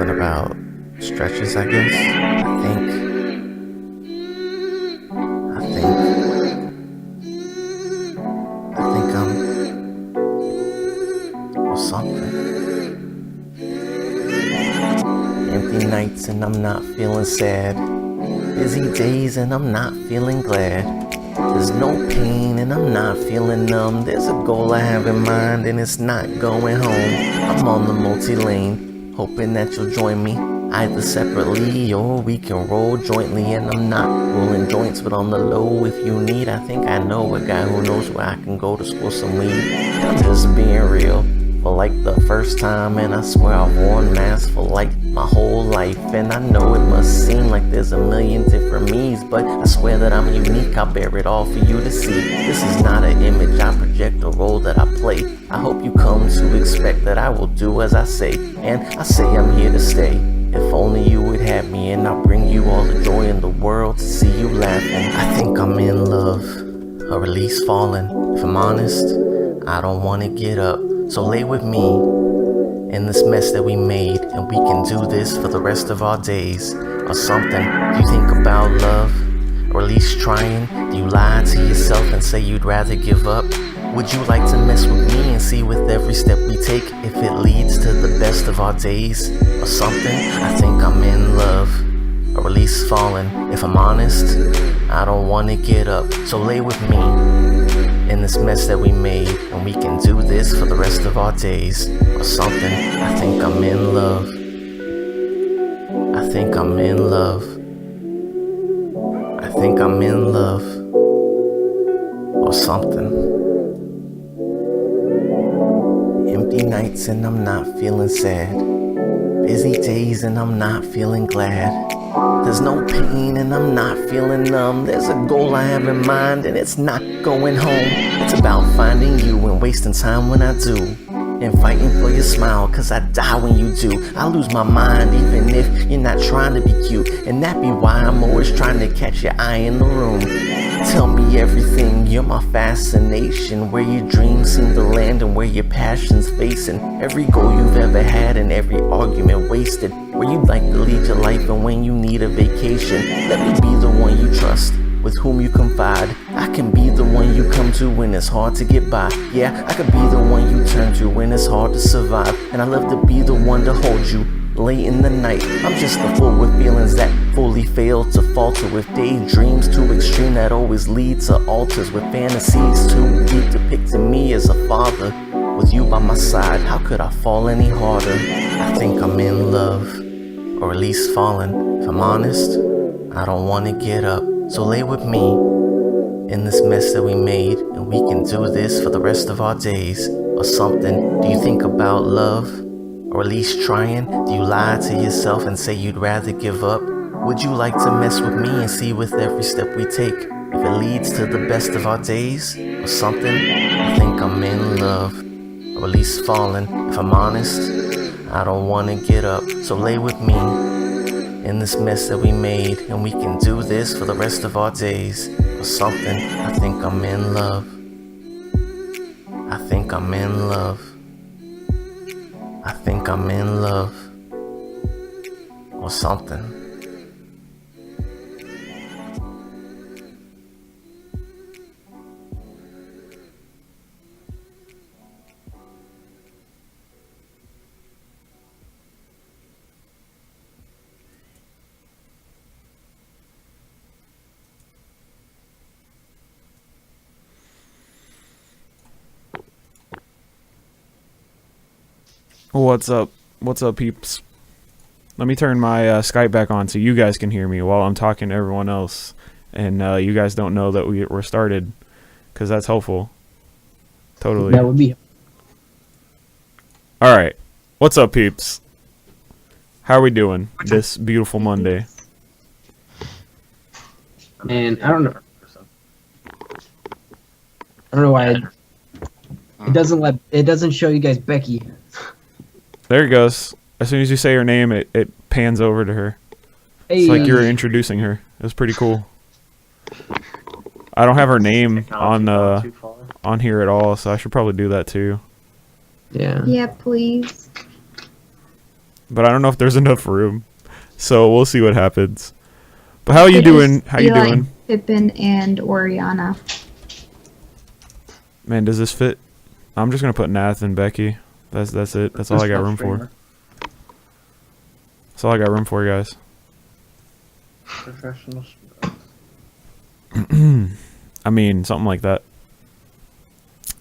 talking about stretches, I guess. I think or something. Empty nights and I'm not feeling sad. Busy days and I'm not feeling glad. There's no pain and I'm not feeling numb. There's a goal I have in mind and it's not going home. I'm on the multi-lane, hoping that you'll join me, either separately or we can roll jointly. And I'm not rolling joints, but on the low if you need. I think I know a guy who knows where I can go to score some weed. I'm just being real for like the first time, and I swear I've worn masks for like my whole life. And I know it must seem like there's a million different me's, but I swear that I'm unique. I'll bear it all for you to see. This is not an image I project, a role that I play. I hope you come to expect that I will do as I say, and I say I'm here to stay. If only you would have me, and I'll bring you all the joy in the world to see you laughing. I think I'm in love, a release falling. If I'm honest, I don't want to get up. So lay with me in this mess that we made, and we can do this for the rest of our days. Or something. Do you think about love? Or at least trying? Do you lie to yourself and say you'd rather give up? Would you like to mess with me and see with every step we take if it leads to the best of our days? Or something? I think I'm in love, or at least falling. If I'm honest, I don't want to get up. So lay with me in this mess that we made, and we can do this for the rest of our days. Or something. I think I'm in love. I think I'm in love. I think I'm in love. Or something. Empty nights and I'm not feeling sad. Busy days and I'm not feeling glad. There's no pain and I'm not feeling numb. There's a goal I have in mind and it's not going home. It's about finding you and wasting time when I do, and fighting for your smile, cause I die when you do. I lose my mind even if you're not trying to be cute, and that be why I'm always trying to catch your eye in the room. Tell me everything, you're my fascination. Where your dreams seem to land and where your passion's facing. Every goal you've ever had and every argument wasted. Where you'd like to lead your life and when you need a vacation. Let me be the one you trust, with whom you confide. I can be the one you come to when it's hard to get by. Yeah, I could be the one you turn to when it's hard to survive. And I love to be the one to hold you late in the night. I'm just a fool with feelings that fully fail to falter, with daydreams too extreme that always lead to altars, with fantasies too deep depicting me as a father. With you by my side, how could I fall any harder? I think I'm in love, or at least falling. If I'm honest, I don't want to get up. So lay with me in this mess that we made, and we can do this for the rest of our days. Or something. Do you think about love? Or at least trying? Do you lie to yourself and say you'd rather give up? Would you like to mess with me and see with every step we take if it leads to the best of our days? Or something? I think I'm in love, or at least falling. If I'm honest, I don't want to get up. So lay with me in this mess that we made, and we can do this for the rest of our days. Or something. I think I'm in love. I think I'm in love. I think I'm in love. Or something. What's up? What's up, peeps? Let me turn my Skype back on so you guys can hear me while I'm talking to everyone else. And you guys don't know that we're started, because that's helpful. Totally. That would be. Alright. What's up, peeps? How are we doing this beautiful Monday? Man, I don't know. I don't know why it doesn't show you guys Becky. There it goes. As soon as you say her name, it pans over to her. Hey. It's like you're introducing her. It was pretty cool. I don't have her name on here at all, so I should probably do that too. Yeah. Yeah, please. but I don't know if there's enough room. So we'll see what happens. But how are you Could doing? just How be you like doing? Pippin and Oriana. Man, does this fit? I'm just gonna put Nath and Becky. That's it. That's all I got room for. That's all I got room for, guys. Professional. I mean, something like that.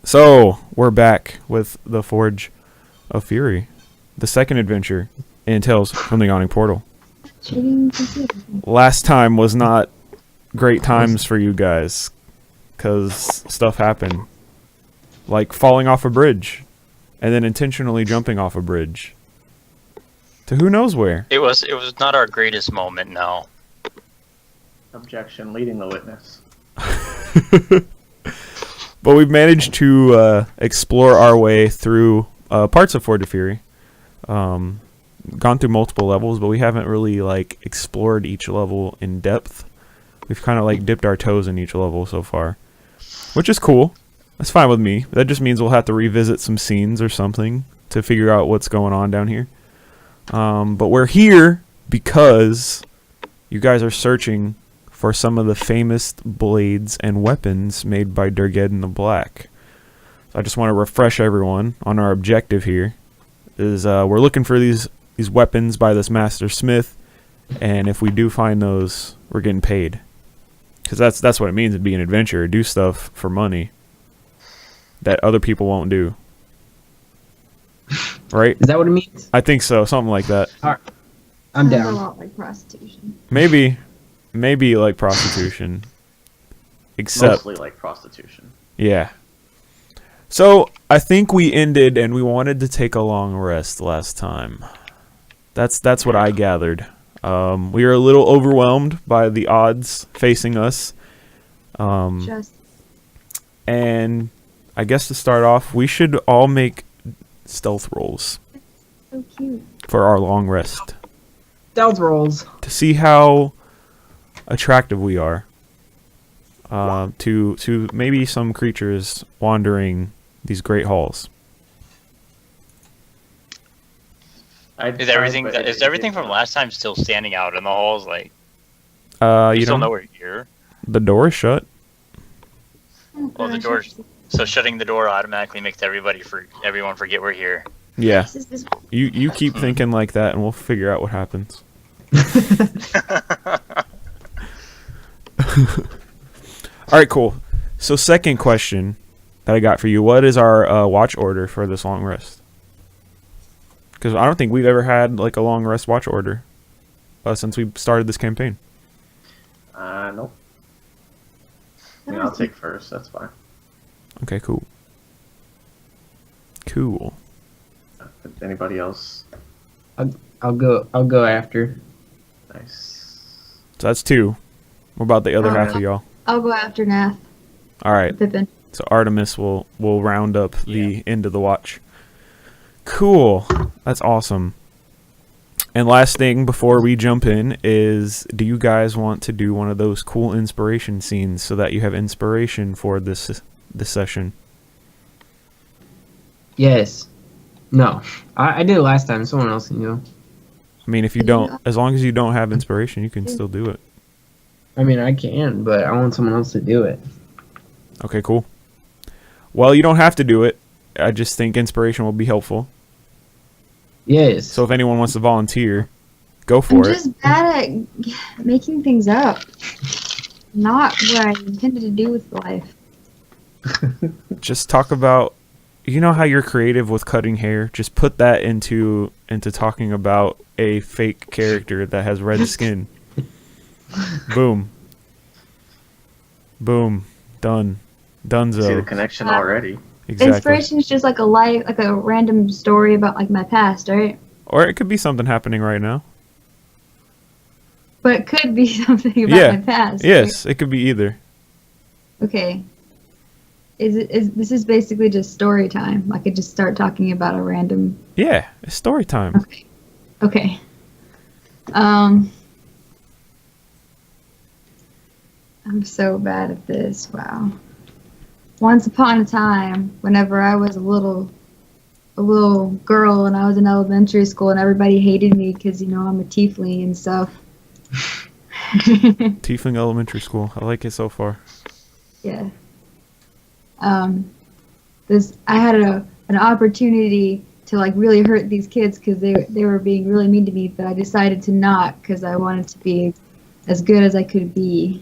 So, we're back with the Forge of Fury. The second adventure in Tales from the Yawning Portal. Cheating computer. Last time was not great times for you guys. Because stuff happened. Like falling off a bridge. And then intentionally jumping off a bridge. To who knows where. It was not our greatest moment, no. Objection, leading the witness. But we've managed to explore our way through parts of Forge of Fury. Gone through multiple levels, but we haven't really like explored each level in depth. We've kind of like dipped our toes in each level so far, which is cool. That's fine with me. That just means we'll have to revisit some scenes or something to figure out what's going on down here. But we're here because you guys are searching for some of the famous blades and weapons made by Durgedon the Black. So I just want to refresh everyone on our objective here. Is we're looking for these weapons by this master smith, and if we do find those, we're getting paid. Because that's what it means to be an adventurer. Do stuff for money that other people won't do. Right? Is that what it means? I think so. Something like that. I'm Sounds a down. lot like prostitution. Maybe like prostitution. Except, Mostly like prostitution. yeah. So, I think we ended and we wanted to take a long rest last time. That's what I gathered. We were a little overwhelmed by the odds facing us. Just And I guess to start off, we should all make stealth rolls so cute. for our long rest. Stealth rolls. To see how attractive we are to maybe some creatures wandering these great halls. Is everything from last time still standing out in the halls? Like, You you still don't know we're here? The door is shut. Oh, the door's... So shutting the door automatically makes everyone forget we're here. Yeah. This is this. You keep thinking like that and we'll figure out what happens. Alright, cool. So second question that I got for you. What is our watch order for this long rest? Because I don't think we've ever had like a long rest watch order since we started this campaign. Nope. Yeah, I'll take first, that's fine. Okay, cool. Cool. Anybody else? I'll go after. Nice. So that's 2. What about the other half of Alright. y'all? I'll go after Nath. Alright. Pippin. So Artemis will round up the end of the watch. Cool. That's awesome. And last thing before we jump in is, do you guys want to do one of those cool inspiration scenes so that you have inspiration for this session? Yes. No. I did it last time. Someone else can go. I mean, if you don't, as long as you don't have inspiration, you can still do it. I mean, I can, but I want someone else to do it. Okay, cool. Well, you don't have to do it. I just think inspiration will be helpful. Yes. So if anyone wants to volunteer, go I'm for it. just bad at making things up. Not what I intended to do with life. Just talk about, you know how you're creative with cutting hair? Just put that into talking about a fake character that has red skin. Boom. Boom. Done. Dunzo. See the connection already. Exactly. Inspiration is just like a random story about like my past, right? Or it could be something happening right now. But it could be something about my past. Yes, it could be either. Right? Okay. This is basically just story time. I could just start talking about a random. Yeah, it's story time. Okay. I'm so bad at this. Wow. Once upon a time, whenever I was a little a little girl and I was in elementary school and everybody hated me because, you know, I'm a tiefling and stuff. Tiefling Elementary School. I like it so far. Yeah. I had an opportunity to like really hurt these kids because they were being really mean to me, but I decided to not because I wanted to be as good as I could be.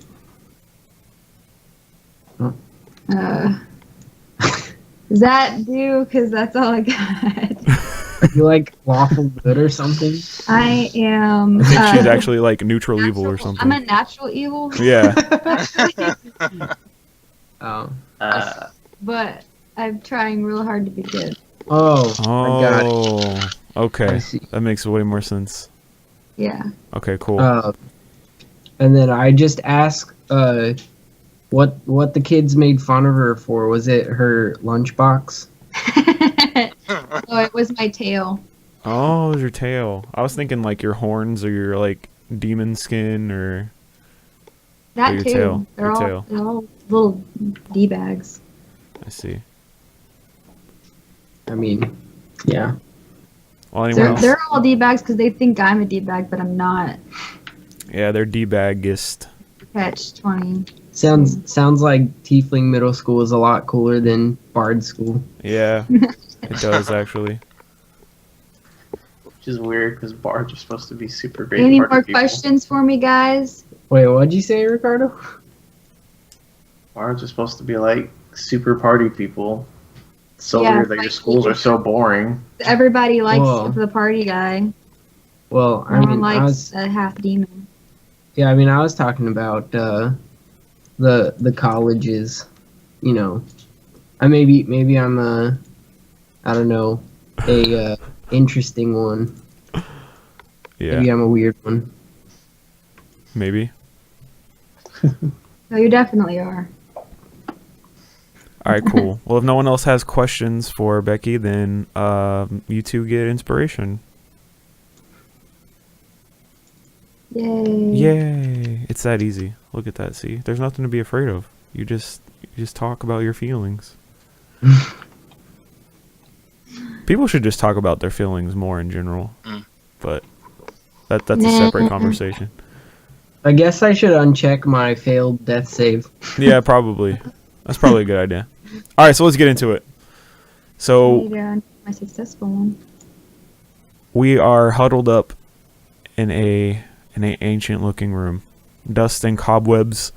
Does that do? Because that's all I got. Are you like lawful good or something? I am. I think she's actually like neutral evil or something. I'm a natural evil. Yeah. Oh. But I'm trying real hard to be good. Oh. I got it. Oh. Okay. I see. That makes way more sense. Yeah. Okay, cool. And then I just asked what the kids made fun of her for. Was it her lunchbox? Oh, it was my tail. Oh, it was your tail. I was thinking like your horns or your like demon skin or That your too. tail. They're Your all tail. they're all little d-bags. I see. I mean, yeah. Well, anyone else? They're all d-bags because they think I'm a d-bag, but I'm not. Yeah, they're D-baggist. Catch 20. Sounds like Tiefling Middle School is a lot cooler than Bard School. Yeah, it does actually. Which is weird because bards are supposed to be super great. Any party more people. questions for me, guys? Wait, what'd you say, Ricardo? Bards are supposed to be like super party people. It's so Yeah, weird that your like- schools are so boring. Everybody likes Whoa. the party guy. Well, I No one mean, likes a half demon. yeah, I mean, I was talking about the colleges. You know, maybe I'm I don't know, a interesting one. Yeah, Maybe I'm a weird one. maybe. No, you definitely are. All right, cool. Well, if no one else has questions for Becky, then you two get inspiration. Yay. Yay! It's that easy. Look at that. See, there's nothing to be afraid of. You just talk about your feelings. People should just talk about their feelings more in general, but that's a separate conversation. I guess I should uncheck my failed death save. Yeah, probably. That's probably a good idea. All right, so let's get into it. So My successful one. we are huddled up in an ancient-looking room. Dust and cobwebs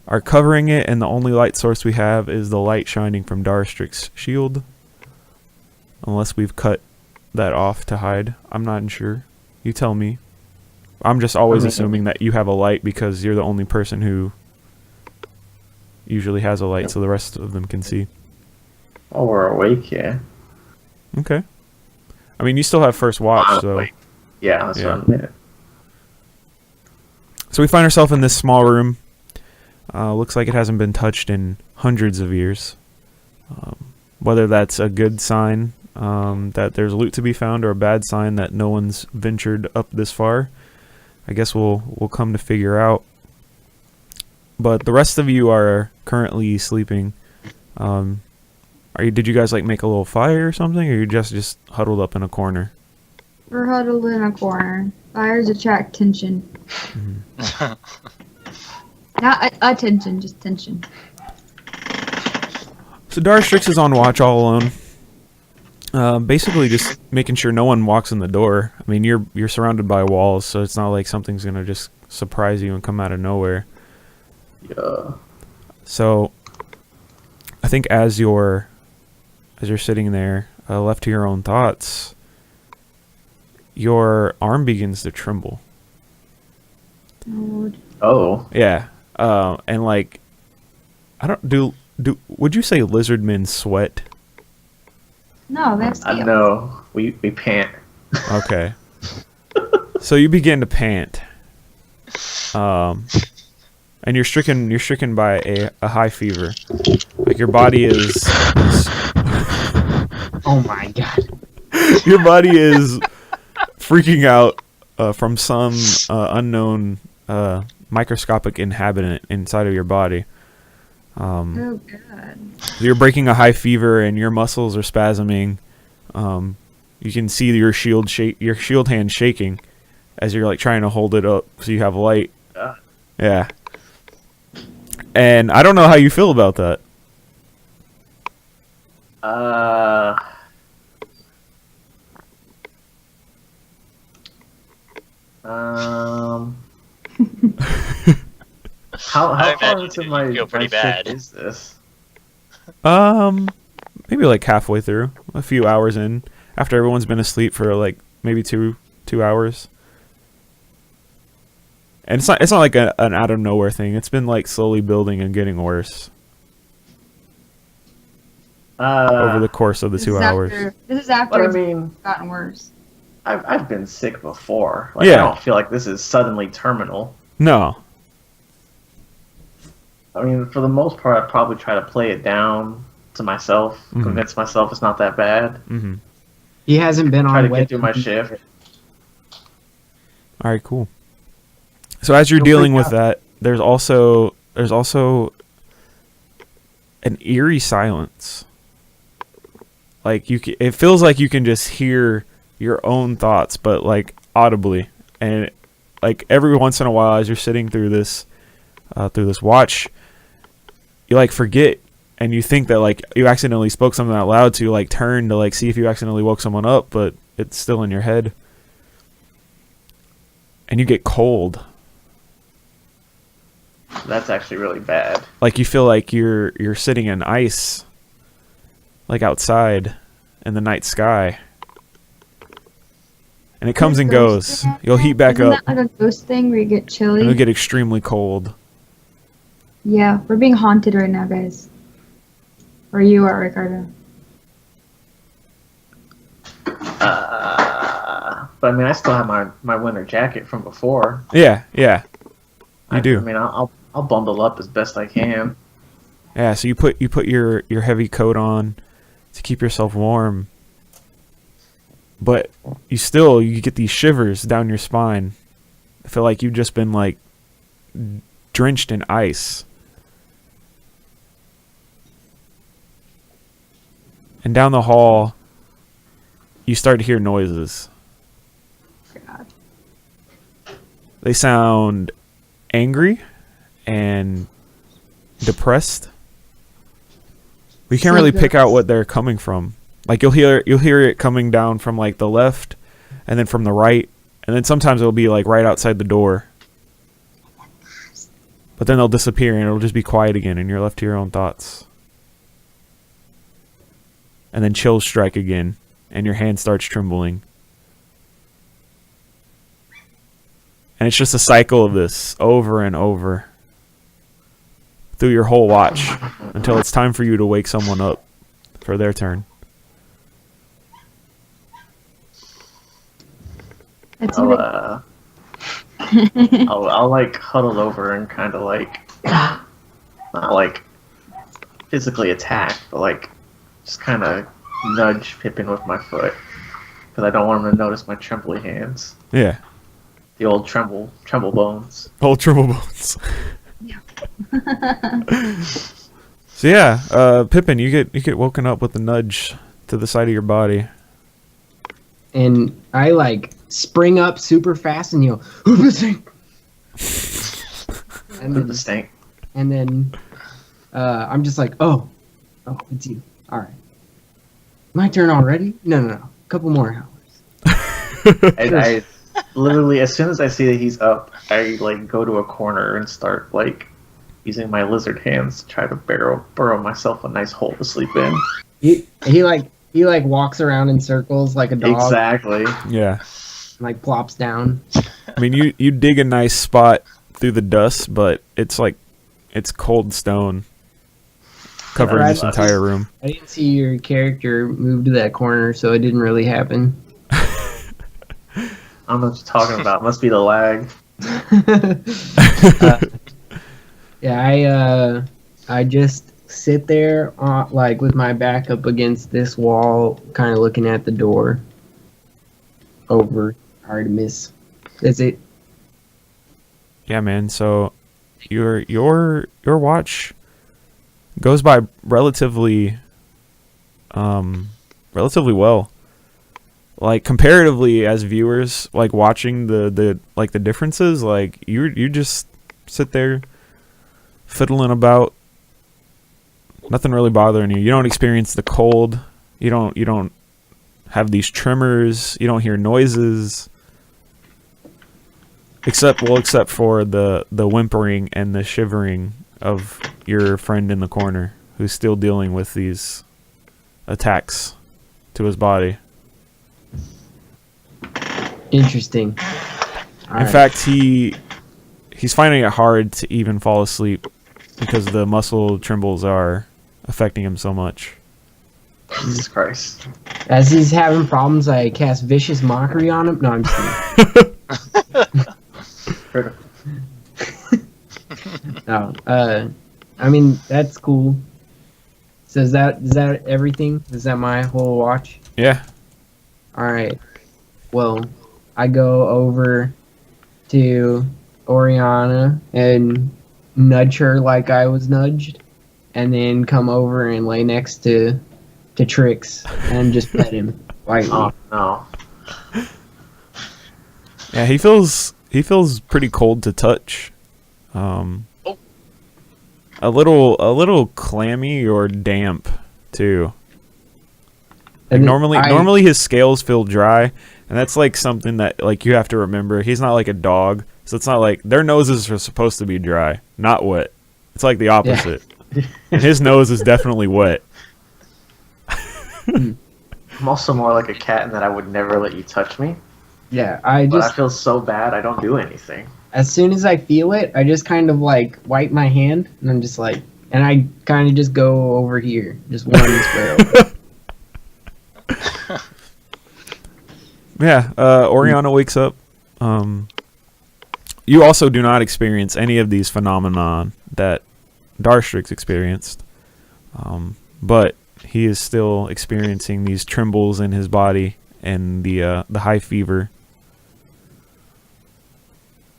are covering it, and the only light source we have is the light shining from Darstrick's shield. Unless we've cut that off to hide. I'm not sure. You tell me. I'm just always assuming that you have a light because you're the only person who usually has a light, so the rest of them can see. Oh, we're awake, yeah. Okay. I mean, you still have first watch, so... Wait. Yeah, that's Yeah. what I meant. So we find ourselves in this small room. Looks like it hasn't been touched in hundreds of years. Whether that's a good sign that there's loot to be found or a bad sign that no one's ventured up this far, I guess we'll come to figure out. But the rest of you are currently sleeping. Did you guys like make a little fire or something, or you just huddled up in a corner? We're huddled in a corner. Fires attract tension. Not attention, just tension. So Darstrix is on watch all alone. Basically just making sure no one walks in the door. I mean, you're surrounded by walls, so it's not like something's gonna just surprise you and come out of nowhere. Yeah. So I think as you're sitting there, left to your own thoughts, your arm begins to tremble. Lord. Oh. Yeah. And like, I don't would you say lizardmen sweat? No, that's I know. We pant. Okay. So you begin to pant. And you're stricken by a high fever. Like your body is Oh my god. your body is freaking out from some unknown microscopic inhabitant inside of your body. Oh god. You're breaking a high fever and your muscles are spasming. You can see your shield hand shaking as you're like trying to hold it up so you have light. Yeah. And I don't know how you feel about that. How I far imagine into you my feel pretty my shift bad. is this? Maybe like halfway through, a few hours in, after everyone's been asleep for like maybe two hours. And it's not like an out of nowhere thing. It's been like slowly building and getting worse over the course of the 2 hours. This is after But I it's mean, gotten worse. I've been sick before. Like, Yeah. I don't feel like this is suddenly terminal. No. I mean, for the most part, I'd probably try to play it down to myself, convince myself it's not that bad. Mm-hmm. He hasn't been Try on to wet get through my shift. All right, cool. So as you're Don't dealing freak with that, there's also an eerie silence. Like it feels like you can just hear your own thoughts, but like audibly, and like every once in a while, as you're sitting through this watch, you like forget, and you think that like you accidentally spoke something out loud, so you like turn to like see if you accidentally woke someone up, but it's still in your head, and you get cold. That's actually really bad. Like you feel like you're sitting in ice, like outside in the night sky. And it comes and goes. You'll heat back Isn't up. that like a ghost thing where you get chilly? And you'll get extremely cold. Yeah, we're being haunted right now, guys. Where you are, Ricardo. But I mean, I still have my winter jacket from before. Yeah. You do. I mean, I'll bundle up as best I can. Yeah, so you put your heavy coat on to keep yourself warm. But you get these shivers down your spine. I feel like you've just been like drenched in ice. And down the hall, you start to hear noises. God. They sound angry and depressed. We can't really pick out what they're coming from. Like you'll hear it coming down from like the left, and then from the right, and then sometimes it'll be like right outside the door. But then they'll disappear and it'll just be quiet again, and you're left to your own thoughts. And then chills strike again, and your hand starts trembling. And it's just a cycle of this over and over through your whole watch until it's time for you to wake someone up for their turn. That's I'll like huddle over and kind of like not like physically attack, but like just kind of nudge Pippin with my foot because I don't want him to notice my trembly hands. Yeah. The old tremble bones. Old triple bones. So yeah, Pippin, you get woken up with a nudge to the side of your body. And I like spring up super fast and yell, "Hoopasink!" The stank. And then I'm just like, oh, it's you. All right. My turn already? No. A couple more hours. And I literally, as soon as I see that he's up, I like go to a corner and start like using my lizard hands to try to burrow myself a nice hole to sleep in. He like walks around in circles like a dog. Exactly. Yeah. And, like plops down. I mean, you dig a nice spot through the dust, but it's cold stone covering this entire room. I didn't see your character move to that corner, so it didn't really happen. I don't know what you're talking about. Must be the lag. Yeah, I just sit there like with my back up against this wall, kind of looking at the door over Artemis. Is it? Yeah, man. So your watch goes by relatively well. like comparatively as viewers, like watching the differences, like you just sit there fiddling about, nothing really bothering you. You don't experience the cold. You don't have these tremors. You don't hear noises. Except for the whimpering and the shivering of your friend in the corner who's still dealing with these attacks to his body. Interesting. In fact, he's finding it hard to even fall asleep because the muscle trembles are affecting him so much. Jesus Christ. As he's having problems, I cast Vicious Mockery on him. No, I'm just kidding. No, I mean, that's cool. So is that everything? Is that my whole watch? Yeah. Alright. Well, I go over to Oriana and nudge her like I was nudged, and then come over and lay next to Trix and just pet him lightly. Oh no. Yeah, he feels pretty cold to touch. A little clammy or damp too. Like And normally his scales feel dry, and that's like something that like you have to remember. He's not like a dog, so it's not like their noses are supposed to be dry, not wet. It's like the opposite. And his nose is definitely wet. I'm also more like a cat in that I would never let you touch me. Yeah, But I just feel so bad I don't do anything. as soon as I feel it, I just kind of like wipe my hand, and I'm just like, and I kind of just go over here, just one square over. Yeah, Oriana wakes up. You also do not experience any of these phenomenon that Darstrix experienced, but he is still experiencing these trembles in his body and the high fever.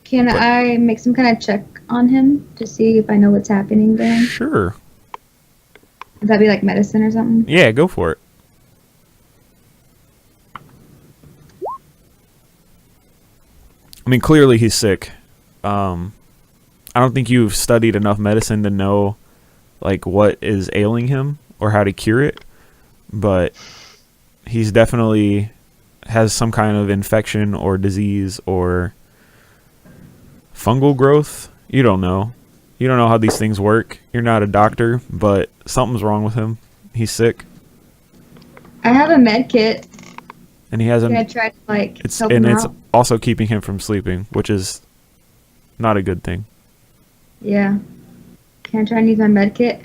Can I make some kind of check on him to see if I know what's happening to him? Sure. Would that be like medicine or something? Yeah, go for it. I mean, clearly he's sick. I don't think you've studied enough medicine to know like what is ailing him or how to cure it, but he's definitely has some kind of infection or disease or fungal growth. You don't know. You don't know how these things work. You're not a doctor, but something's wrong with him. He's sick, I have a med kit. and he has Can I an. try to like It's help and him it's out? also keeping him from sleeping, which is not a good thing. Yeah. Can I try and use my med kit?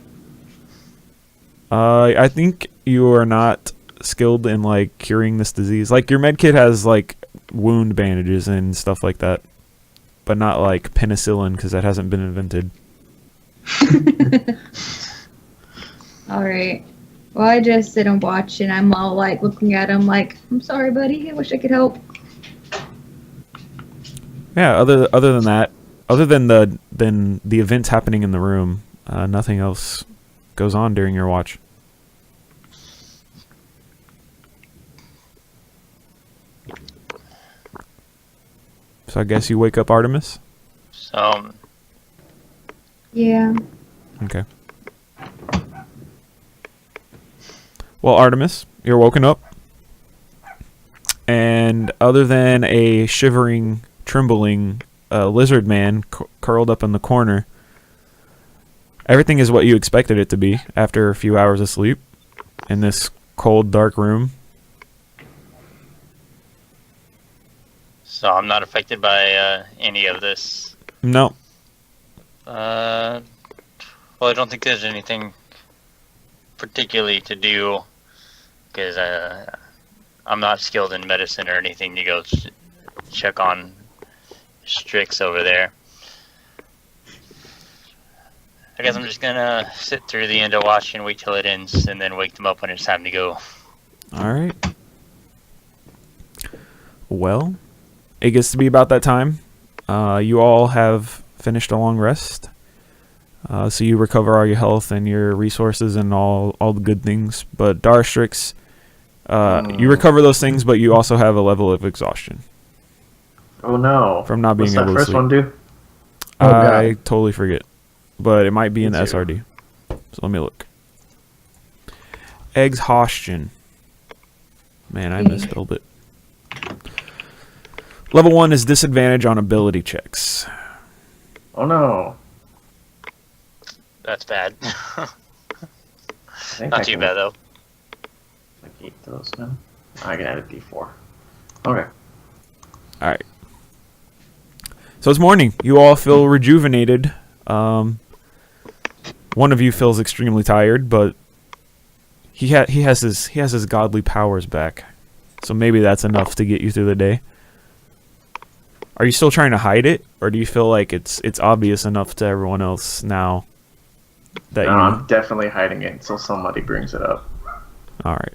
I think you are not skilled in like curing this disease. Like your med kit has like wound bandages and stuff like that, but not like penicillin because that hasn't been invented. All right. Well, I just sit and watch, and I'm all like looking at him like, I'm sorry, buddy. I wish I could help. Yeah. Other than that, other than the events happening in the room, nothing else goes on during your watch. So I guess you wake up Artemis. So, Yeah. Okay. Well, Artemis, you're woken up. And other than a shivering, trembling lizard man curled up in the corner, everything is what you expected it to be after a few hours of sleep in this cold, dark room. so I'm not affected by any of this. No. Well, I don't think there's anything particularly to do because I'm not skilled in medicine or anything to go check on Strix over there. I guess I'm just gonna sit through the end of watch and wait till it ends and then wake them up when it's time to go. All right. Well, it gets to be about that time. You all have finished a long rest. So you recover all your health and your resources and all the good things. But Darstrix, You recover those things, but you also have a level of exhaustion Oh no. from not being What's that able to first sleep. one do? Oh, I God. totally forget, but it might be in the Me too. SRD. So let me look. Exhaustion. Man, I misspelled it. Level 1 is disadvantage on ability checks. Oh no. That's bad. I think Not I too can, bad though. like, eat those now. I can add a D4. Okay. Alright. So it's morning. You all feel rejuvenated. One of you feels extremely tired, but he has his godly powers back. So maybe that's enough to get you through the day. Are you still trying to hide it, or do you feel like it's obvious enough to everyone else now that No, you? I'm definitely hiding it until somebody brings it up. All right.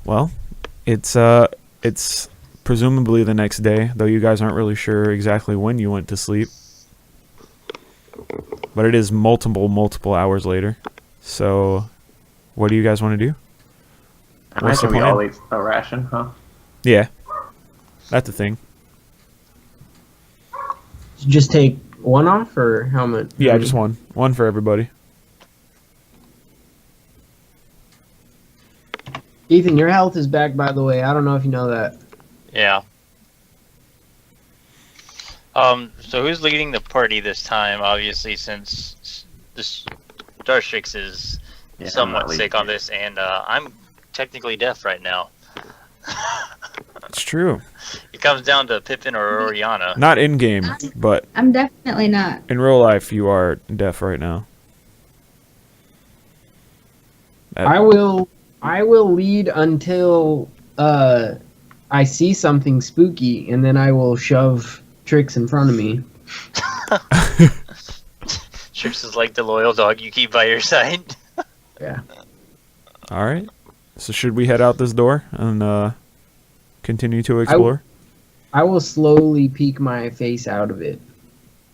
Well, it's presumably the next day, though you guys aren't really sure exactly when you went to sleep. But it is multiple hours later. So, what do you guys want to do? I What's the imagine we plan? all ate a ration, huh? Yeah, that's the thing. Just take one off, or how much? Yeah, just one for everybody. Ethan, your health is back, by the way. I don't know if you know that. Yeah. So who's leading the party this time? Obviously, since this Darstrix is Yeah, I'm somewhat not sick leading on this, and I'm technically deaf right now. It's true. It comes down to Pippin or Oriana. Not in game, but I'm definitely not. in real life, you are deaf right now. I will lead until I see something spooky, and then I will shove Trix in front of me. Trix is like the loyal dog you keep by your side. Yeah. All right. So should we head out this door and continue to explore? I will slowly peek my face out of it.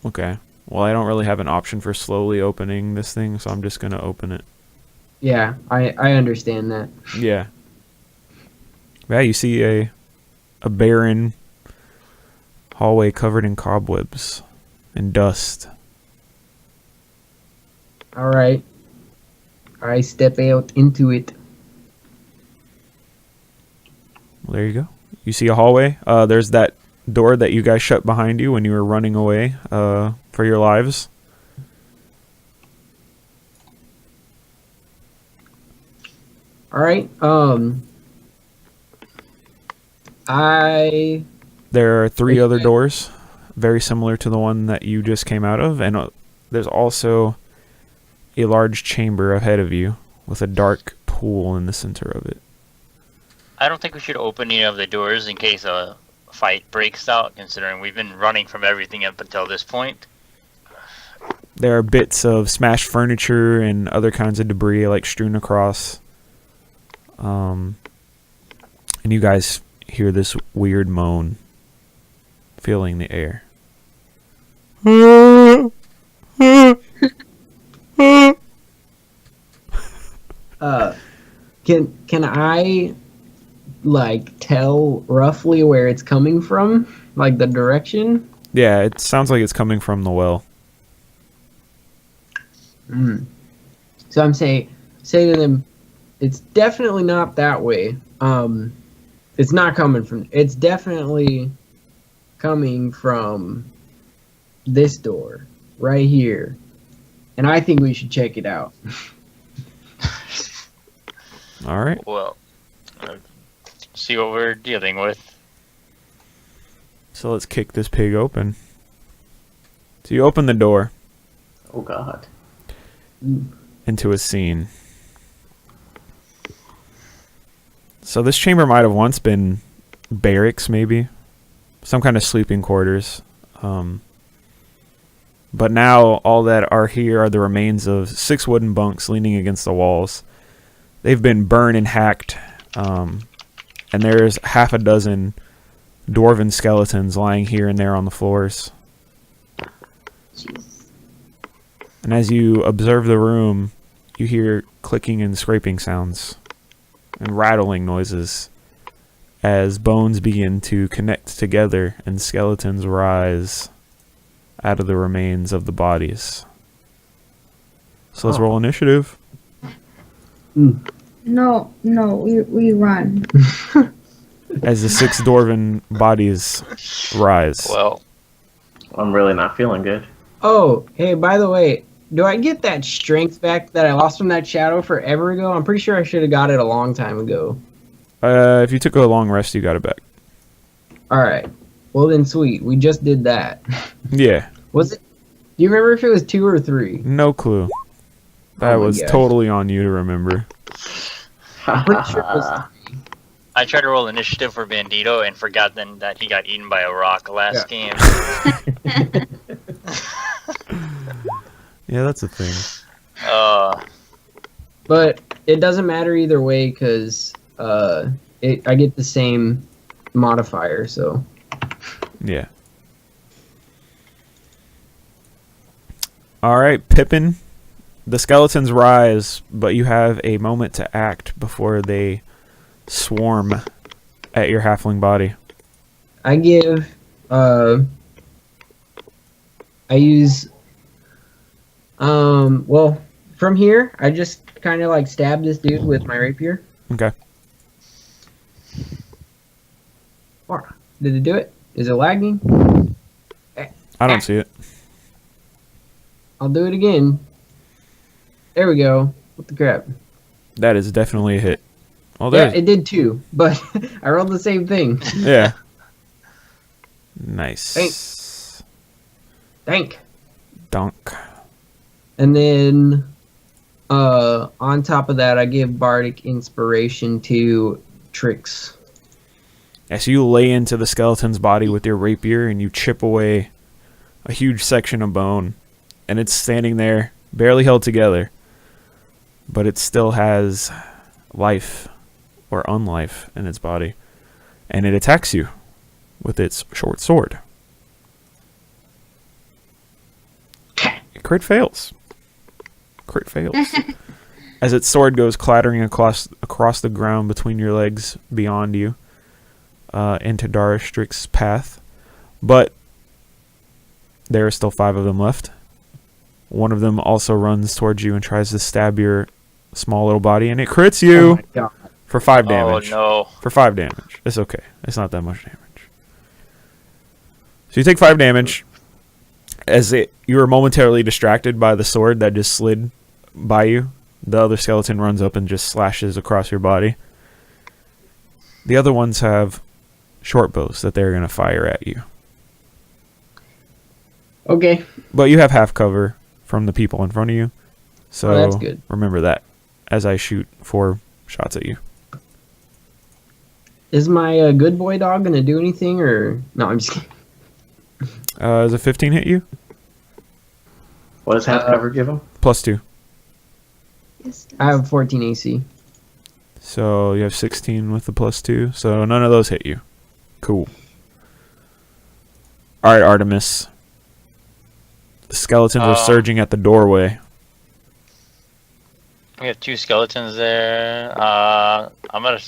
Okay. Well, I don't really have an option for slowly opening this thing, so I'm just gonna open it. Yeah, I understand that. Yeah. Yeah, you see a barren hallway covered in cobwebs and dust. All right. I step out into it. Well, there you go. You see a hallway. There's that door that you guys shut behind you when you were running away for your lives. All right. There are 3 other doors, very similar to the one that you just came out of, and there's also a large chamber ahead of you with a dark pool in the center of it. I don't think we should open any of the doors in case a fight breaks out, considering we've been running from everything up until this point. There are bits of smashed furniture and other kinds of debris like strewn across. And you guys hear this weird moan filling the air. Can I like tell roughly where it's coming from? Like the direction? Yeah, it sounds like it's coming from the well. So I'm say to them, it's definitely not that way. It's not coming from. It's definitely coming from this door right here, and I think we should check it out. All right. Well, see what we're dealing with. So let's kick this pig open. So you open the door Oh god. into a scene. So this chamber might have once been barracks, maybe. Some kind of sleeping quarters. But now all that are here are the remains of 6 wooden bunks leaning against the walls. They've been burned and hacked. And there's half a dozen dwarven skeletons lying here and there on the floors. Jesus. And as you observe the room, you hear clicking and scraping sounds and rattling noises as bones begin to connect together and skeletons rise out of the remains of the bodies. So let's roll initiative. No, we run. As the 6 dwarven bodies rise. Well, I'm really not feeling good. Oh, hey, by the way, do I get that strength back that I lost from that shadow forever ago? I'm pretty sure I should have got it a long time ago. If you took a long rest, you got it back. Alright. Well then, sweet. We just did that. Yeah. Was it? Do you remember if it was 2 or 3? No clue. That Oh my was gosh. totally on you to remember. I'm pretty sure it was. I tried to roll initiative for Bandito and forgot then that he got eaten by a rock last game. Yeah, that's a thing. But it doesn't matter either way because I get the same modifier, so. Yeah. Alright, Pippin. The skeletons rise, but you have a moment to act before they swarm at your halfling body. I give, I use, well, from here, I just kind of like stab this dude with my rapier. Okay. Did it do it? Is it lagging? I don't see it. I'll do it again. There we go. What the crap? That is definitely a hit. Oh, Yeah, there's... it did too, but I rolled the same thing. Yeah. Nice. Thank. Dunk. And then, on top of that, I give Bardic Inspiration to Trix. As you lay into the skeleton's body with your rapier and you chip away a huge section of bone, and it's standing there, barely held together, but it still has life or unlife in its body, and it attacks you with its short sword. Crit fails. Crit fails. As its sword goes clattering across the ground between your legs beyond you, into Darastrix's path. But there are still 5 of them left. One of them also runs towards you and tries to stab your small little body, and it crits Oh you my god. for 5 damage. Oh no. For 5 damage. It's okay. It's not that much damage. So you take 5 damage as you were momentarily distracted by the sword that just slid by you. The other skeleton runs up and just slashes across your body. The other ones have short bows that they're going to fire at you. Okay. But you have half cover from the people in front of you. So Oh, that's good. remember that as I shoot 4 shots at you. Is my good boy dog gonna do anything, or no? I'm just kidding. Does a 15 hit you? What does half cover give him? +2. Yes, I have 14 AC. So you have 16 with the +2. So none of those hit you. Cool. Alright, Artemis. The skeletons are surging at the doorway. We have 2 skeletons there. I'm gonna.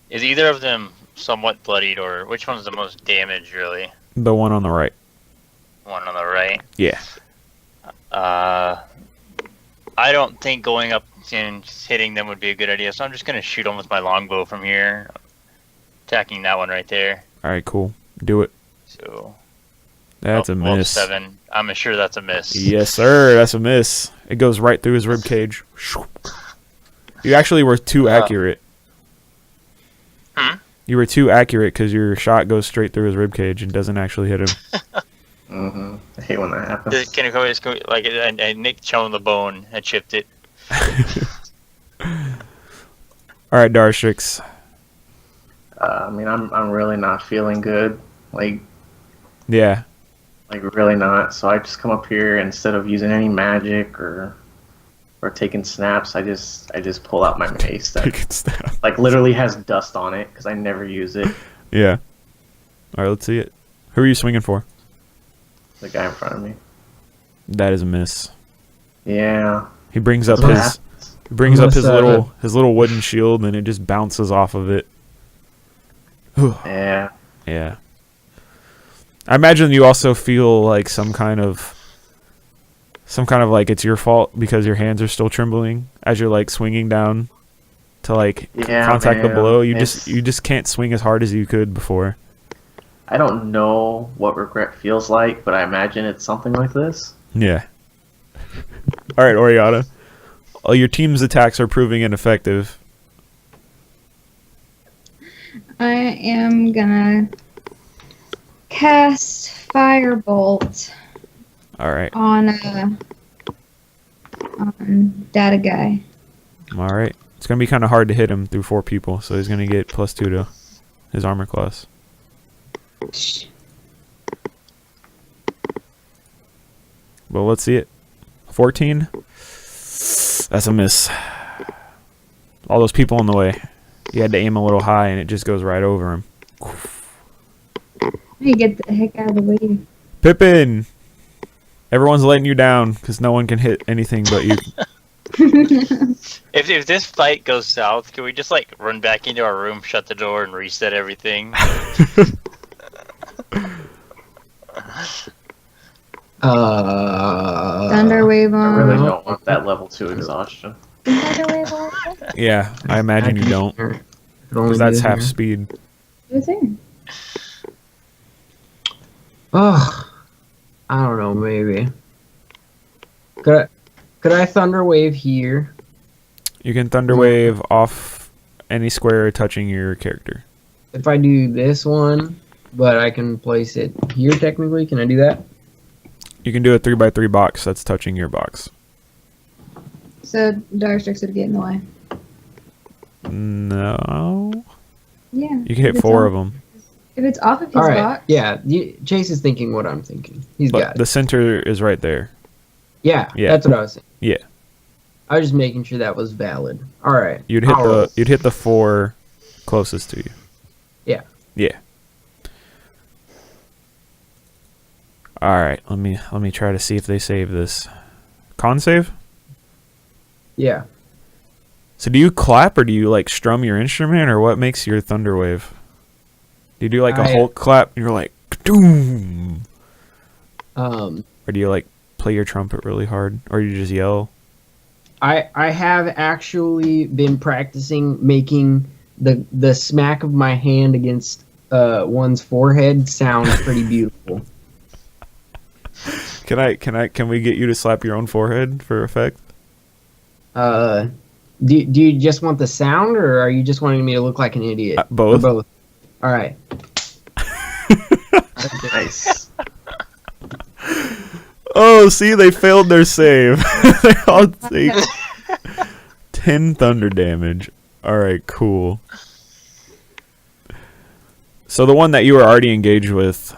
Is either of them somewhat bloodied, or which one's the most damaged, really? The one on the right. One on the right. Yeah. I don't think going up and hitting them would be a good idea, so I'm just gonna shoot them with my longbow from here, attacking that one right there. Alright, cool. Do it. So That's a well, miss. 7. I'm sure that's a miss. Yes, sir. That's a miss. It goes right through his rib cage. You actually were too accurate. You were too accurate because your shot goes straight through his rib cage and doesn't actually hit him. Mm-hmm. I hate when that happens. Can you go like I nicked Chone the bone and chipped it? All right, Darstrix. I mean, I'm really not feeling good. Yeah. Like really not. So I just come up here instead of using any magic or taking snaps. I just pull out my mace that Take it snap. like literally has dust on it because I never use it. Yeah. All right, let's see it. Who are you swinging for? The guy in front of me. That is a miss. Yeah. He brings up That's what his happens. he brings up Unless, his little wooden shield, and it just bounces off of it. Yeah. Yeah. I imagine you also feel like some kind of like it's your fault because your hands are still trembling as you're like swinging down to like Yeah, contact the man. blow. You It's- just can't swing as hard as you could before. I don't know what regret feels like, but I imagine it's something like this. Yeah. All right, Oriana. Your team's attacks are proving ineffective. I am gonna cast Firebolt All right. on Data Guy. All right. It's going to be kind of hard to hit him through 4 people, so he's going to get +2 to his armor class. Well, let's see it. 14. That's a miss. All those people in the way. You had to aim a little high, and it just goes right over him. You get the heck out of the way. Pippin! Everyone's letting you down, because no one can hit anything but you. If this fight goes south, can we just like run back into our room, shut the door, and reset everything? Thunderwave I on. really don't want that level 2 exhaustion. Thunderwave on. Yeah, I imagine you don't, because that's half speed. What's there? Ugh. I don't know, maybe. Could I thunder wave here? You can Thunderwave off any square touching your character. If I do this one, but I can place it here technically, can I do that? You can do a 3x3 box that's touching your box. So Darstrix would get in the way. No. Yeah. You can hit 4 of them. If it's off of his Alright, box. yeah, Chase is thinking what I'm thinking. He's But got it. the center is right there. Yeah, Yeah. that's what I was saying. Yeah. I was just making sure that was valid. Alright. You'd hit the 4 closest to you. Yeah. Yeah. All right, let me try to see if they save this. Con save? Yeah. So do you clap or do you like strum your instrument, or what makes your thunder wave? Do you do like a Hulk clap and you're like doom? Or do you like play your trumpet really hard, or you just yell? I have actually been practicing making the smack of my hand against one's forehead sound pretty beautiful. Can we get you to slap your own forehead for effect? Do you just want the sound, or are you just wanting me to look like an idiot? Both. Or both. All right. Nice. Oh, see, they failed their save. They all take 10 thunder damage. All right, cool. So the one that you were already engaged with,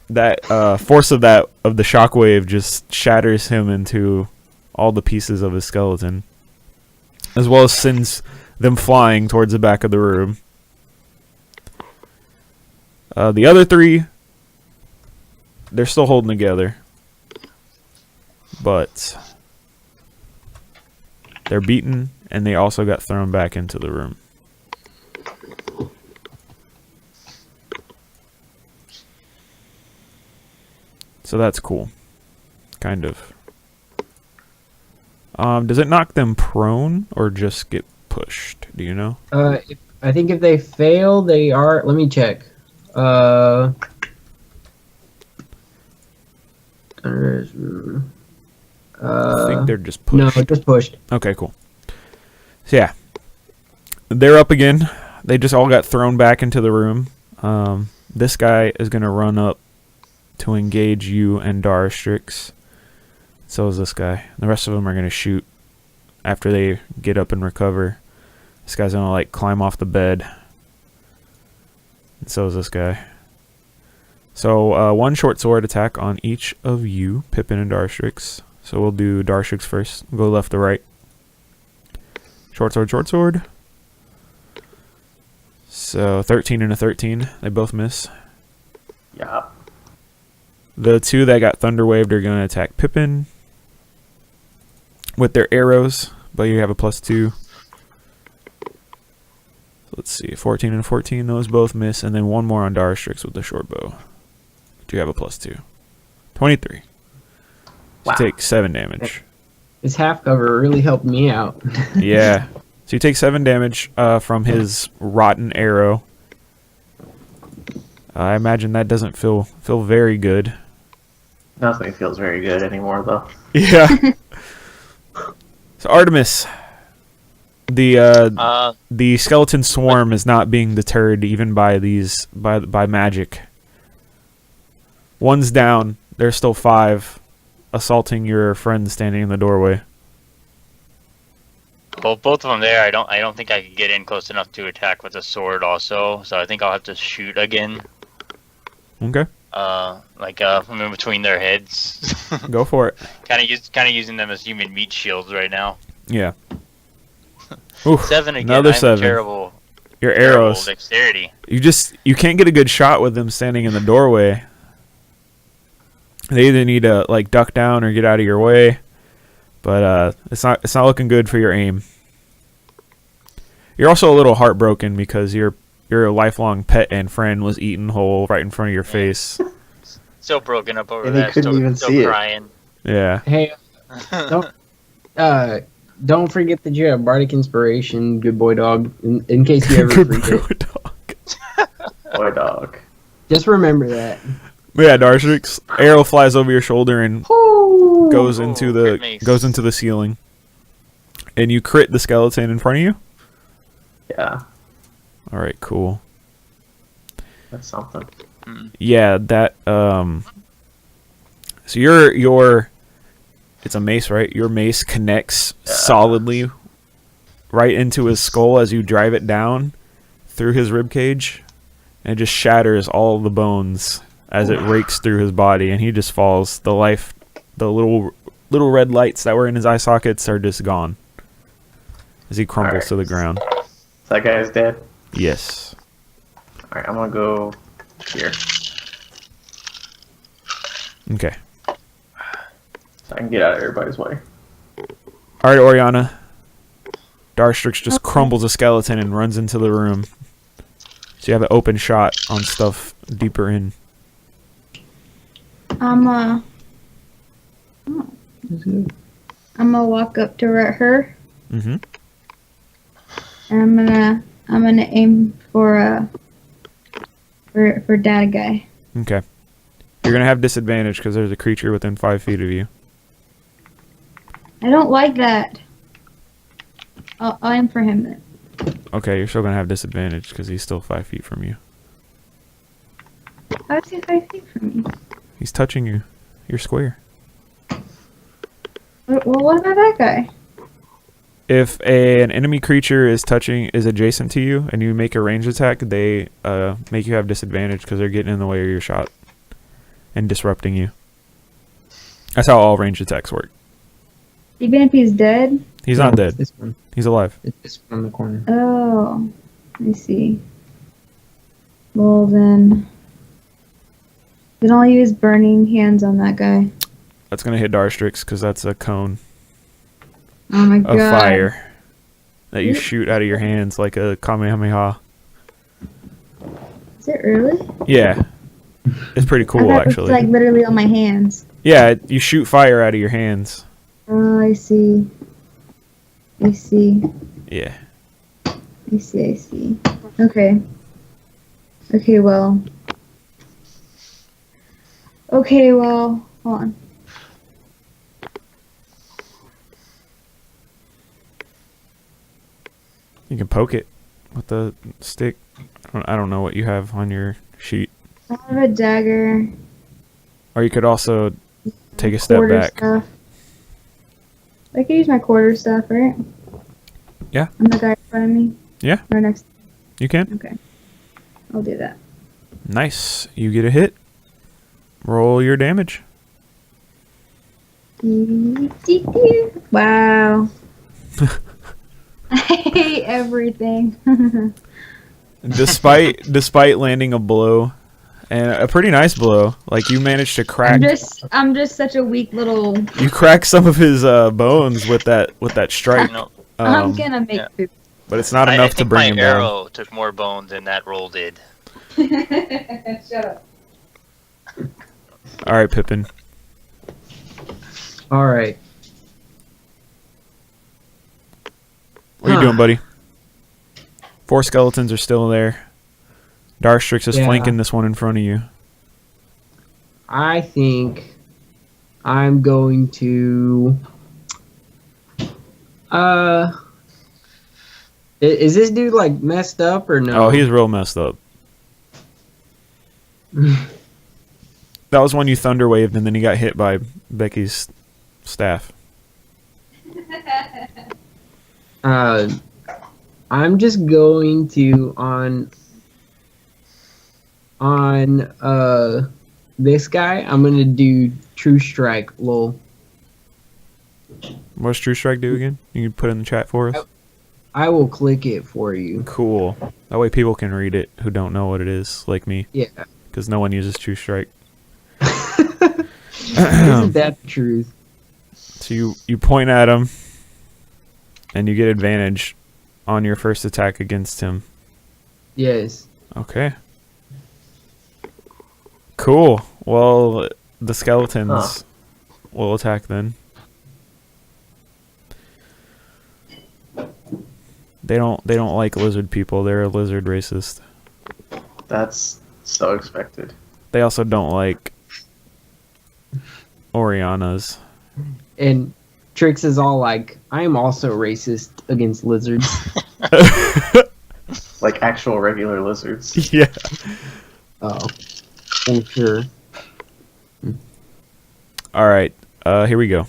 that force of the shockwave just shatters him into all the pieces of his skeleton, as well as sends them flying towards the back of the room. The other 3, they're still holding together, but they're beaten, and they also got thrown back into the room. So that's cool. Kind of. Does it knock them prone or just get pushed? Do you know? I think if they fail, they are. Let me check. I think they're just pushed. No, just pushed. Okay, cool. So yeah, they're up again. They just all got thrown back into the room. This guy is gonna run up to engage you and Darstrix. So is this guy. The rest of them are gonna shoot after they get up and recover. This guy's gonna like climb off the bed. And so is this guy. So 1 short sword attack on each of you, Pippin and Darstrix. So we'll do Darstrix first. Go left to right. Short sword, short sword. So 13 and a 13. They both miss. Yeah. The 2 that got thunder waved are going to attack Pippin. with their arrows, but you have a +2. Let's see, 14 and 14, those both miss, and then one more on Darstrix with the short bow. But you have a +2. 23. Wow. So you take 7 damage. His half cover really helped me out. Yeah. So you take 7 damage from his rotten arrow. I imagine that doesn't feel very good. Nothing feels very good anymore, though. Yeah. So Artemis, the skeleton swarm is not being deterred even by by magic. One's down. There's still 5 assaulting your friend standing in the doorway. Well, both of them there. I don't think I could get in close enough to attack with a sword. Also, so I think I'll have to shoot again. Okay. From in between their heads. Go for it. kind of using them as human meat shields right now. Yeah. Oof, 7 again. another I have 7. Terrible. Your Terrible arrows. dexterity. You can't get a good shot with them standing in the doorway. They either need to like duck down or get out of your way, but it's not looking good for your aim. You're also a little heartbroken because your lifelong pet and friend was eaten whole right in front of your face. So broken up over And he that. couldn't even see it. Crying. Yeah. Hey, don't forget that you have Bardic Inspiration, good boy dog, in case you ever forget. Boy dog. Just remember that. Yeah, Darstrix, arrow flies over your shoulder and goes into crit me. the ceiling. And you crit the skeleton in front of you? Yeah, All right, cool. that's something. Yeah, that so your it's a mace, right? Your mace connects solidly right into his skull as you drive it down through his rib cage, and it just shatters all the bones as it rakes through his body, and he just falls. The little red lights that were in his eye sockets are just gone as he crumbles to the ground. That guy is dead. Yes. Alright, I'm gonna go here Okay. so I can get out of everybody's way. All right, Oriana. Darstrix just crumbles a skeleton and runs into the room. So you have an open shot on stuff deeper in. I'm gonna walk up to her, Mm-hmm. and I'm gonna aim for data guy. Okay. You're gonna have disadvantage because there's a creature within 5 feet of you. I don't like that. I'll aim for him then. Okay, you're still gonna have disadvantage because he's still 5 feet from you. How is he 5 feet from me? He's touching you. You're square. Well, what about that guy? If an enemy creature is adjacent to you and you make a ranged attack, they make you have disadvantage because they're getting in the way of your shot and disrupting you. That's how all ranged attacks work. Even if he's dead? He's not dead. This one. He's alive. It's this one on the corner. Oh, I see. Well then I'll use burning hands on that guy. That's gonna hit Darstrix because that's a cone Oh my god. of fire that you shoot out of your hands like a Kamehameha. Is it really? Yeah, it's pretty cool I thought actually. It's like literally on my hands. Yeah, you shoot fire out of your hands. Oh, I see. I see. Yeah. I see. Okay. Okay, well. Hold on. You can poke it with the stick. I don't know what you have on your sheet. I have a dagger. Or you could also take a step quarter back. Stuff. I could use my quarter stuff, right? Yeah. On the guy in front of me? Yeah. Right next. You can. Okay. I'll do that. Nice. You get a hit. Roll your damage. Wow. I hate everything. Despite landing a blow And a pretty nice blow. Like you managed to crack. I'm just such a weak little. You cracked some of his bones with that strike. No, I'm gonna make yeah. poop. But it's not I enough to think bring him my down. arrow took more bones than that roll did. Shut up. All right, Pippin. All right. What are you doing, buddy? 4 skeletons are still there. Darstrix is Yeah. flanking this one in front of you. I think I'm going to. Is this dude like messed up or no? Oh, he's real messed up. That was when you thunder waved and then he got hit by Becky's staff. I'm just going to on this guy. I'm gonna do True Strike. Lol. What's True Strike do again? You can put it in the chat for us. I will click it for you. Cool. That way people can read it who don't know what it is, like me. Yeah. Because no one uses True Strike. Isn't that the truth? So you point at him, and you get advantage on your first attack against him. Yes. Okay. Cool. Well, the skeletons will attack then. They don't like lizard people. They're a lizard racist. That's so expected. They also don't like Oriana's. And Trix is all like, I'm also racist against lizards. Like actual regular lizards. Yeah. Oh. I'm sure. Alright, here we go.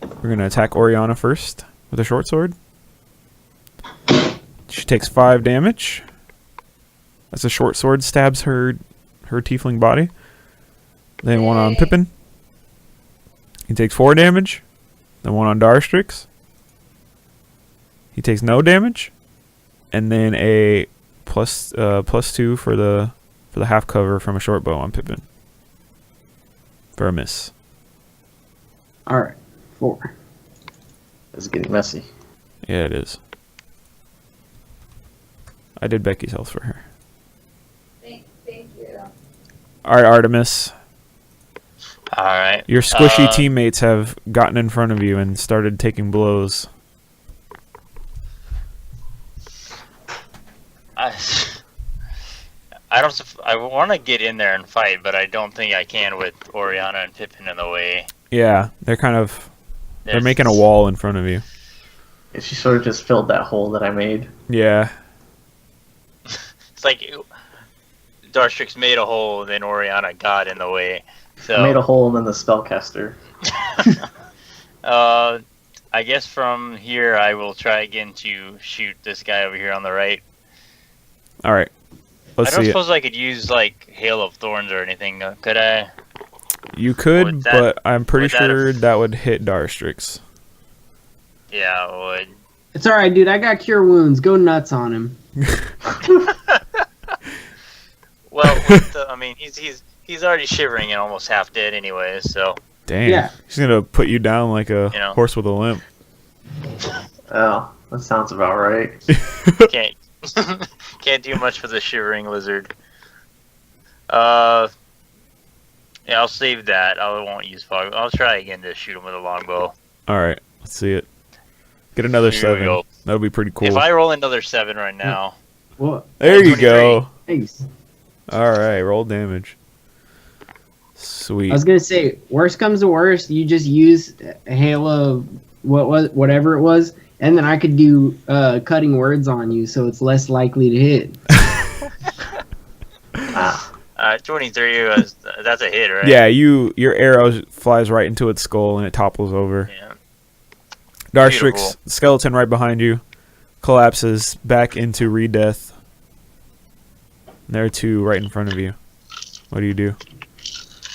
We're going to attack Oriana first with a short sword. She takes 5 damage. As a short sword stabs her tiefling body. Then one on Pippin. He takes 4 damage. Then one on Darstrix. He takes no damage. And then a plus 2 for the half cover from a short bow on Pippin. For a miss. Alright. 4. It's getting messy. Yeah, it is. I did Becky's health for her. Thank you. Alright, Artemis. Alright. Your squishy teammates have gotten in front of you and started taking blows. I want to get in there and fight, but I don't think I can with Oriana and Pippin in the way. Yeah, they're making a wall in front of you. And she sort of just filled that hole that I made. Yeah. It's like Darstrix made a hole, then Oriana got in the way. So I made a hole and then the spellcaster. I guess from here I will try again to shoot this guy over here on the right. Alright. Let's I don't see it. suppose I could use like Hail of Thorns or anything, could I? You could, Would that- but I'm pretty would that sure have- that would hit Darstrix. Yeah, it would. It's alright, dude. I got cure wounds. Go nuts on him. Well, I mean, he's already shivering and almost half dead anyway, so. Dang. Yeah. He's gonna put you down like a horse with a limp. Oh, that sounds about right. Can't do much for the shivering lizard. Yeah, I'll save that. I won't use fog. I'll try again to shoot him with a longbow. Alright, let's see it. Get another Here we 7. go. That would be pretty cool. If I roll another 7 right now, What? There you 23. go. Thanks. Alright, roll damage. Sweet. I was gonna say, worst comes to worst, you just use Halo, whatever it was, and then I could do cutting words on you, so it's less likely to hit. 23 that's a hit, right? Yeah, your arrow flies right into its skull and it topples over. Yeah. Darstrix, Beautiful. skeleton right behind you, collapses back into re-death. There are 2 right in front of you. What do you do?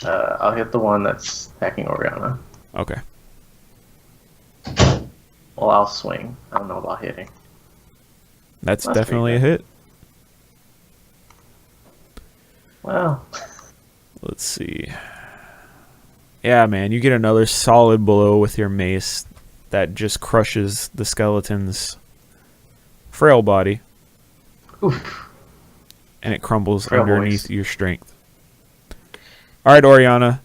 I'll hit the one that's attacking Oriana. Okay. Well, I'll swing. I don't know about hitting. That's That's definitely a pretty hit. Wow. Let's see. Yeah, man, you get another solid blow with your mace that just crushes the skeleton's frail body. Oof. And it crumbles Frail underneath boys. your strength. Alright, Oriana.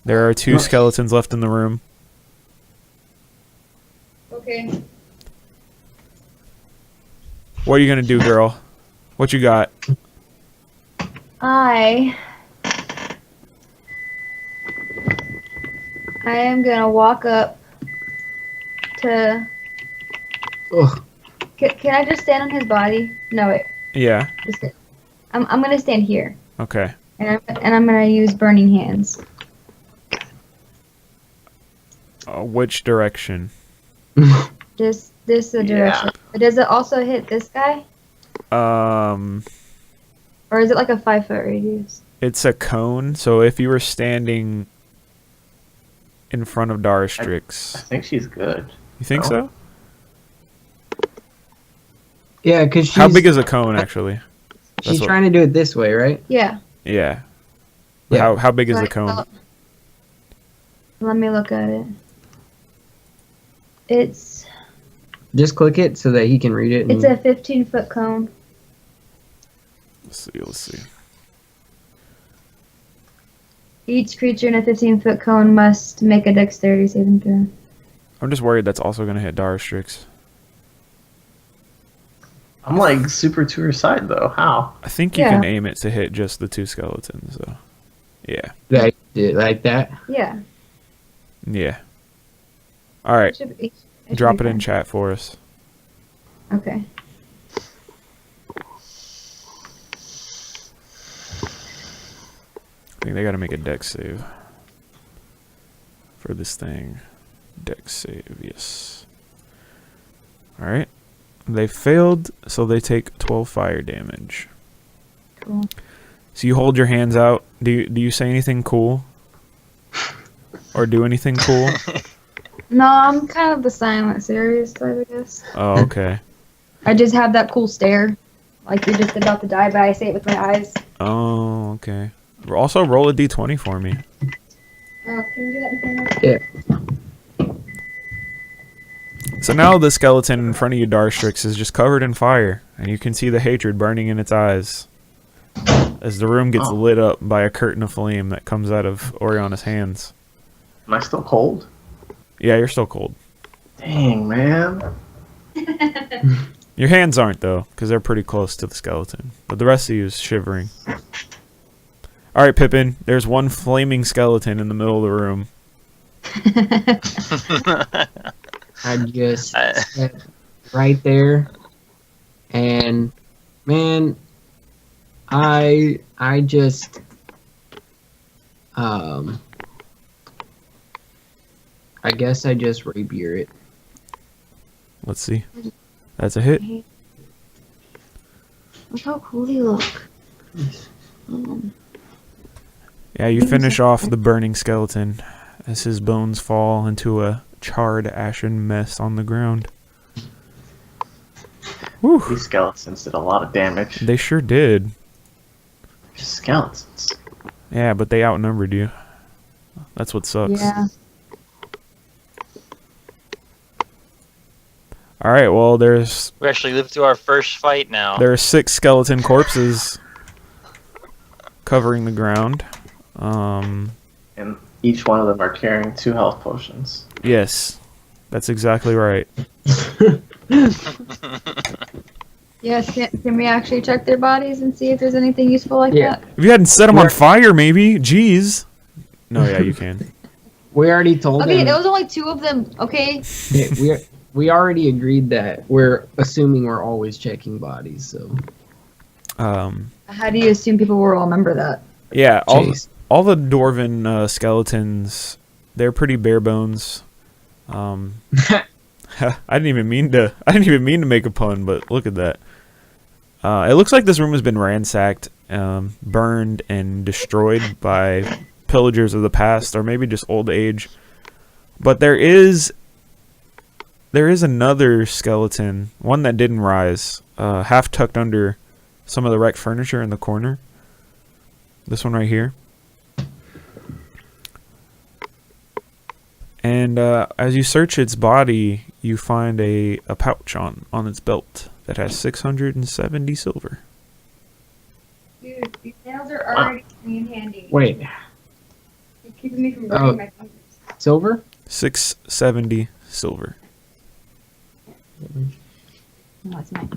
There are 2 skeletons left in the room. Okay. What are you gonna do, girl? What you got? I am gonna walk up to. Ugh. Can I just stand on his body? No, wait. Yeah. Just, I'm gonna stand here, Okay. and I'm gonna use burning hands. Which direction? Just this the Yeah. direction. But does it also hit this guy, or is it like a 5-foot radius? It's a cone, so if you were standing in front of I Darastrix, think she's good. you think No. so? Yeah, because she's How big is a cone, actually? she's what- trying to do it this way, right? Yeah. Yeah. Yeah. How big is the Right, cone? well, let me look at it. It's Just click it so that he can read it. a 15-foot cone. Let's see. Each creature in a 15-foot cone must make a dexterity saving throw. I'm just worried that's also going to hit Darastrix. I'm like super to her side though. How? I think you Yeah. can aim it to hit just the 2 skeletons, though. Yeah. Like that. Yeah. Yeah. Alright, It should drop be it in fine. chat for us. Okay. I think they got to make a dex save for this thing. Dex save, yes. Alright. They failed, so they take 12 fire damage. Cool. So you hold your hands out. Do you say anything cool? Or do anything cool? No, I'm kind of the silent, serious type, I guess. Oh, okay. I just have that cool stare, like you're just about to die, but I say it with my eyes. Oh, okay. Also, roll a d20 for me. Oh, can you do that in front of So now the skeleton in front of you, Darstrix, is just covered in fire, and you can see the hatred burning in its eyes as the room gets Oh. lit up by a curtain of flame that comes out of Oriana's hands. Am I still cold? Yeah, you're still cold. Dang, man. Your hands aren't, though, because they're pretty close to the skeleton. But the rest of you is shivering. Alright, Pippin, there's one flaming skeleton in the middle of the room. I just sat right there, and man, I just I guess I just rapier it. Let's see. That's a hit. Look how cool you look. Yeah, you finish off the burning skeleton as his bones fall into a charred, ashen mess on the ground. Whew. These skeletons did a lot of damage. They sure did. Just skeletons. Yeah, but they outnumbered you. That's what sucks. Yeah. Alright, well, there's We actually lived through our first fight now. there are 6 skeleton corpses covering the ground. And each one of them are carrying 2 health potions. Yes, that's exactly right. Yes, can we actually check their bodies and see if there's anything useful like Yeah. that? If you hadn't set them on We're- fire, maybe. Jeez. No, yeah, you can. We already told Okay, him. there was only 2 of them, okay? Yeah, we already agreed that we're assuming we're always checking bodies. So How do you assume people will remember that? Yeah, Chase. all the dwarven skeletons, they're pretty bare bones. I didn't even mean to make a pun, but look at that. It looks like this room has been ransacked, burned, and destroyed by pillagers of the past, or maybe just old age. But there is another skeleton, one that didn't rise, half tucked under some of the wrecked furniture in the corner. This one right here. And as you search its body, you find a pouch on its belt that has 670 silver. Dude, these nails are already clean handy. Wait, You're keeping me from burning my fingers. silver? 670 silver. No, it's mine.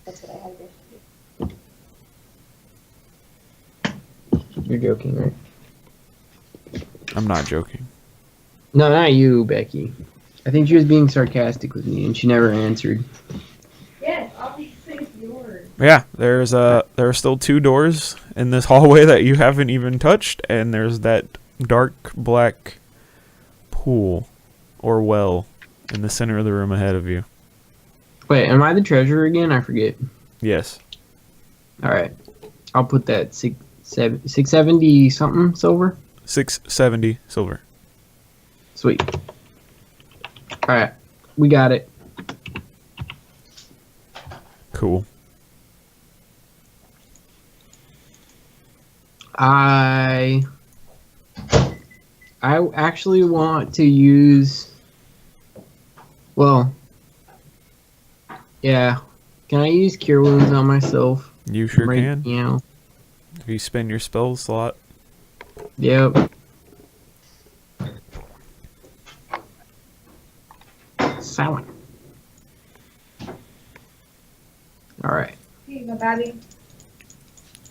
That's what I had yesterday. You're joking, right? I'm not joking. No, not you, Becky. I think she was being sarcastic with me, and she never answered. Yes, all these things yours. Yeah, there are still 2 doors in this hallway that you haven't even touched, and there's that dark black pool or well in the center of the room ahead of you. Wait, am I the treasurer again? I forget. Yes. All right, I'll put that 670 something silver. 670 silver. Sweet. All right, we got it. Cool. I actually want to use. Well, yeah. Can I use cure wounds on myself? You sure Right can. now. If you spend your spell slot. Yep. 7. All right. Here you go, Bobby.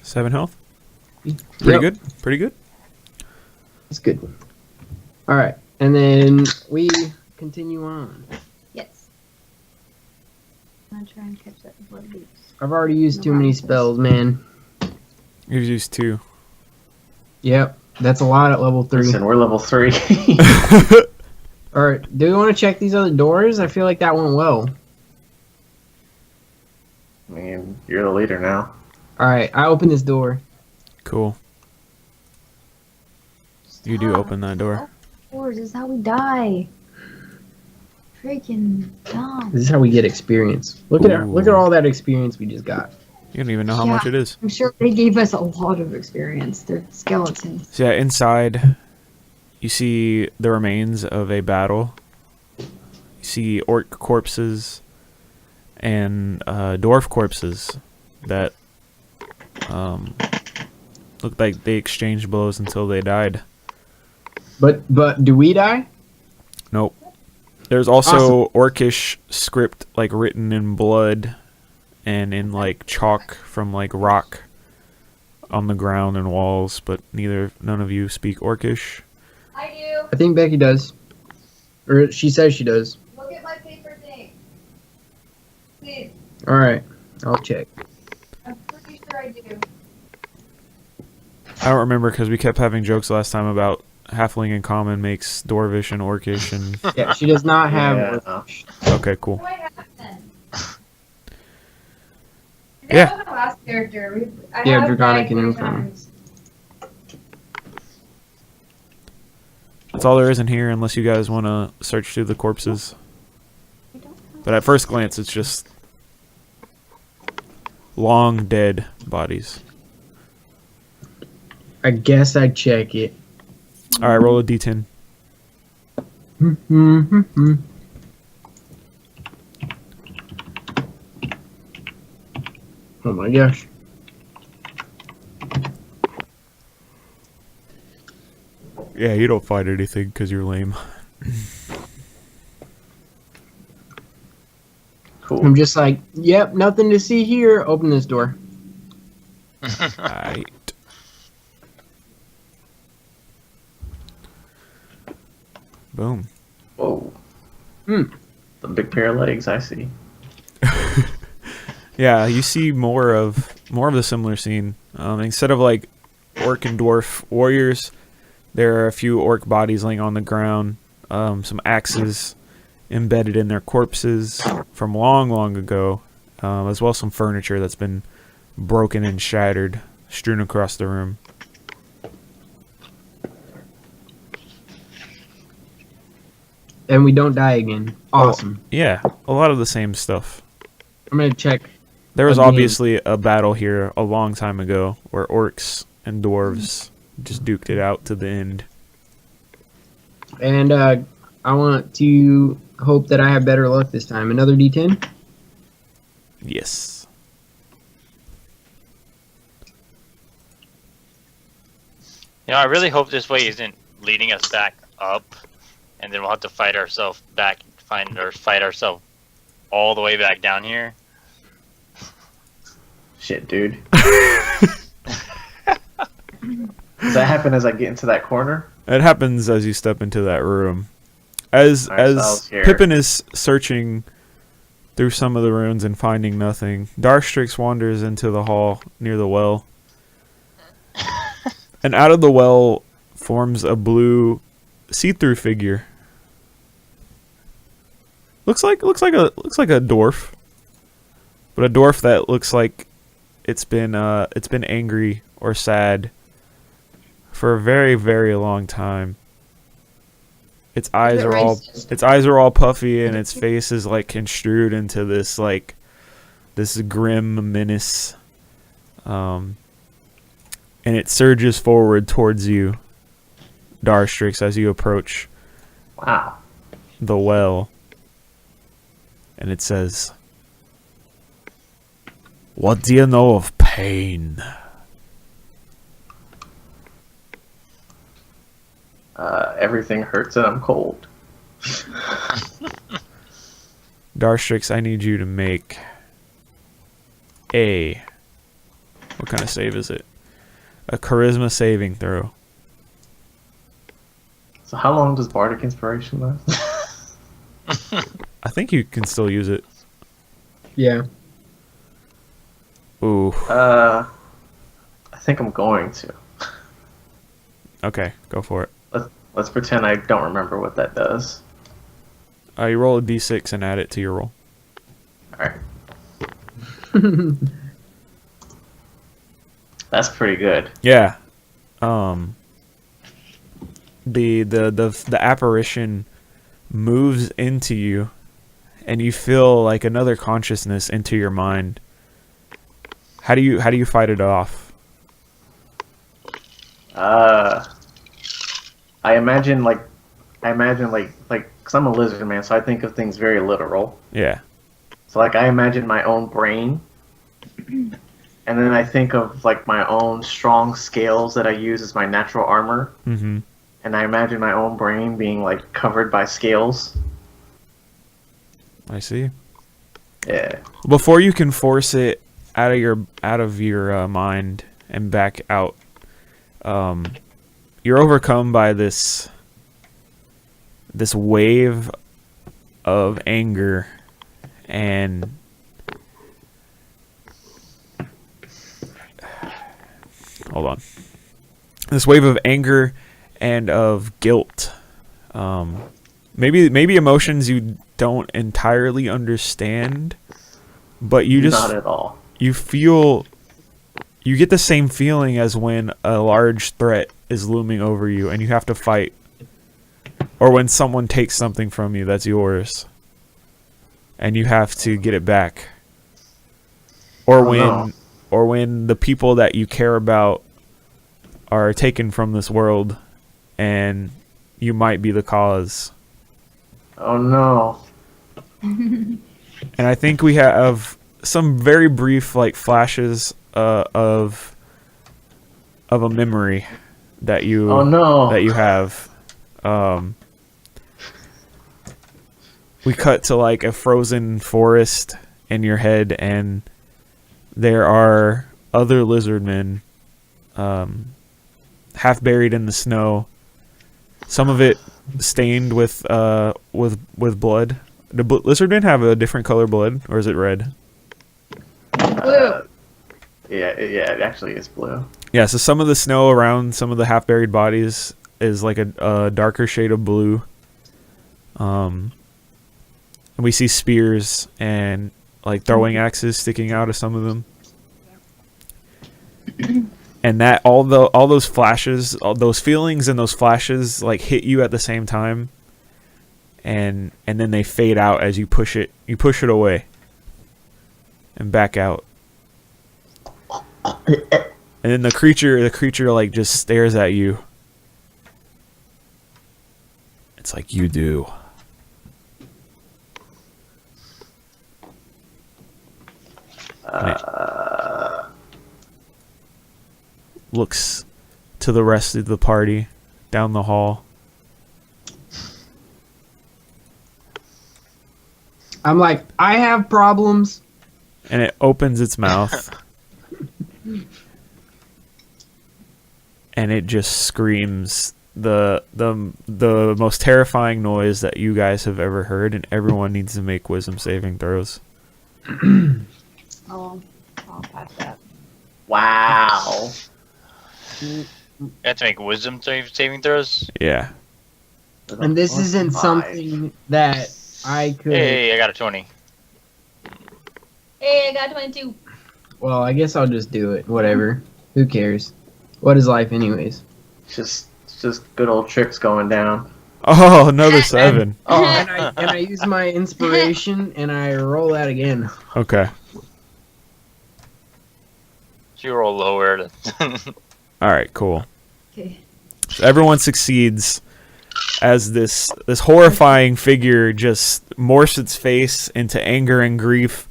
7 health. Pretty Yep. good. Pretty good. That's good. All right, and then we continue on. Yes. I'm gonna try and catch that before it leaves. I've already used too many spells, man. You've used 2. Yep, that's a lot at level 3. Listen, we're level 3. All right, do we want to check these other doors? I feel like that went well. I mean, you're the leader now. All right, I open this door. Cool. You do open that door. This is how we die. Freaking dumb. This is how we get experience. Look at all that experience we just got. You don't even know how much it is. I'm sure they gave us a lot of experience. They're skeletons. So yeah, inside you see the remains of a battle. You see orc corpses and dwarf corpses that looked like they exchanged blows until they died. But do we die? Nope. There's also orcish script like written in blood and in like chalk from like rock on the ground and walls, but none of you speak orcish. I do. I think Becky does, or she says she does. Look at my paper thing. Please. All right, I'll check. I'm pretty sure I do. I don't remember because we kept having jokes last time about halfling in common makes dwarvish and orcish and Yeah, she does not have. Yeah. okay, cool. What do I have then? Yeah. That was my last character. I Yeah, have Draconic died and 3 Uncommon. times. That's all there is in here unless you guys want to search through the corpses. But at first glance, it's just long dead bodies. I guess I'd check it. All right, roll a d10. Oh my gosh. Yeah, you don't find anything because you're lame. Cool. I'm just like, yep, nothing to see here. Open this door. Right. Boom. Whoa. Hmm. The big pair of legs, I see. Yeah, you see more of the similar scene. Instead of like orc and dwarf warriors, there are a few orc bodies laying on the ground. Some axes embedded in their corpses from long, long ago, as well as some furniture that's been broken and shattered, strewn across the room. And we don't die again. Awesome. Yeah, a lot of the same stuff. I'm gonna check There was a game. obviously a battle here a long time ago where orcs and dwarves just duked it out to the end. And I want to hope that I have better luck this time. Another D10. Yes. You know, I really hope this way isn't leading us back up, and then we'll have to fight ourselves all the way back down here. Shit, dude. Does that happen as I get into that corner? It happens as you step into that room. As Alright, so I as was here. Pippin is searching through some of the ruins and finding nothing, Darstrix wanders into the hall near the well. And out of the well forms a blue see-through figure. Looks like a dwarf. But a dwarf that looks like it's been angry or sad for a very, very long time. Its eyes are all puffy, and its face is like construed into this grim menace. And it surges forward towards you, Darstrix, as you approach Wow. the well. And it says, "What do you know of pain?" Everything hurts and I'm cold. Darstrix, I need you to make a... What kind of save is it? A charisma saving throw. So how long does Bardic Inspiration last? I think you can still use it. Yeah. Ooh. I think I'm going to. Okay, go for it. Let's pretend I don't remember what that does. You roll a d6 and add it to your roll. Alright. That's pretty good. Yeah. The apparition moves into you, and you feel like another consciousness into your mind. How do you fight it off? I imagine like, cause I'm a lizard man, so I think of things very literal. Yeah. So like, I imagine my own brain, and then I think of like my own strong scales that I use as my natural armor, Mm-hmm. and I imagine my own brain being like covered by scales. I see. Yeah. Before you can force it out of your mind and back out, you're overcome by this wave of anger and hold on. This wave of anger and of guilt. Maybe emotions you don't entirely understand, but you just Not at all. you get the same feeling as when a large threat is looming over you and you have to fight, or when someone takes something from you that's yours and you have to get it back, or when the people that you care about are taken from this world and you might be the cause. Oh no. And I think we have some very brief flashes of a memory that you Oh no. that you have. We cut to a frozen forest in your head, and there are other lizard men, half buried in the snow. Some of it stained with blood. Do lizard men have a different color blood, or is it red? Blue. Yeah, it actually is blue. Yeah, so some of the snow around some of the half-buried bodies is like a darker shade of blue. And we see spears and throwing axes sticking out of some of them. And that all those flashes, all those feelings and those flashes hit you at the same time. And then they fade out as you push it away and back out. And then the creature like just stares at you. It's like, you do. And it looks to the rest of the party down the hall. I'm like, I have problems. And it opens its mouth. And it just screams the most terrifying noise that you guys have ever heard, and everyone needs to make wisdom saving throws. Oh, I'll pass that. Wow. You have to make wisdom saving throws? Yeah. And this isn't something that I could. Hey, I got a 20. Hey, I got 22. Well, I guess I'll just do it. Whatever. Who cares? What is life, anyways? It's just good old tricks going down. Oh, another 7. Oh, and I use my inspiration and I roll that again. Okay. So you roll lower. All right, cool. Okay. So everyone succeeds as this horrifying figure just morphs its face into anger and grief,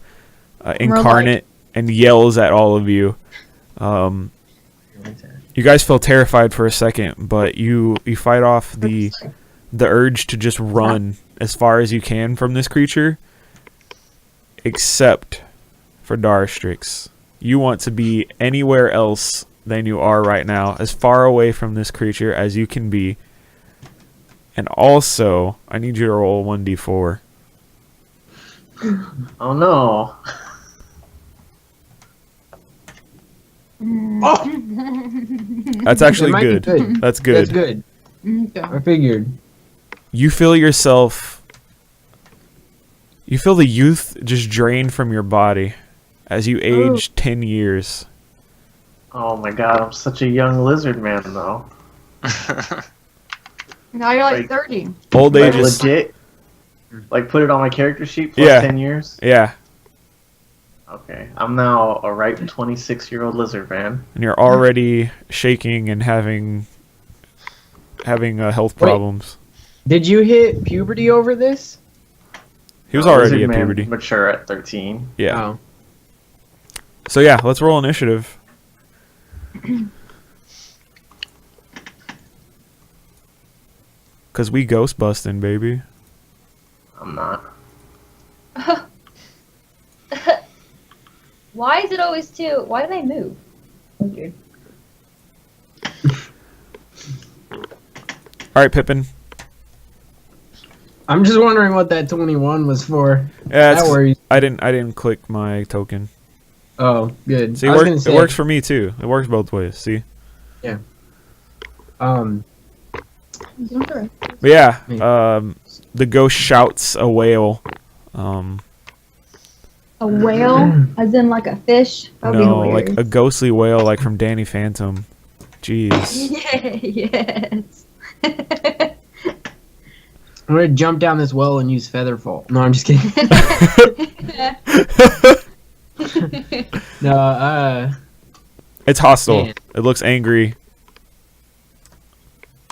incarnate, and yells at all of you. You guys feel terrified for a second, but you fight off the urge to just run as far as you can from this creature, except for Darstrix. You want to be anywhere else than you are right now, as far away from this creature as you can be. And also, I need you to roll 1d4. Oh no. That's actually It might be good. good. That's good. That's good. Okay. I figured. You feel yourself. You feel the youth just drain from your body as you age 10 years. Oh my god, I'm such a young lizard man though. Now you're like Like- 30. Old Like age is. legit. Like put it on my character sheet plus Yeah. 10 years. Yeah, Okay, I'm now a ripe 26-year-old lizard man. and you're already shaking and having health Wait. problems. Did you hit puberty over this? He was No, already lizard at man puberty. Mature at 13. Yeah. Oh. So yeah, let's roll initiative. Cause we ghost busting, baby. I'm not. Why is it always 2? Why did I move? Weird. All right, Pippin. I'm just wondering what that 21 was for. Yeah, That worries. I didn't click my token. Oh, good. See, I was gonna say, it works for me too. It works both ways. See. Okay. But yeah, the ghost shouts a wail. A whale? As in like a fish? That'd No, be like hilarious. a ghostly wail, like from Danny Phantom. Jeez. Yeah, yes. I'm gonna jump down this well and use Featherfall. No, I'm just kidding. No, It's hostile. Yeah. It looks angry.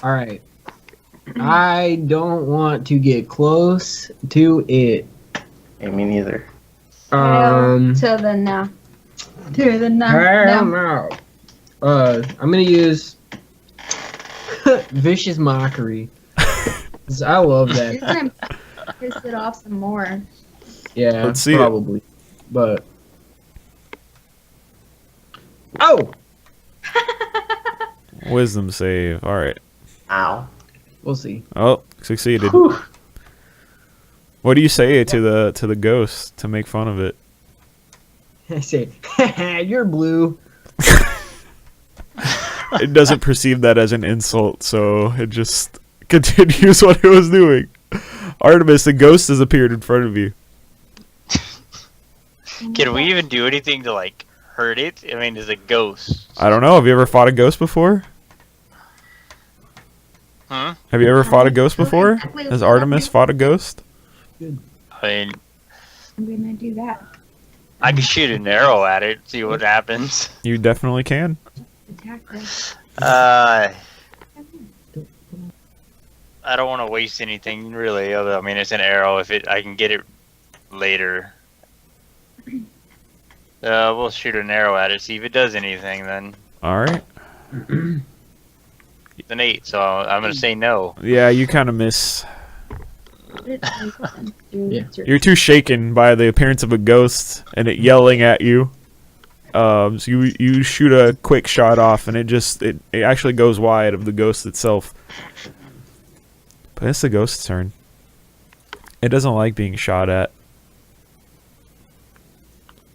alright. I don't want to get close to it. Hey, me neither. To the no. To the no. Hell No. no. I'm gonna use Vicious Mockery. 'Cause I love It's that. gonna piss it off some more. Yeah, Let's see it. probably. But oh, Wisdom save. All right. Ow. we'll see. Oh, succeeded. Whew. What do you say to the ghost to make fun of it? I say, you're blue. It doesn't perceive that as an insult, so it just continues what it was doing. Artemis, the ghost has appeared in front of you. Can we even do anything to like hurt it? I mean, it's a ghost. I don't know. Have you ever fought a ghost before? Huh? Have you ever fought a ghost before? Has Artemis fought a ghost? I mean, I'm gonna do that. I can shoot an arrow at it, see what happens. You definitely can. Attack them. I don't want to waste anything really. I mean, it's an arrow. I can get it later. We'll shoot an arrow at it, see if it does anything. Then All right. it's an 8, so I'm gonna say no. Yeah, you kind of miss. Yeah. You're too shaken by the appearance of a ghost and it yelling at you. So you shoot a quick shot off, and it actually goes wide of the ghost itself. But it's the ghost's turn. It doesn't like being shot at,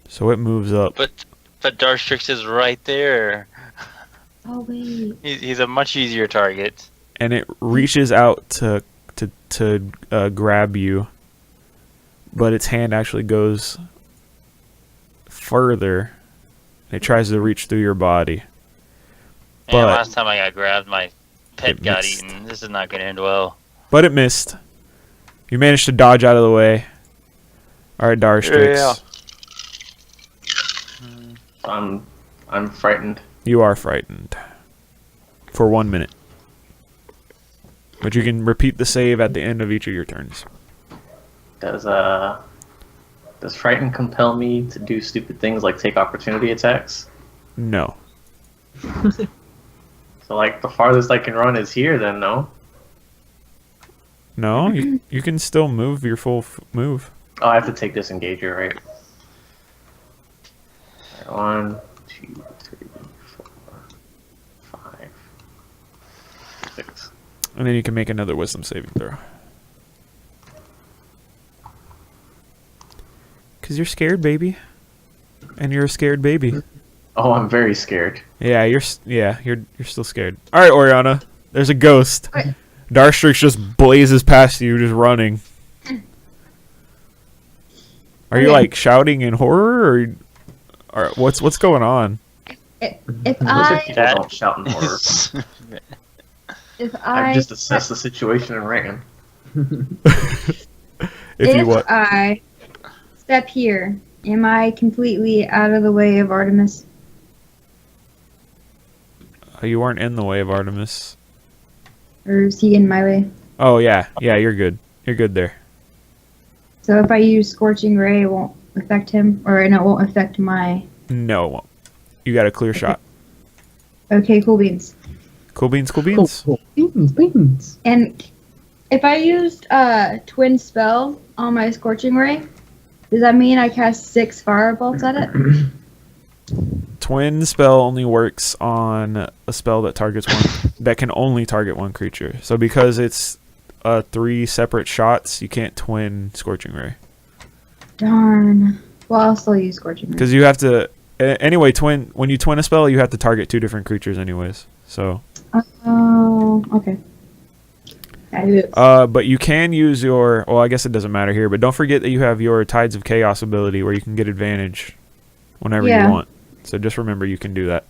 so it moves up. But Darstrix is right there. Oh wait. He's a much easier target. And it reaches out to grab you, but its hand actually goes further. It tries to reach through your body. And But- last time I got grabbed, my pet It got missed. eaten. This is not gonna end well. But it missed. You managed to dodge out of the way. Alright, Darstrix. Yeah. I'm frightened. You are frightened. For 1 minute. But you can repeat the save at the end of each of your turns. Does frighten compel me to do stupid things like take opportunity attacks? No. So like the farthest I can run is here, then no. No, you can still move your full move. Oh, I have to take disengager, right? Alright, 1, 2, 3, 4, 5, 6. And then you can make another wisdom saving throw. Because you're scared, baby. And you're a scared baby. Oh, I'm very scared. Yeah, you're still scared. All right, Oriana. There's a ghost. What? Darstrix just blazes past you, just running. Are you Okay. like shouting in horror, or what's going on? If Most I people don't shout in horror. if I've I just assessed the situation and ran. If you what? I step here, am I completely out of the way of Artemis? You aren't in the way of Artemis. Or is he in my way? Oh yeah, you're good. You're good there. So if I use Scorching Ray, it won't affect him, or no, it won't affect my. No, it won't. You got a clear shot. Okay, cool beans. Cool beans, cool beans. Cool. Beans. And if I used Twin Spell on my Scorching Ray, does that mean I cast 6 firebolts at it? Twin spell only works on a spell that targets one that can only target one creature. So because it's 3 separate shots, you can't twin Scorching Ray. Darn. Well, I'll still use Scorching Ray. Because you have to anyway. When you twin a spell, you have to target 2 different creatures anyways. So. Oh, okay. But you can use your. Well, I guess it doesn't matter here. But don't forget that you have your Tides of Chaos ability, where you can get advantage whenever you want. So just remember you can do that.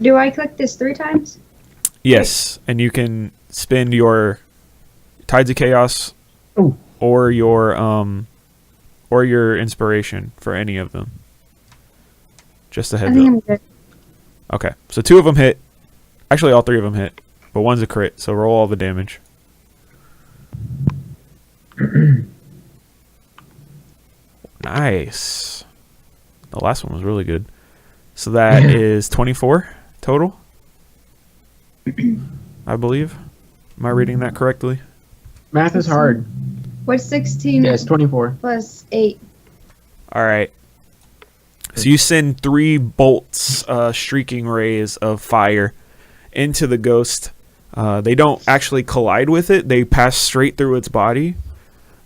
Do I click this 3 times? Yes, and you can spend your Tides of Chaos or your inspiration for any of them. Just a I heads think up. I'm good. Okay, so 2 of them hit. Actually, all 3 of them hit, but one's a crit. So roll all the damage. Nice. The last one was really good. So that is 24 total, I believe. Am I reading that correctly? Math is hard. What's 16 Yeah, it's 24. plus 8? All right. So you send 3 bolts, streaking rays of fire into the ghost. They don't actually collide with it. They pass straight through its body.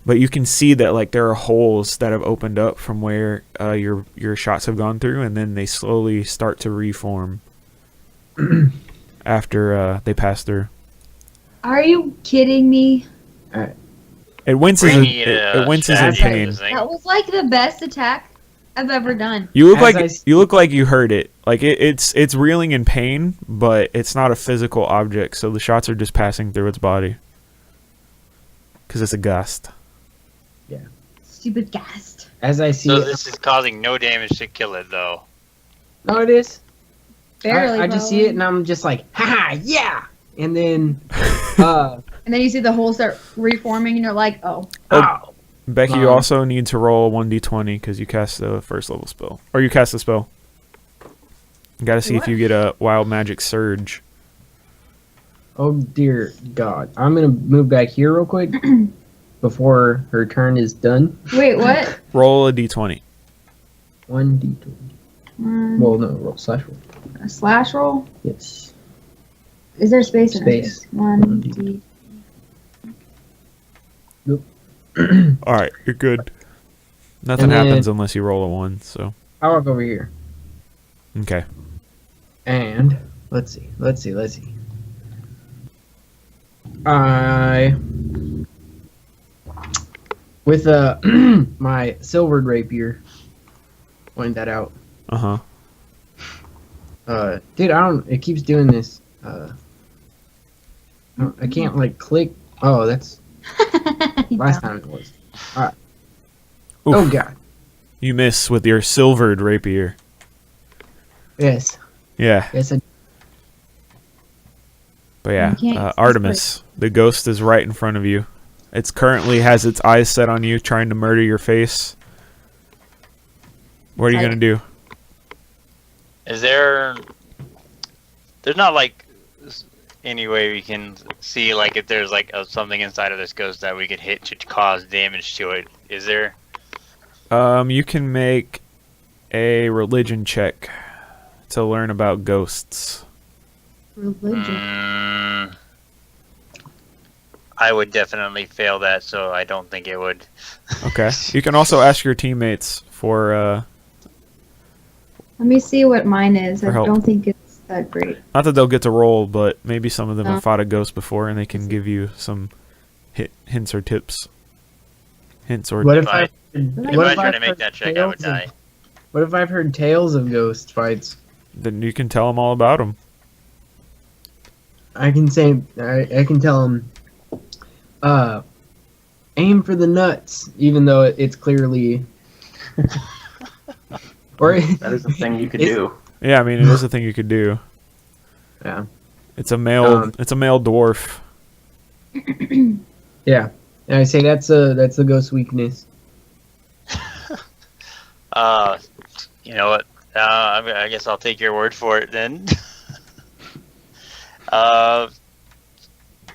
But you can see that like there are holes that have opened up from where your shots have gone through, and then they slowly start to reform after they pass through. Are you kidding me? It winces. We need It winces in strategy pain. this thing. That was like the best attack I've ever done. You look As like I s- you look like you heard it. Like it's reeling in pain, but it's not a physical object. So the shots are just passing through its body because it's a gust. Stupid ghast. As I see So it. this is causing no damage to kill it, though. No, it is. Barely. I just see it and I'm just like, haha, yeah! And then, And then you see the hole start reforming, and you're like, oh. ow! Becky, you also need to roll a 1d20 because you cast the first level spell. Or you cast the spell. You gotta see if you get a wild magic surge. Oh dear God. I'm gonna move back here real quick before her turn is done. Wait, what? Roll a d20. 1d20. Well, no, roll slash roll. A slash roll? Yes. Is there space in Space. this? 1D. Alright, you're good. Nothing And then- happens unless you roll a 1, so. I'll walk over here. Okay. And let's see. I with my silvered rapier point that out. Uh-huh. Dude, it keeps doing this. I can't like click. Oh, that's last time it was. Alright. Oh Oof. God. You miss with your silvered rapier. Yes. Yeah. Yes. But yeah, You can't use Artemis, the ghost is right in front of you. It's currently has its eyes set on you, trying to murder your face. What are you gonna do? Is there... There's not, like, any way we can see, like, if there's, like, something inside of this ghost that we could hit to cause damage to it. Is there? You can make a religion check to learn about ghosts. Religion. I would definitely fail that, so I don't think it would. Okay. You can also ask your teammates for Let me see what mine is. I For help. don't think it's that great. not that they'll get to roll, but maybe some of them No. have fought a ghost before and they can give you some hints or tips. Hints or What if Right. What If if I tried I've to make heard that check, I would tales of- die. What if I've heard tales of ghost fights? then you can tell them all about them. I can say I can tell them, aim for the nuts, even though it's clearly. Or That is a thing you could It's- do. Yeah, I mean it is a thing you could do. Yeah. It's a male. Um, It's a male dwarf. Yeah, and I say that's a ghost weakness. You know what? I guess I'll take your word for it then.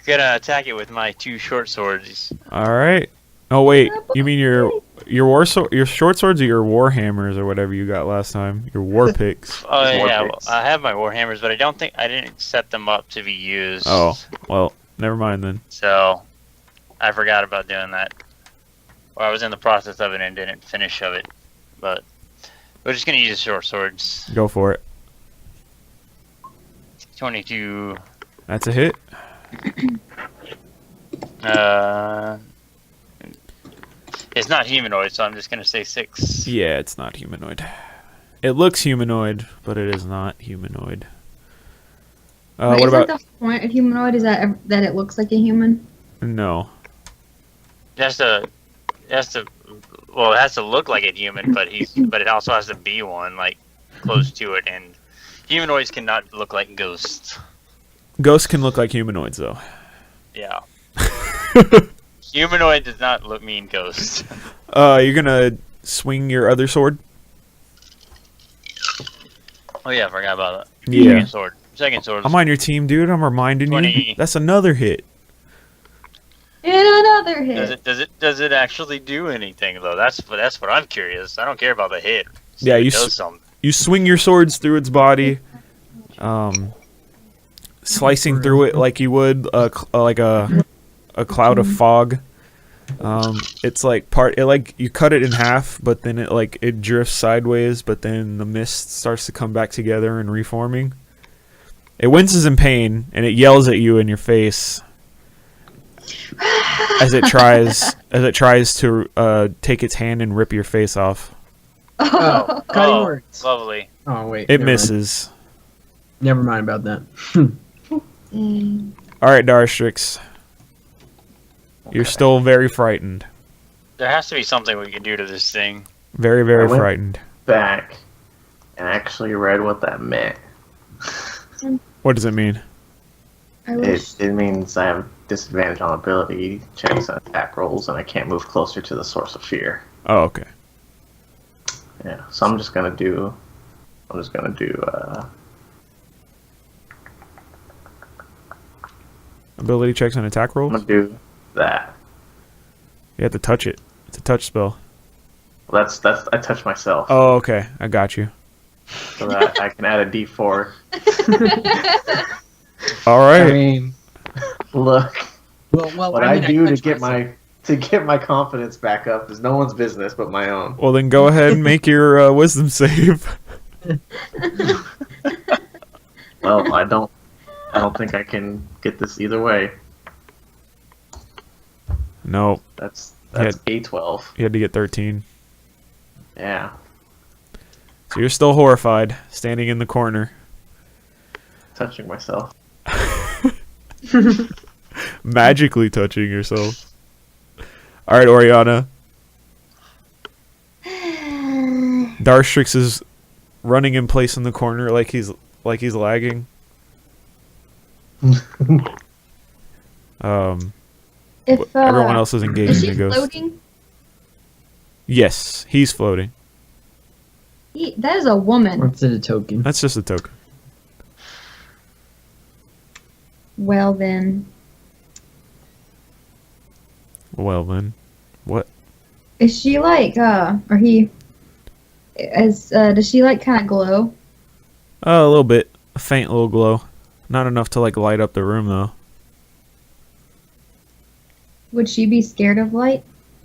Gonna attack it with my 2 short swords. All right. Oh wait, you mean your your short swords or your war hammers or whatever you got last time? Your war picks. Oh War yeah, picks. I have my warhammers, but I didn't set them up to be used. Oh well, never mind then. So I forgot about doing that. Or I was in the process of it and didn't finish of it. But we're just gonna use short swords. Go for it. 22. That's a hit. It's not humanoid, so I'm just gonna say 6. Yeah, it's not humanoid. It looks humanoid, but it is not humanoid. Wait, What isn't about the point of humanoid is that it looks like a human? no? It has to. Well, it has to look like a human, but it also has to be one, like close to it. And humanoids cannot look like ghosts. Ghosts can look like humanoids though. Yeah. Humanoid does not mean ghost. You're gonna swing your other sword. Oh yeah, I forgot about that. Yeah. Second sword. I'm on your team, dude. I'm reminding 20. you. That's another hit. And another hit. Does it actually do anything though? That's what I'm curious. I don't care about the hit. See Yeah, if it you does something. You swing your swords through its body, slicing through it like you would like a cloud of fog. It's like you cut it in half, but then it drifts sideways, but then the mist starts to come back together and reforming. It winces in pain and it yells at you in your face as it tries to take its hand and rip your face off. Oh, cutting words. Lovely. Oh wait, It never mind. misses. Never mind about that. Dang. All right, Darstrix. You're still very frightened. There has to be something we can do to this thing. Very, very I went- frightened. Back and actually read what that meant. What does it mean? I wish. It means I have disadvantage on ability checks and attack rolls, and I can't move closer to the source of fear. Oh, okay. Yeah, so I'm just gonna do. Ability checks and attack I'm rolls? gonna do that. You have to touch it. It's a touch spell. Well, that's I touch myself, Oh, okay. I got you. so that I can add a D4. All I right. mean, Look, well, what I mean, I do to touched get myself. my confidence back up is no one's business but my own. Well, then go ahead and make your wisdom save. Well, I don't think I can get this either way. No, That's Yeah. A12. you had to get 13. Yeah. So you're still horrified, standing in the corner. Touching myself. Magically touching yourself. All right, Oriana. Darstrix is running in place in the corner like he's lagging. If Everyone else is is engaging she the ghost. floating? Yes, he's floating. That is a woman. What's it a token? That's just a token. Well then, Well then, what? is she like or he? Does she like kind of glow? A little bit, a faint little glow. Not enough to like light up the room though. Would she be scared of light?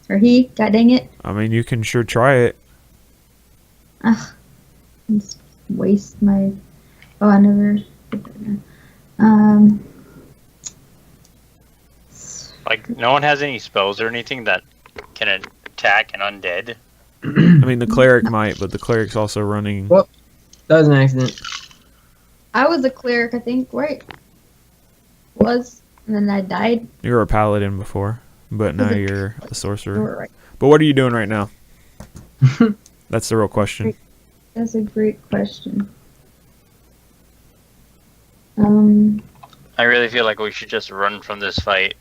Or he? God dang it! I mean, you can sure try it. Ugh, just waste my. Oh, I never. Put that down. Like, no one has any spells or anything that can attack an undead. I mean, the cleric might, but the cleric's also running. Well- That was an accident. I was a cleric, I think, right? Was, and then I died. You were a paladin before, but now Was it- you're a You sorcerer. were right. But what are you doing right now? That's the real question. That's a great question. I really feel like we should just run from this fight.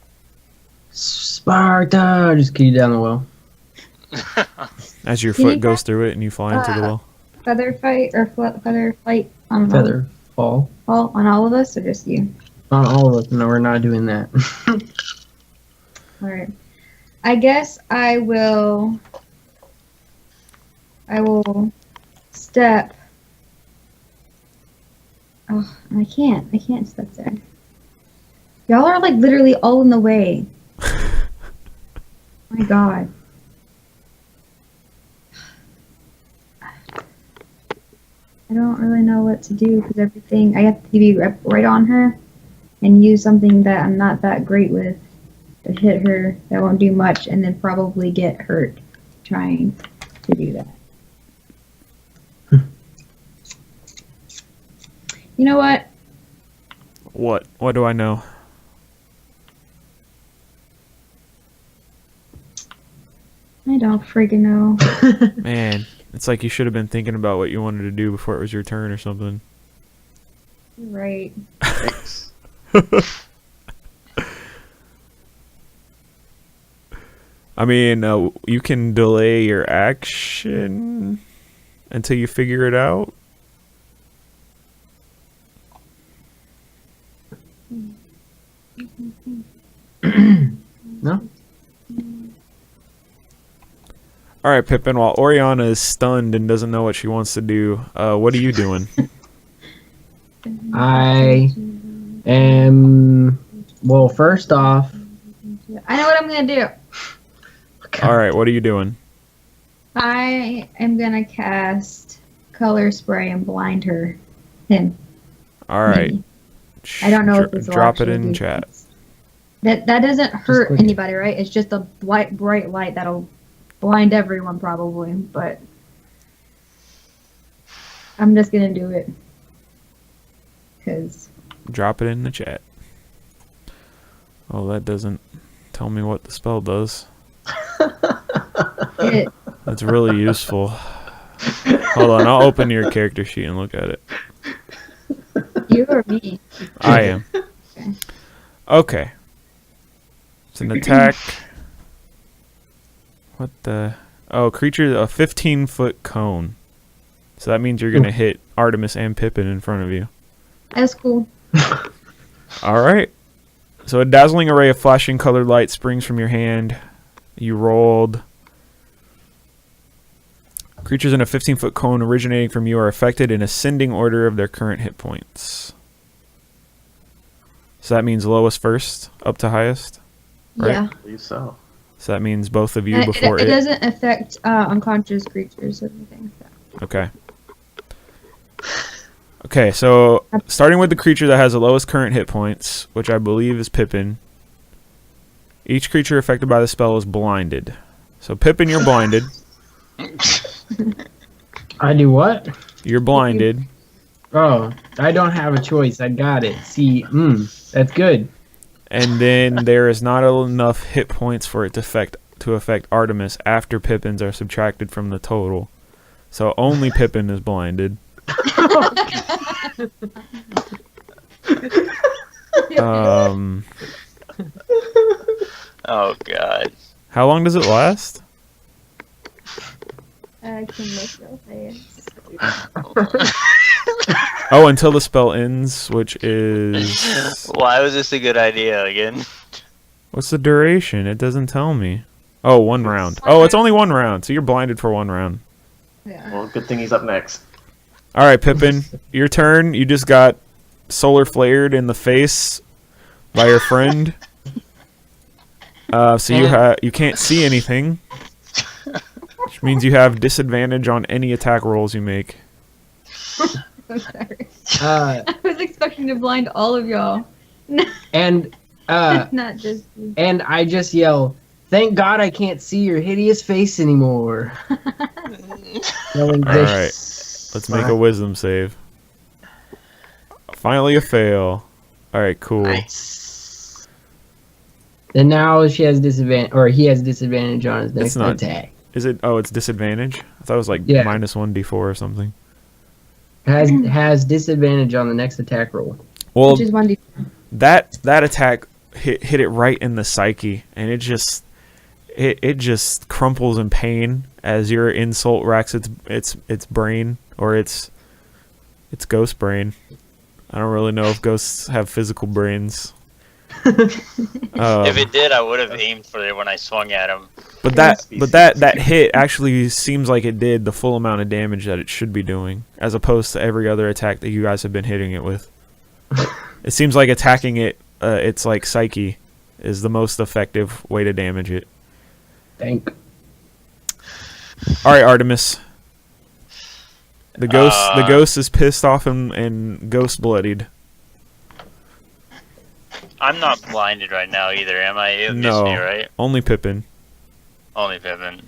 Sparta! Just kick you down the well. As your Can foot you goes through it and you fly into the well. Feather fight or feather fight on Feather fall. on all of us or just you? On all of us. No, we're not doing that. All right. I guess I will step. Oh, I can't step there. Y'all are like literally all in the way. My God. I don't really know what to do because everything I have to be right on her and use something that I'm not that great with to hit her that won't do much and then probably get hurt trying to do that. You know what? What? What do I know? I don't freaking know. Man, it's like you should have been thinking about what you wanted to do before it was your turn or something. You're right. Thanks. I mean, you can delay your action until you figure it out. No? All right, Pippin. While Oriana is stunned and doesn't know what she wants to do, what are you doing? I am. Well, first off, I know what I'm gonna do. All right, what are you doing? I am gonna cast color spray and blind him. All right. Maybe. I don't know if this will Drop it actually in do chat. things. That doesn't hurt click it. anybody, right? It's just a bright light that'll blind everyone probably, but I'm just gonna do it because Drop it in the chat. Oh, that doesn't tell me what the spell does. That's really useful. Hold on, I'll open your character sheet and look at it. You or me? I am. Okay. Okay. It's an attack. What the? Oh, creature, a 15-foot cone. So that means you're going to hit Artemis and Pippin in front of you. That's cool. All right. So a dazzling array of flashing colored light springs from your hand. You rolled. Creatures in a 15-foot cone originating from you are affected in ascending order of their current hit points. So that means lowest first, up to highest? Right. Yeah. I believe so. So that means both of you And before it it. doesn't affect unconscious creatures or anything. So. Okay. Okay, so starting with the creature that has the lowest current hit points, which I believe is Pippin. Each creature affected by the spell is blinded. So Pippin, you're blinded. I do what? You're blinded. Oh, I don't have a choice. I got it. See, that's good. And then there is not enough hit points for it to affect Artemis after Pippins are subtracted from the total. So only Pippin is blinded. Oh god. How long does it last? I can look real fast. Oh, until the spell ends, which is... Why was this a good idea again? What's the duration? It doesn't tell me. Oh, 1 round. Oh, it's only 1 round, so you're blinded for 1 round. Yeah. Well, good thing he's up next. All right, Pippin, your turn. You just got solar flared in the face by your friend. So you can't see anything, which means you have disadvantage on any attack rolls you make. I'm sorry. Uh, I was expecting to blind all of y'all. and Not just you. and I just yell, "Thank God I can't see your hideous face anymore." Yelling All this. right, let's make a wisdom save. Finally, a fail. All right, cool. Nice. And now she has disadvantage, or he has disadvantage on his next not- attack. Is it? Oh, it's disadvantage. I thought it was like Yeah. minus 1d4 or something. Has disadvantage on the next attack roll. Well, Which is 1d4. that attack hit it right in the psyche, and it just crumples in pain as your insult racks its brain, or its ghost brain. I don't really know if ghosts have physical brains. If it did, I would have aimed for it when I swung at him. But that hit actually seems like it did the full amount of damage that it should be doing, as opposed to every other attack that you guys have been hitting it with. It seems like attacking its like psyche is the most effective way to damage it. Thank. All right, Artemis. The ghost is pissed off and ghost bloodied. I'm not blinded right now either, am I? It missed No, me, right? only Pippin. Only Pippin.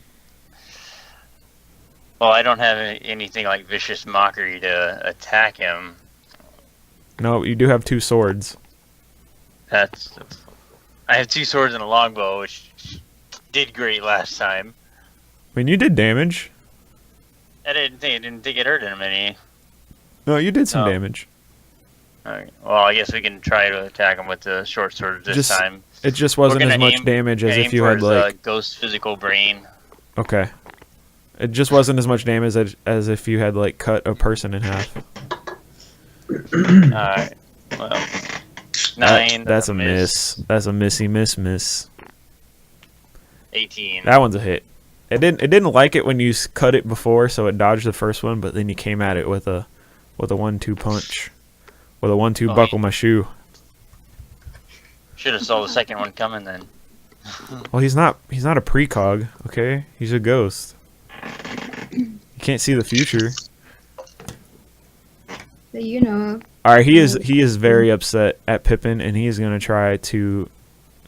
Well, I don't have anything like Vicious Mockery to attack him. No, you do have 2 swords. I have 2 swords and a longbow, which did great last time. I mean, you did damage. I didn't think it hurt him any. No, you did some Oh. damage. Alright. Well, I guess we can try to attack him with the short sword this time. It just We're wasn't as gonna much aim- damage as aim if you for had his, like. ghost physical brain. Okay. It just wasn't as much damage as if you had like cut a person in half. Alright. Well, 9. That's a miss. That's a missy miss. 18. That one's a hit. It didn't like it when you cut it before, so it dodged the first one, but then you came at it with a 1-2 punch. With a 1-2 Oh, buckle my shoe. Should have saw the second one coming then. Well, he's not a precog, okay? He's a ghost. You can't see the future. That you know of. All right, he is very upset at Pippin, and he is going to try to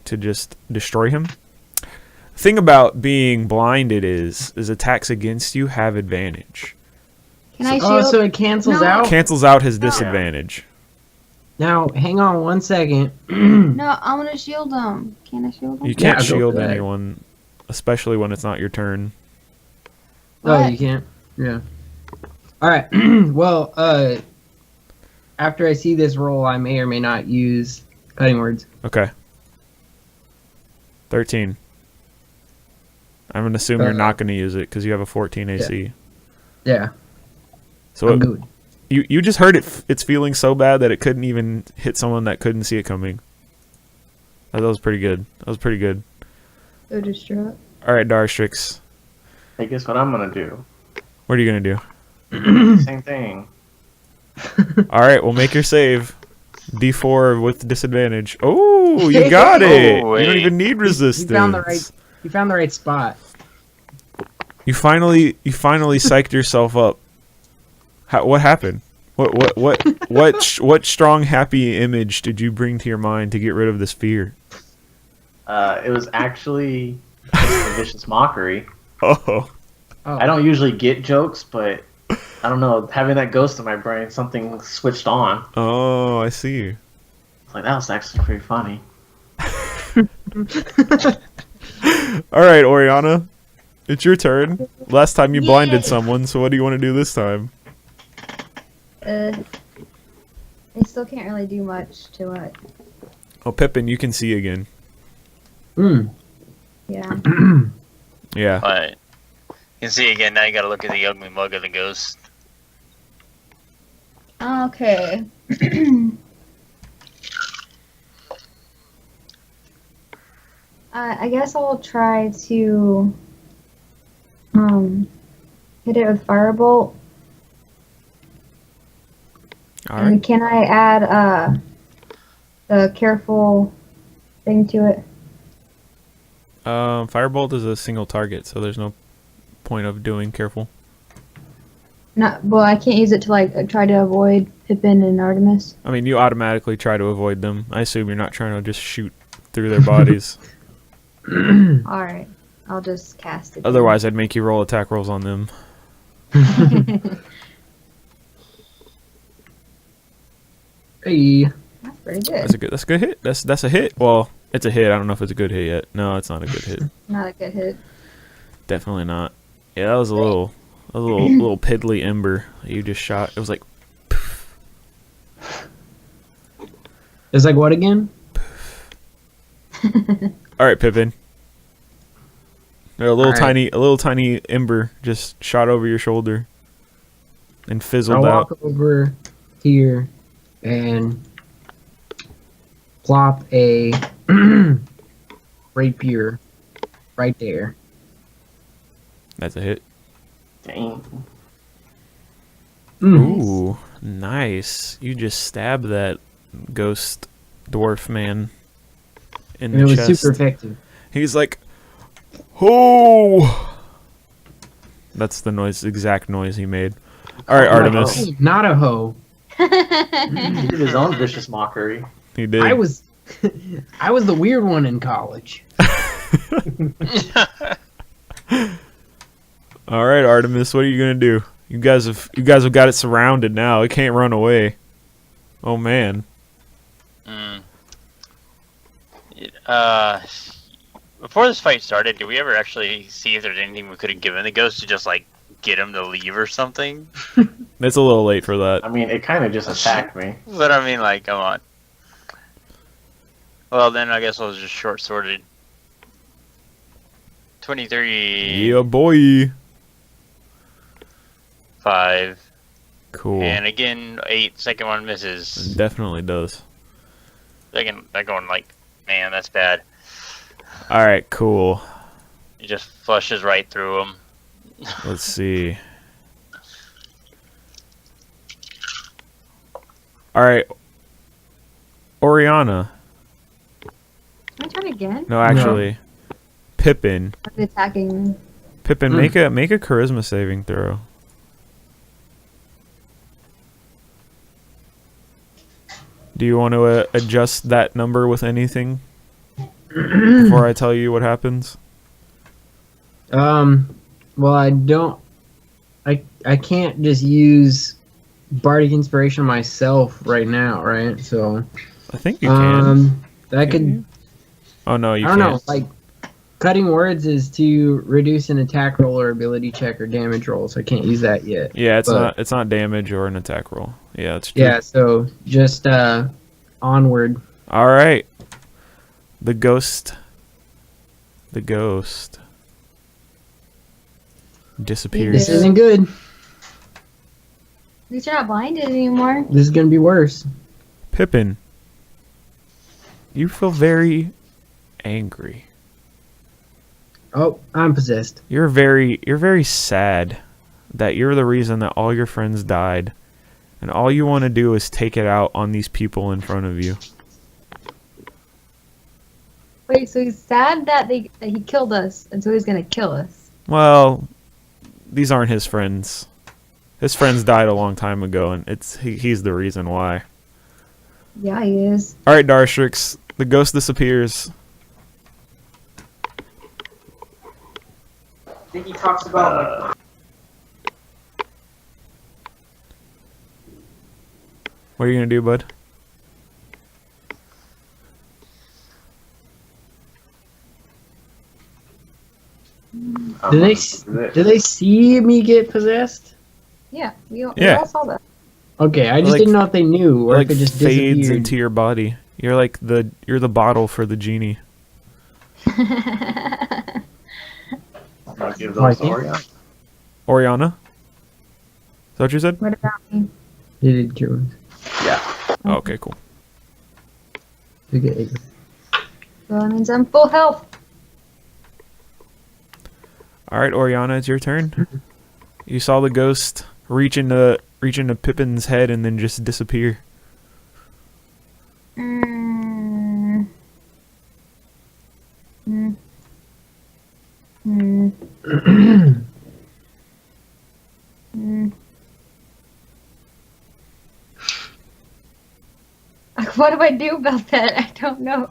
just destroy him. The thing about being blinded is attacks against you have advantage. Can I Oh, shield? so it cancels No. out? Cancels out his disadvantage. Now, hang on 1 second. No, I want to shield them. Can I shield them? You can't Yeah, go shield for that. anyone, especially when it's not your turn. Oh, What? you can't? Yeah. Alright. Well, after I see this roll, I may or may not use cutting words. Okay. 13. I'm gonna assume you're not gonna use it because you have a 14 AC. Yeah, So I'm good. you just heard it's feeling so bad that it couldn't even hit someone that couldn't see it coming. That was pretty good. That was pretty good. So distraught. All right, Darstrix. Hey, guess what I'm gonna do? What are you gonna do? Same thing. All right, we'll make your save. D4 with disadvantage. Oh, you got Oh, it. You don't wait. even need resistance. You found the right spot. You finally psyched yourself up. What happened? What strong happy image did you bring to your mind to get rid of this fear? It was actually just a vicious mockery. Oh, Oh. I don't usually get jokes, but I don't know. Having that ghost in my brain, something switched on. oh, I see. It's like that was actually pretty funny. All right, Oriana, it's your turn. Last time you blinded someone, so what do you want to do this time? I still can't really do much to it. Oh, Pippin, you can see again. Hmm. Yeah. Yeah. But you can see again. Now you gotta look at the ugly mug of the ghost. Okay. I guess I'll try to hit it with firebolt. All And right. can I add the careful thing to it? Firebolt is a single target, so there's no point of doing careful. Not well. I can't use it to like try to avoid Pippin and Artemis. I mean, you automatically try to avoid them. I assume you're not trying to just shoot through their bodies. All right, I'll just cast it. Otherwise, I'd make you roll attack rolls on them. Hey. That's pretty good. That's a good hit. That's a hit. Well, it's a hit. I don't know if it's a good hit yet. No, it's not a good hit. Not a good hit. Definitely not. Yeah, that was a little piddly ember that you just shot. It was like, It's like what again? all right, Pippin. A little All right. tiny ember just shot over your shoulder and I'll fizzled out. walk over here and plop a rapier right there. That's a hit. Dang. Ooh, nice. You just stabbed that ghost dwarf man in And it the was chest. super effective. He's like, oh! That's the exact noise he made. All right, Artemis. Hey, not a hoe. He did his own vicious mockery. He did. I was the weird one in college. All right, Artemis. What are you gonna do? You guys have got it surrounded now. It can't run away. Oh man. Before this fight started, did we ever actually see if there's anything we could have given the ghost to just like get him to leave or something? It's a little late for that. I mean, it kind of just attacked me. But I mean, like, come on. Well, then I guess I was just short sworded. 23. Yeah, boy. 5. Cool. And again, 8. Second one misses. It definitely does. They're going like, man, that's bad. All right, cool. It just flushes right through him. Let's see. All right, Oriana. My turn again? No, actually, Pippin. Are they attacking me? Pippin, make a charisma saving throw. Do you want to adjust that number with anything before I tell you what happens? Well, I don't. I can't just use bardic inspiration myself right now, right? So I think you can. that could. Oh no, you I don't can't. know. Like, Cutting words is to reduce an attack roll or ability check or damage roll, so I can't use that yet. Yeah, But- it's not damage or an attack roll. Yeah, it's true. Yeah, so just onward. All right. The ghost. The ghost disappears. This isn't good. At least you're not blinded anymore. This is gonna be worse. Pippin, you feel very angry. Oh, I'm possessed. You're very sad that you're the reason that all your friends died, and all you want to do is take it out on these people in front of you. Wait, so he's sad that he killed us, and so he's gonna kill us. Well, these aren't his friends. His friends died a long time ago, and he's the reason why. Yeah, he is. All right, Darstrix, the ghost disappears. I think he talks about What are you gonna do, bud? do they see me get possessed? Yeah, we Yeah. all saw that. Okay, I just Like- didn't know if they knew or Like if it just fades disappeared. into your body. You're like you're the bottle for the genie. I'll give Oh, I those think- Orion. Oriana? Is that what you said? What about me? They did cure me. Yeah. Oh, okay, cool. Okay. Well, that means I'm full health. All right, Oriana, it's your turn. You saw the ghost reach into Pippin's head and then just disappear. Mm. Mm. Mm. Mm. What do I do about that? I don't know.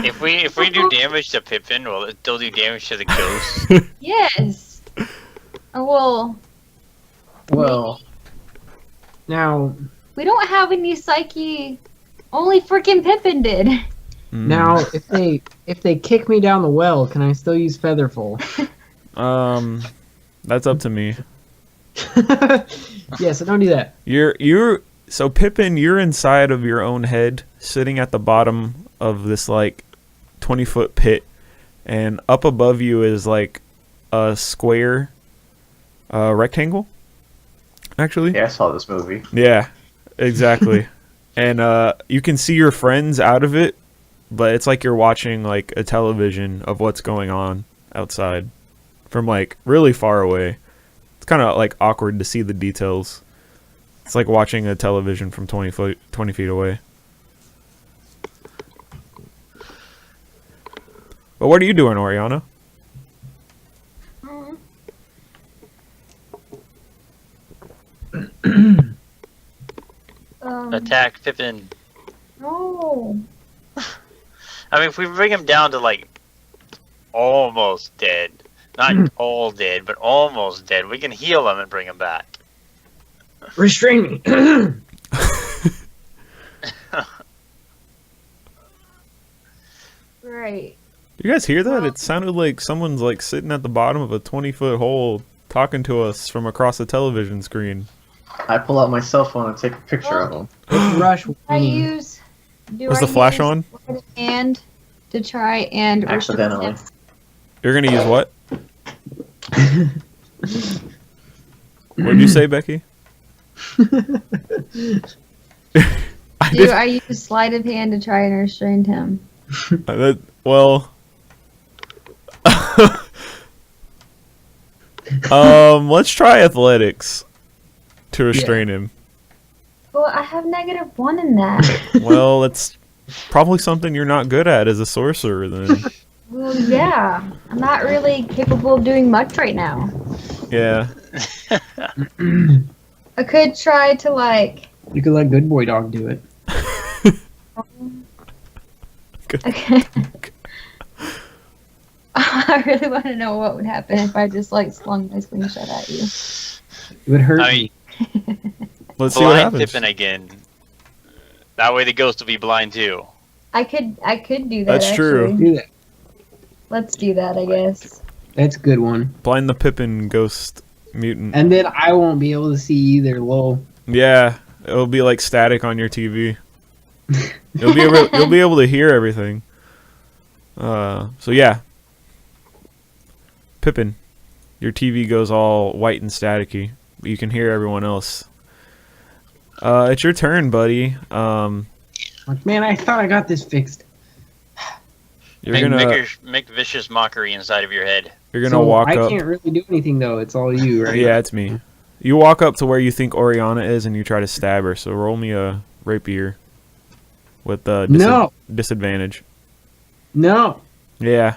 If we do damage to Pippin, will it still do damage to the ghost? Yes. Well, Well, now we don't have any psyche. Only freaking Pippin did. now if they kick me down the well, can I still use Featherfall? That's up to me. Yes, I don't do that. So Pippin, you're inside of your own head, sitting at the bottom of this like 20-foot pit, and up above you is like a square rectangle. Actually, Yeah, I saw this movie. yeah, exactly. And you can see your friends out of it, but it's like you're watching like a television of what's going on outside from like really far away. It's kind of like awkward to see the details. It's like watching a television from 20 feet away. But what are you doing, Oriana? Attack Pippin. No. I mean, if we bring him down to like almost dead, not all dead, but almost dead, we can heal him and bring him back. Restrain me. Right. You guys hear that? It sounded like someone's like sitting at the bottom of a 20-foot hole talking to us from across the television screen. I pull out my cell phone and take a picture of him. Rush. I use. Was the flash on? And to try and Accidentally. You're gonna use what? What'd you say, Becky? I use sleight of hand to try and restrain him. Well, let's try athletics to restrain him. Well, I have -1 in that. Well, that's probably something you're not good at as a sorcerer, then. Well, yeah. I'm not really capable of doing much right now. Yeah. I could try to, like... You could let Good Boy Dog do it. Okay. I really want to know what would happen if I just, like, slung my slingshot at you. It would hurt I me. mean, Let's see what blind happens. Pippin again. That way the ghost will be blind too. I could do that. That's true. actually. Do that. Let's do that, I guess. That's a good one. Blind the Pippin ghost mutant. And then I won't be able to see either. Lol. Yeah, it'll be like static on your TV. You'll be able to hear everything. So yeah, Pippin, your TV goes all white and staticky, but you can hear everyone else. It's your turn, buddy. Like, man, I thought I got this fixed. Make vicious mockery inside of your head. You're gonna So walk I up. can't really do anything though. It's all you, right? Yeah, it's me. You walk up to where you think Oriana is, and you try to stab her. So roll me a rapier with No. disadvantage. No. Yeah.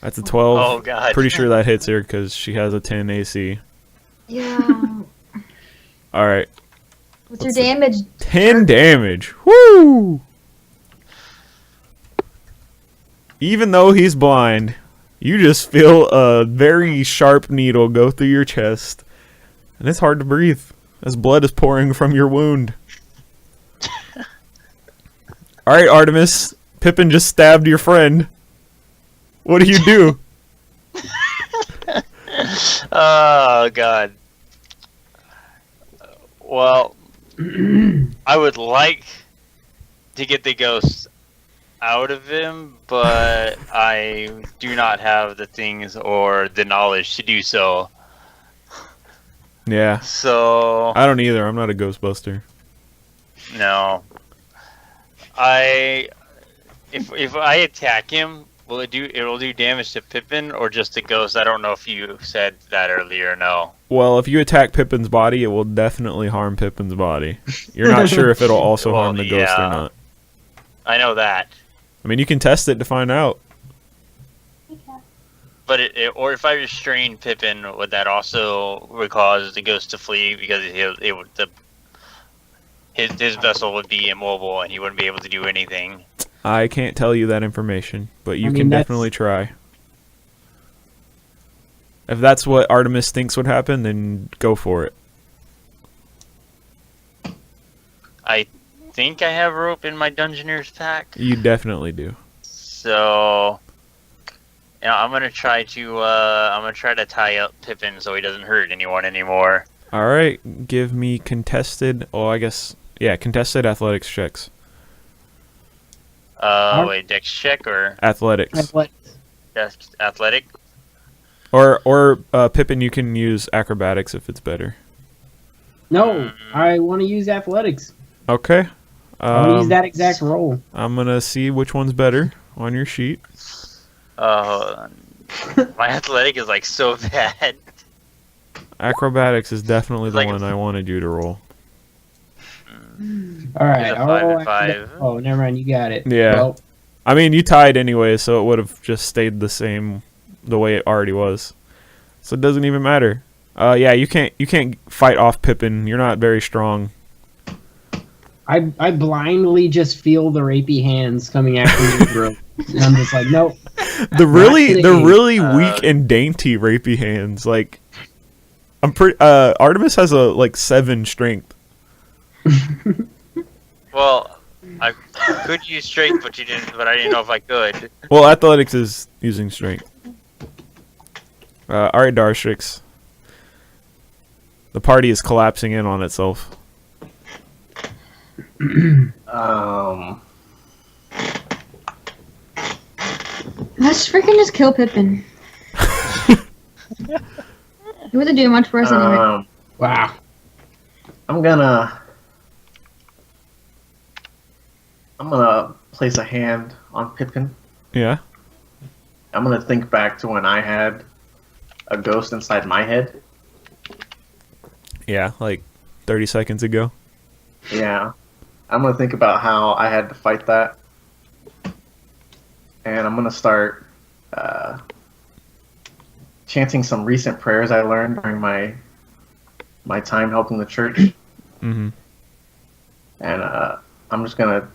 That's a 12. Oh god. Pretty sure that hits her because she has a 10 AC. Yeah. All right, What's your damage? 10 damage. Woo! Even though he's blind, you just feel a very sharp needle go through your chest, and it's hard to breathe as blood is pouring from your wound. All right, Artemis. Pippin just stabbed your friend. What do you do? Oh god. Well, I would like to get the ghost out of him, but I do not have the things or the knowledge to do so. Yeah, So I don't either. I'm not a Ghostbuster. no. If I attack him, will it'll do damage to Pippin or just the ghost? I don't know if you said that earlier. No. Well, if you attack Pippin's body, it will definitely harm Pippin's body. You're not sure if it'll also Well, harm the ghost yeah. or not. I know that. I mean, you can test it to find out. But or if I restrain Pippin, would that also would cause the ghost to flee because his vessel would be immobile and he wouldn't be able to do anything? I can't tell you that information, but you I mean, can that's- definitely try. If that's what Artemis thinks would happen, then go for it. I think I have rope in my Dungeoneer's pack, You definitely do. so I'm gonna try to tie up Pippin so he doesn't hurt anyone anymore. All right, give me contested. Oh, I guess contested athletics checks. Wait, dex check or Athletics, athletic? or Pippin, you can use acrobatics if it's better. No, I want to use athletics. Okay. I want to use that exact roll. I'm gonna see which one's better on your sheet. Hold on. My athletic is like so bad. Acrobatics is definitely the Like one I wanted you to roll. All right. It's a I'll 5 roll and after 5. that. Oh, never mind. You got it. Yeah. Well, I mean, you tied anyway, so it would have just stayed the same, the way it already was. So it doesn't even matter. Yeah, you can't fight off Pippin. You're not very strong. I blindly just feel the rapey hands coming after me, bro. And I'm just like, nope. The really today. weak and dainty rapey hands. Like, I'm pretty. Artemis has a 7 strength. Well, I could use strength, but I didn't know if I could. Well, athletics is using strength. All right, Darstrix. The party is collapsing in on itself. Let's freaking just kill Pippin. He wasn't doing much for us anyway. Wow. I'm gonna place a hand on Pippin. Yeah. I'm gonna think back to when I had a ghost inside my head. Yeah, like 30 seconds ago. Yeah. I'm gonna think about how I had to fight that. And I'm gonna start chanting some recent prayers I learned during my time helping the church. Mm-hmm. And I'm just gonna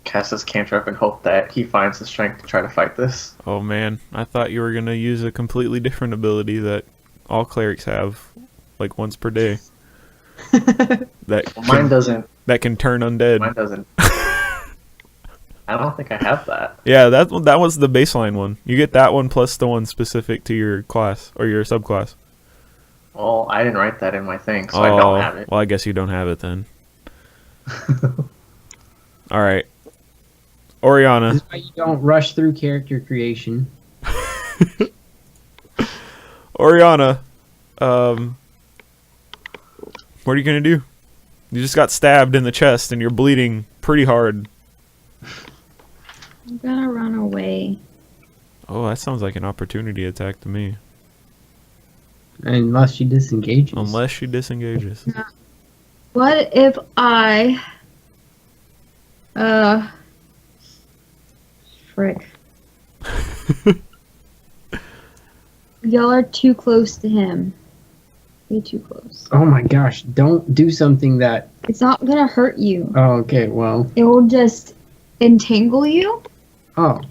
cast this cantrip and hope that he finds the strength to try to fight this. Oh man, I thought you were gonna use a completely different ability that all clerics have, like once per day. that Well, mine doesn't. that can turn undead. Mine doesn't. I don't think I have that. Yeah, that was the baseline one. You get that one plus the one specific to your class or your subclass. Well, I didn't write that in my thing, so I don't have it. Well, I guess you don't have it then. All right, Oriana. This is why you don't rush through character creation. Oriana, what are you gonna do? You just got stabbed in the chest and you're bleeding pretty hard. I'm gonna run away. Oh, that sounds like an opportunity attack to me. Unless she disengages. Unless she disengages. What if I frick. Y'all are too close to him. Way too close. Oh my gosh, don't do something that... It's not gonna hurt you. Oh, okay, well... It will just entangle you, Oh.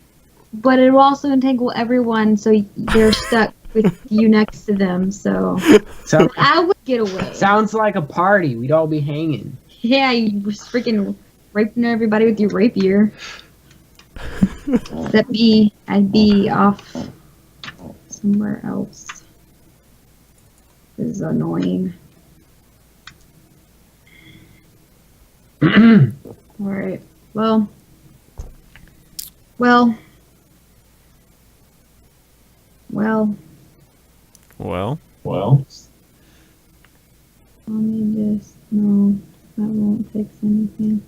but it will also entangle everyone so they're stuck with you next to them, so... So, I would get away. sounds like a party. We'd all be hanging. Yeah, you was freaking raping everybody with your rapier. Except me, I'd be off somewhere else. This is annoying. Alright, well. Well, let me just, no, that won't fix anything.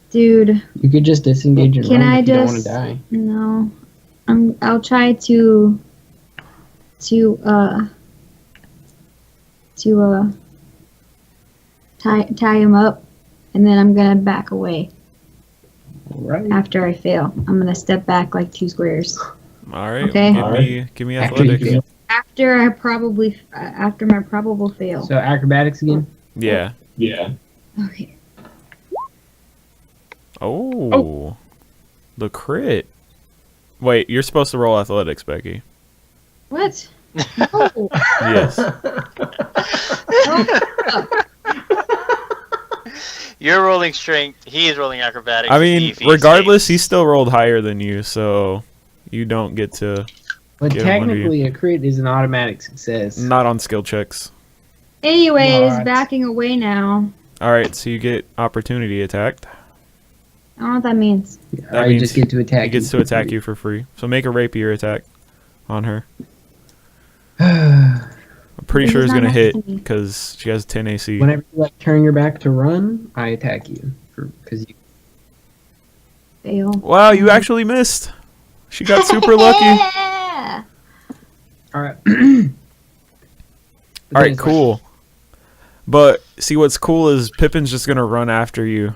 Dude, You could just disengage and Can run I if you don't want to just- die. no. I'll try to tie him up, and then I'm gonna back away Alright. after I fail. I'm gonna step back like 2 squares. all right. Okay. Give me After you athletics. fail. After my probable fail. So acrobatics again? Yeah. Okay. Oh, the crit. Wait, you're supposed to roll athletics, Becky. What? No. Yes. You're rolling strength. He is rolling acrobatics. I mean, If he regardless, he escapes. still rolled higher than you, so you don't get to. But Get him under you. technically, a crit is an automatic success. Not on skill checks. Anyways, What? backing away now. All right, so you get opportunity attacked. I don't know what that means. That I means just get to attack He gets you. to attack you for free. So make a rapier attack on her. Whenever I'm pretty He's sure it's not gonna next hit to me. because she has 10 AC. you like turn your back to run, I attack you because you. Fail. Wow, you actually missed. She got super lucky. Yeah. All right. All right, cool. But see, what's cool is Pippin's just gonna run after you.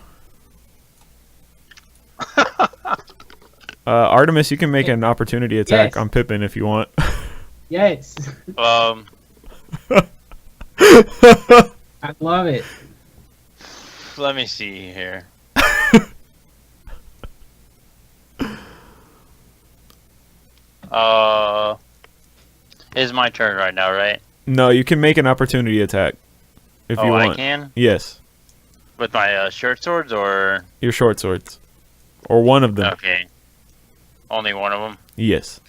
Artemis, you can make an opportunity attack Yes. on Pippin if you want. Yes, Um, I love it. let me see here. Is my turn right now, right? No, you can make an opportunity attack if you want. I can Yes, with my short swords, or your short swords, or one of them. okay, only one of them. Yes.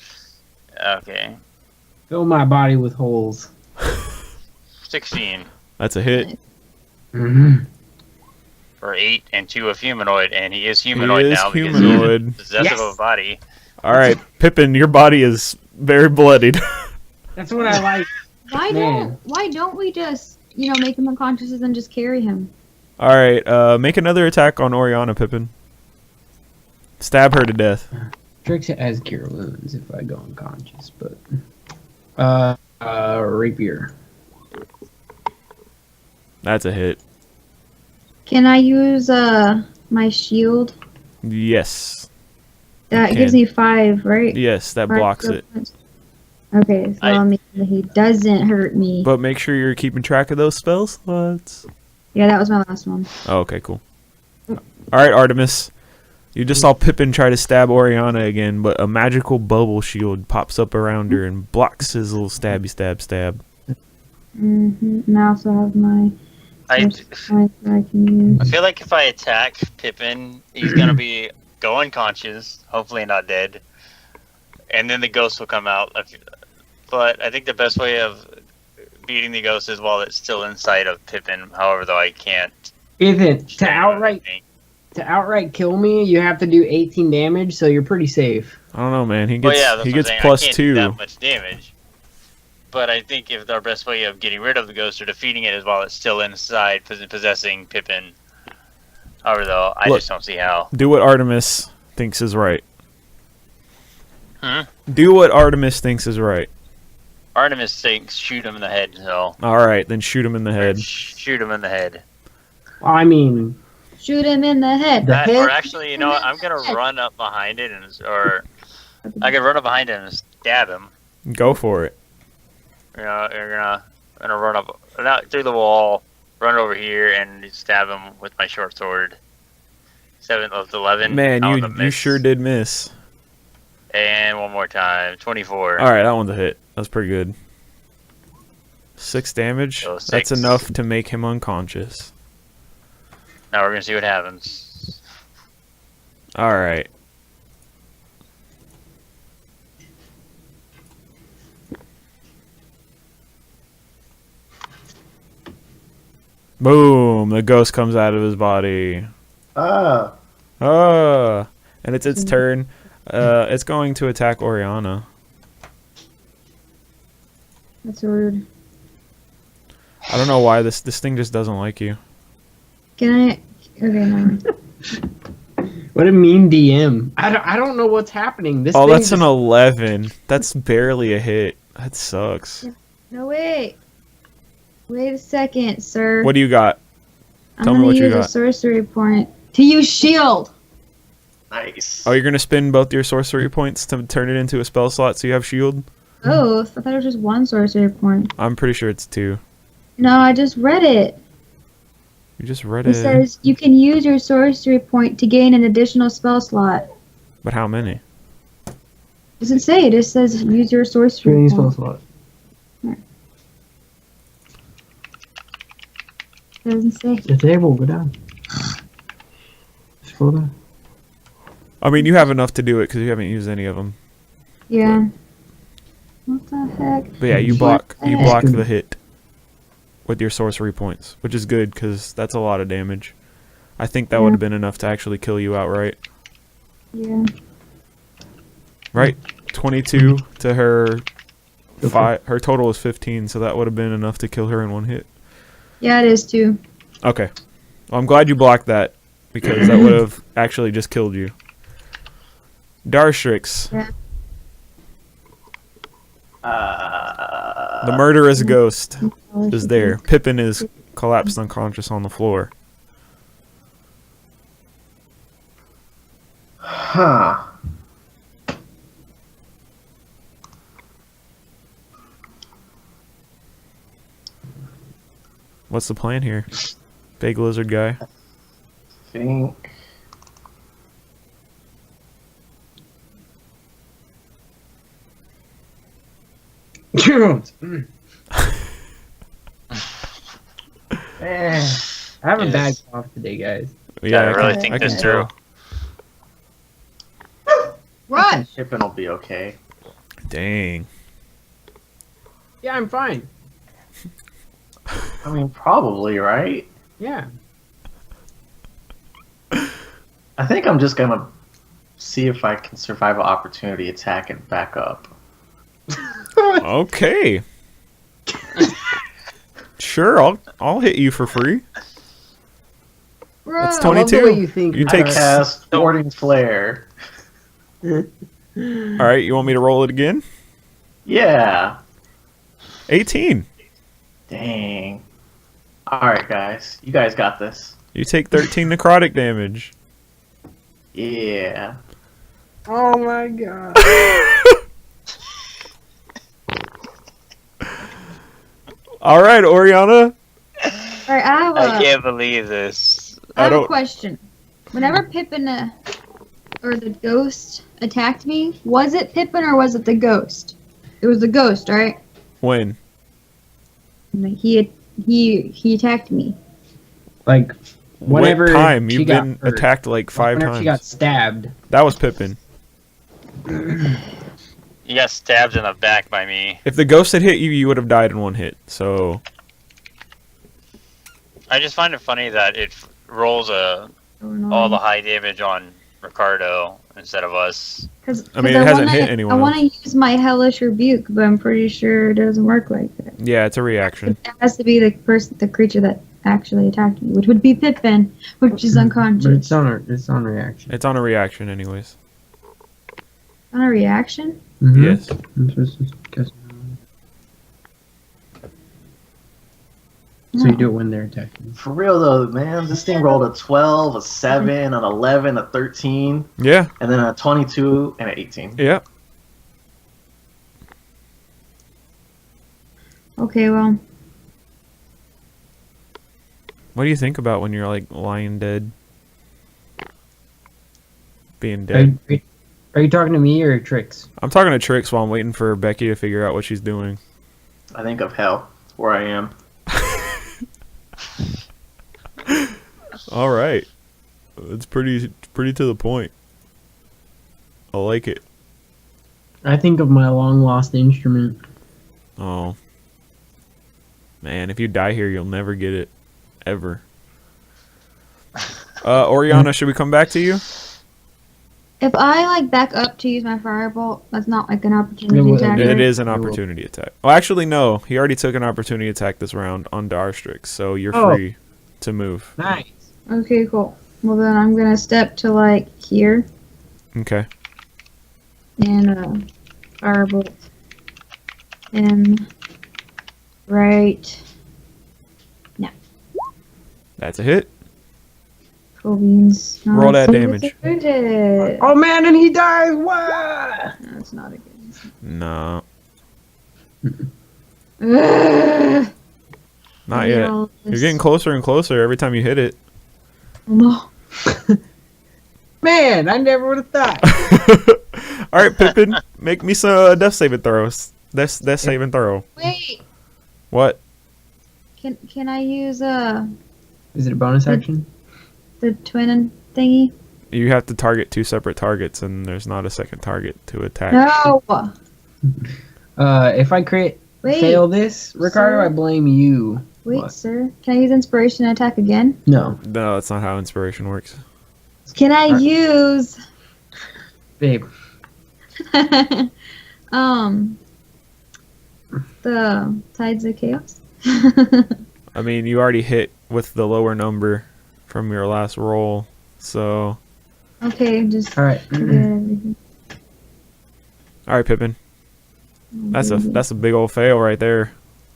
Okay, Fill my body with holes. 16 That's a hit. Mm-hmm. for 8 and 2 of humanoid, and he is humanoid is now because humanoid. he's possessive of a body. All right, Pippin, your body is very bloodied. That's what I like. Why don't we just, make him unconscious and then just carry him? All right, make another attack on Oriana, Pippin. Stab her to death. Trix has cure wounds if I go unconscious, but rapier. That's a hit. Can I use my shield? Yes. That You gives can. me 5, right? Yes, that 5 blocks skill it. points. Okay, so that means that he doesn't hurt me. But make sure you're keeping track of those spell slots. Yeah, that was my last one. Oh, okay, cool. All right, Artemis. You just saw Pippin try to stab Oriana again, but a magical bubble shield pops up around her and blocks his little stabby stab. And I also have my I points that I can use. feel like if I attack Pippin, he's gonna be go unconscious, hopefully not dead, and then the ghost will come out. But I think the best way of beating the ghost is while it's still inside of Pippin. However, though I can't. Ethan, shoot anything. to outright kill me, you have to do 18 damage, so you're pretty safe. I don't know, man. He Well, gets yeah, that's he what I'm gets saying. I plus can't do 2. that much damage. But I think if our best way of getting rid of the ghost or defeating it is while it's still inside, possessing Pippin. However, though, I Look. just don't see how. Do what Artemis thinks is right. Hmm? Do what Artemis thinks is right. Artemis thinks shoot him in the head, so. All right, then shoot him in the head. Shoot him in the head. I mean, Shoot him in the head. The head? Or actually, you know what? I'm gonna run up behind it or I could run up behind it and stab him. Go for it. You know, you're gonna run up not through the wall, run over here, and stab him with my short sword. 7 of 11. Man, That was a you miss. sure did miss. And one more time, 24. All right, that one's a hit. That's pretty good. 6 damage. So That's 6. enough to make him unconscious. Now we're gonna see what happens. All right. Boom! The ghost comes out of his body. Ah. Ah! And it's its turn. It's going to attack Oriana. That's rude. I don't know why this thing just doesn't like you. Can I? Okay, no. what a mean DM. I don't know what's happening. This Oh, thing that's an just- 11. That's barely a hit. That sucks. No, wait. Wait a second, sir. What do you got? I'm tell me gonna what you use a got. sorcery point to use shield. Nice. Oh, you're gonna spend both your sorcery points to turn it into a spell slot so you have shield? Both. I thought it was just one sorcery point. I'm pretty sure it's 2. No, I just read it. You just read It it. says you can use your sorcery point to gain an additional spell slot. But how many? Doesn't say. It just says use your sorcery Training spell point. slot. Doesn't say. The table, go down. Scroll down. I mean, you have enough to do it because you haven't used any of them. Yeah. What the heck? But yeah, you What block you the block heck? the hit with your sorcery points, which is good because that's a lot of damage. I think that Yeah. would have been enough to actually kill you outright. Yeah. Right? 22 to her Okay. 5. Her total is 15, so that would have been enough to kill her in one hit. Yeah, it is too. Okay. Well, I'm glad you blocked that because that would have actually just killed you. Darstrix, the murderous ghost, is there. Pippin is collapsed unconscious on the floor. Huh. What's the plan here? Big lizard guy. Think. Mm. Eh. I have a Yes. bad cough today, guys. Yeah, I really can- think I this can through. tell. Run! Pippin will be okay. Dang. Yeah, I'm fine. I mean, probably, right? Yeah. I think I'm just gonna see if I can survive an opportunity attack and back up. Okay. Sure, I'll hit you for free. Bro. That's I love the 22. way you think. You I take. cast Warding Flare. All right, you want me to roll it again? Yeah. 18. Dang. Alright, guys. You guys got this. You take 13 necrotic damage. Yeah. Oh my god. All right, Oriana. Alright, I have I a, can't believe this. I have don't- a question. Whenever Pippin or the ghost attacked me, was it Pippin or was it the ghost? It was the ghost, right? When? Like, he attacked me. Like, whenever what time? she You've got been hurt. attacked like 5 Whenever times. she got stabbed. That was Pippin. You got stabbed in the back by me. If the ghost had hit you, you would have died in 1 hit. So I just find it funny that it rolls all the high damage on Ricardo instead of us. I mean, it hasn't hit anyone I want to else. use my hellish rebuke, but I'm pretty sure it doesn't work like that. Yeah, it's a reaction. It has to be the creature that actually attacked me, which would be Pippin, which is But unconscious. it's on reaction. It's on a reaction, anyways. On a reaction? Mhm. Yes. I'm supposed to guess. So you do it when they're attacking. For real though, man, this thing rolled a 12, a 7, an 11, a 13, Yeah. and then a 22 and an 18. Yeah. Okay, well, What do you think about when you're like lying dead? Being Are dead. you talking to me or Trix? I'm talking to Trix while I'm waiting for Becky to figure out what she's doing. I think of hell. It's where I am. All right. It's pretty to the point. I like it. I think of my long lost instrument. Oh. Man, if you die here, you'll never get it. Ever. Oriana, should we come back to you? if I like back up to use my firebolt, that's not like an opportunity It attack. would- It right? is an opportunity attack. Well, actually, no. He already took an opportunity attack this round on Darstrix, so you're Oh. free to move. Nice. Okay, cool. Well then I'm gonna step to like here Okay. and firebolt. And right That's a hit. cool beans. No, Roll that it's a damage. good hit. Oh man, and he dies! What? No, it's not a good. No. Ugh. Not yet. You're getting closer and closer every time you hit it. No. Man, I never would have thought. All right, Pippin, make me some death saving throws. Death saving throw. Wait. What? Can I use Is it a bonus action? the twin thingy? You have to target 2 separate targets, and there's not a second target to attack. No. If I Wait. fail this, Ricardo, Sir? I blame you. Wait, What? sir. Can I use inspiration and attack again? No, No, that's not how inspiration works. Can I Alright. use babe. the Tides of Chaos? I mean, you already hit with the lower number from your last roll, so... Okay, just All right. forget everything. All right, Pippin. That's a big old fail right there.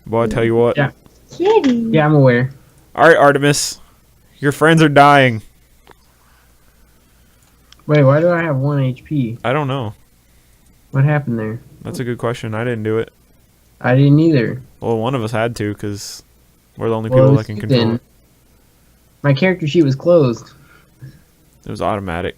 Boy, I tell you what. Yeah. Kitty. Yeah, I'm aware. All right, Artemis. Your friends are dying. Wait, why do I have 1 HP? I don't know. What happened there? That's a good question. I didn't do it. I didn't either. Well, one of us had to, because we're the only Well, people that it's can you control then. it. My character sheet was closed. It was automatic.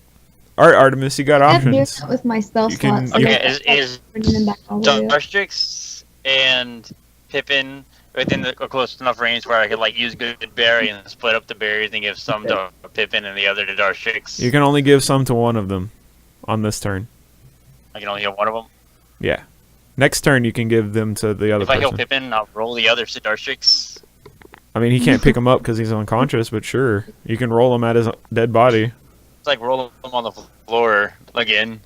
All right, Artemis, you got I'm doing options. that with my spell You can- slots. you- Okay, is bringing them back all the way up. Darstrix and Pippin within a close enough range where I could like use good berry and split up the berries and give some to Pippin and the other to Darstrix? You can only give some to one of them on this turn. I can only heal one of them. Yeah. Next turn, you can give them to the other If I heal person. Pippin, I'll roll the others to Darstrix. I mean, he can't pick him up because he's unconscious, but sure. You can roll him at his dead body. It's like roll them on the floor again.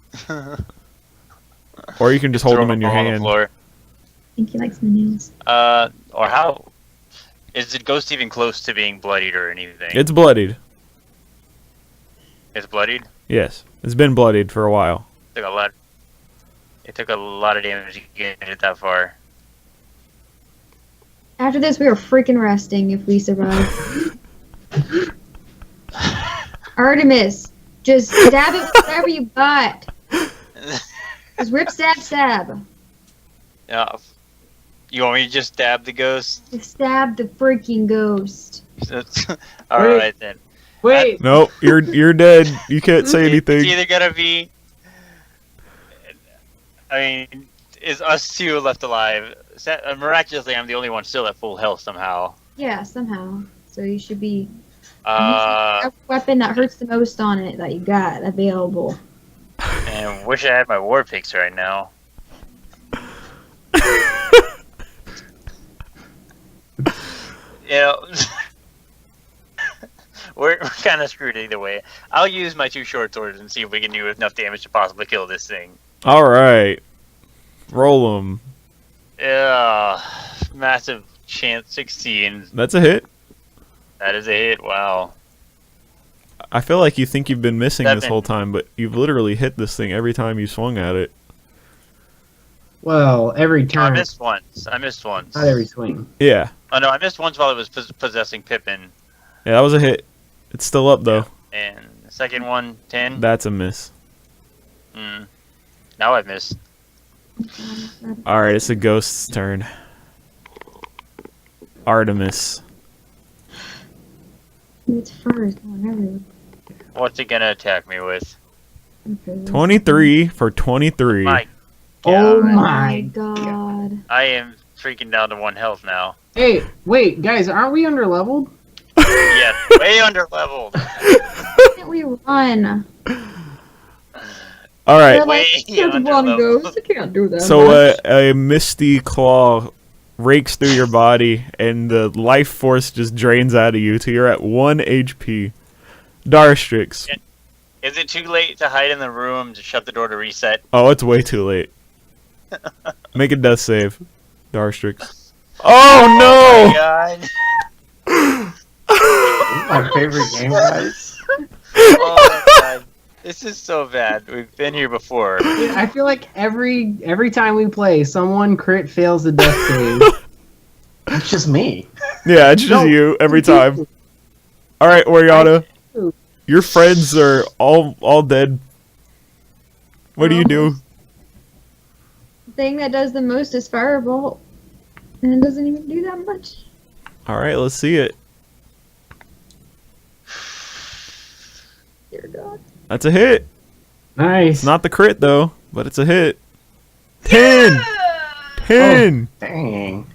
Or you can just hold Throw them in your all on the hand. floor. I think he likes my nails. Or how is the ghost even close to being bloodied or anything? It's bloodied. It's bloodied. Yes. It's been bloodied for a while. Took a lot. It took a lot of damage to get it that far. After this, we are freaking resting if we survive. Artemis, just stab it with whatever you got. Just rip, stab, stab. Yeah. You want me to just stab the ghost? Just stab the freaking ghost. All Wait. right then. Wait, Nope, you're dead. You can't say It's anything. either gonna be. I mean, is us two left alive. Miraculously, I'm the only one still at full health somehow. Yeah, somehow. So you should be. Uh, A weapon that hurts the most on it that you got available. and wish I had my war picks right now. You know, we're kind of screwed either way. I'll use my 2 short swords and see if we can do enough damage to possibly kill this thing. All right. Roll them. Yeah, massive chance 16. That's a hit. That is a hit. Wow. I feel like you think you've been missing this 7. whole time, but you've literally hit this thing every time you swung at it. Well, every I turn, missed once. I missed once. not every swing. Yeah. Oh no, I missed once while it was possessing Pippin. Yeah, that was a hit. It's still up, though. And the second one, 10. That's a miss. Now I've missed. All right, it's the ghost's turn. Artemis. It's first. Whatever. What's it gonna attack me with? 23 for 23. My Oh God. my! God. I am freaking down to 1 health now. Hey, wait, guys, aren't we underleveled? Yeah, way under leveled. Can't we run? All right. They're like, Way "Just under one leveled. ghost. I can't do that. So much." a misty claw rakes through your body, and the life force just drains out of you till you're at 1 HP. Darstrix. Is it too late to hide in the room to shut the door to reset? Oh, it's way too late. Make a death save, Darstrix. Oh My God. My favorite game, guys. Oh my God. This is so bad. We've been here before. Dude, I feel like every time we play, someone crit fails the death save. That's just me. no! Yeah, it's just No. you every time. All right, Oriana. Your friends are all dead. What do you do? The thing that does the most is Firebolt. And it doesn't even do that much. All right, let's see it. Dear God. That's a hit. Nice. It's not the crit though, but it's a hit. 10. 10. Dang.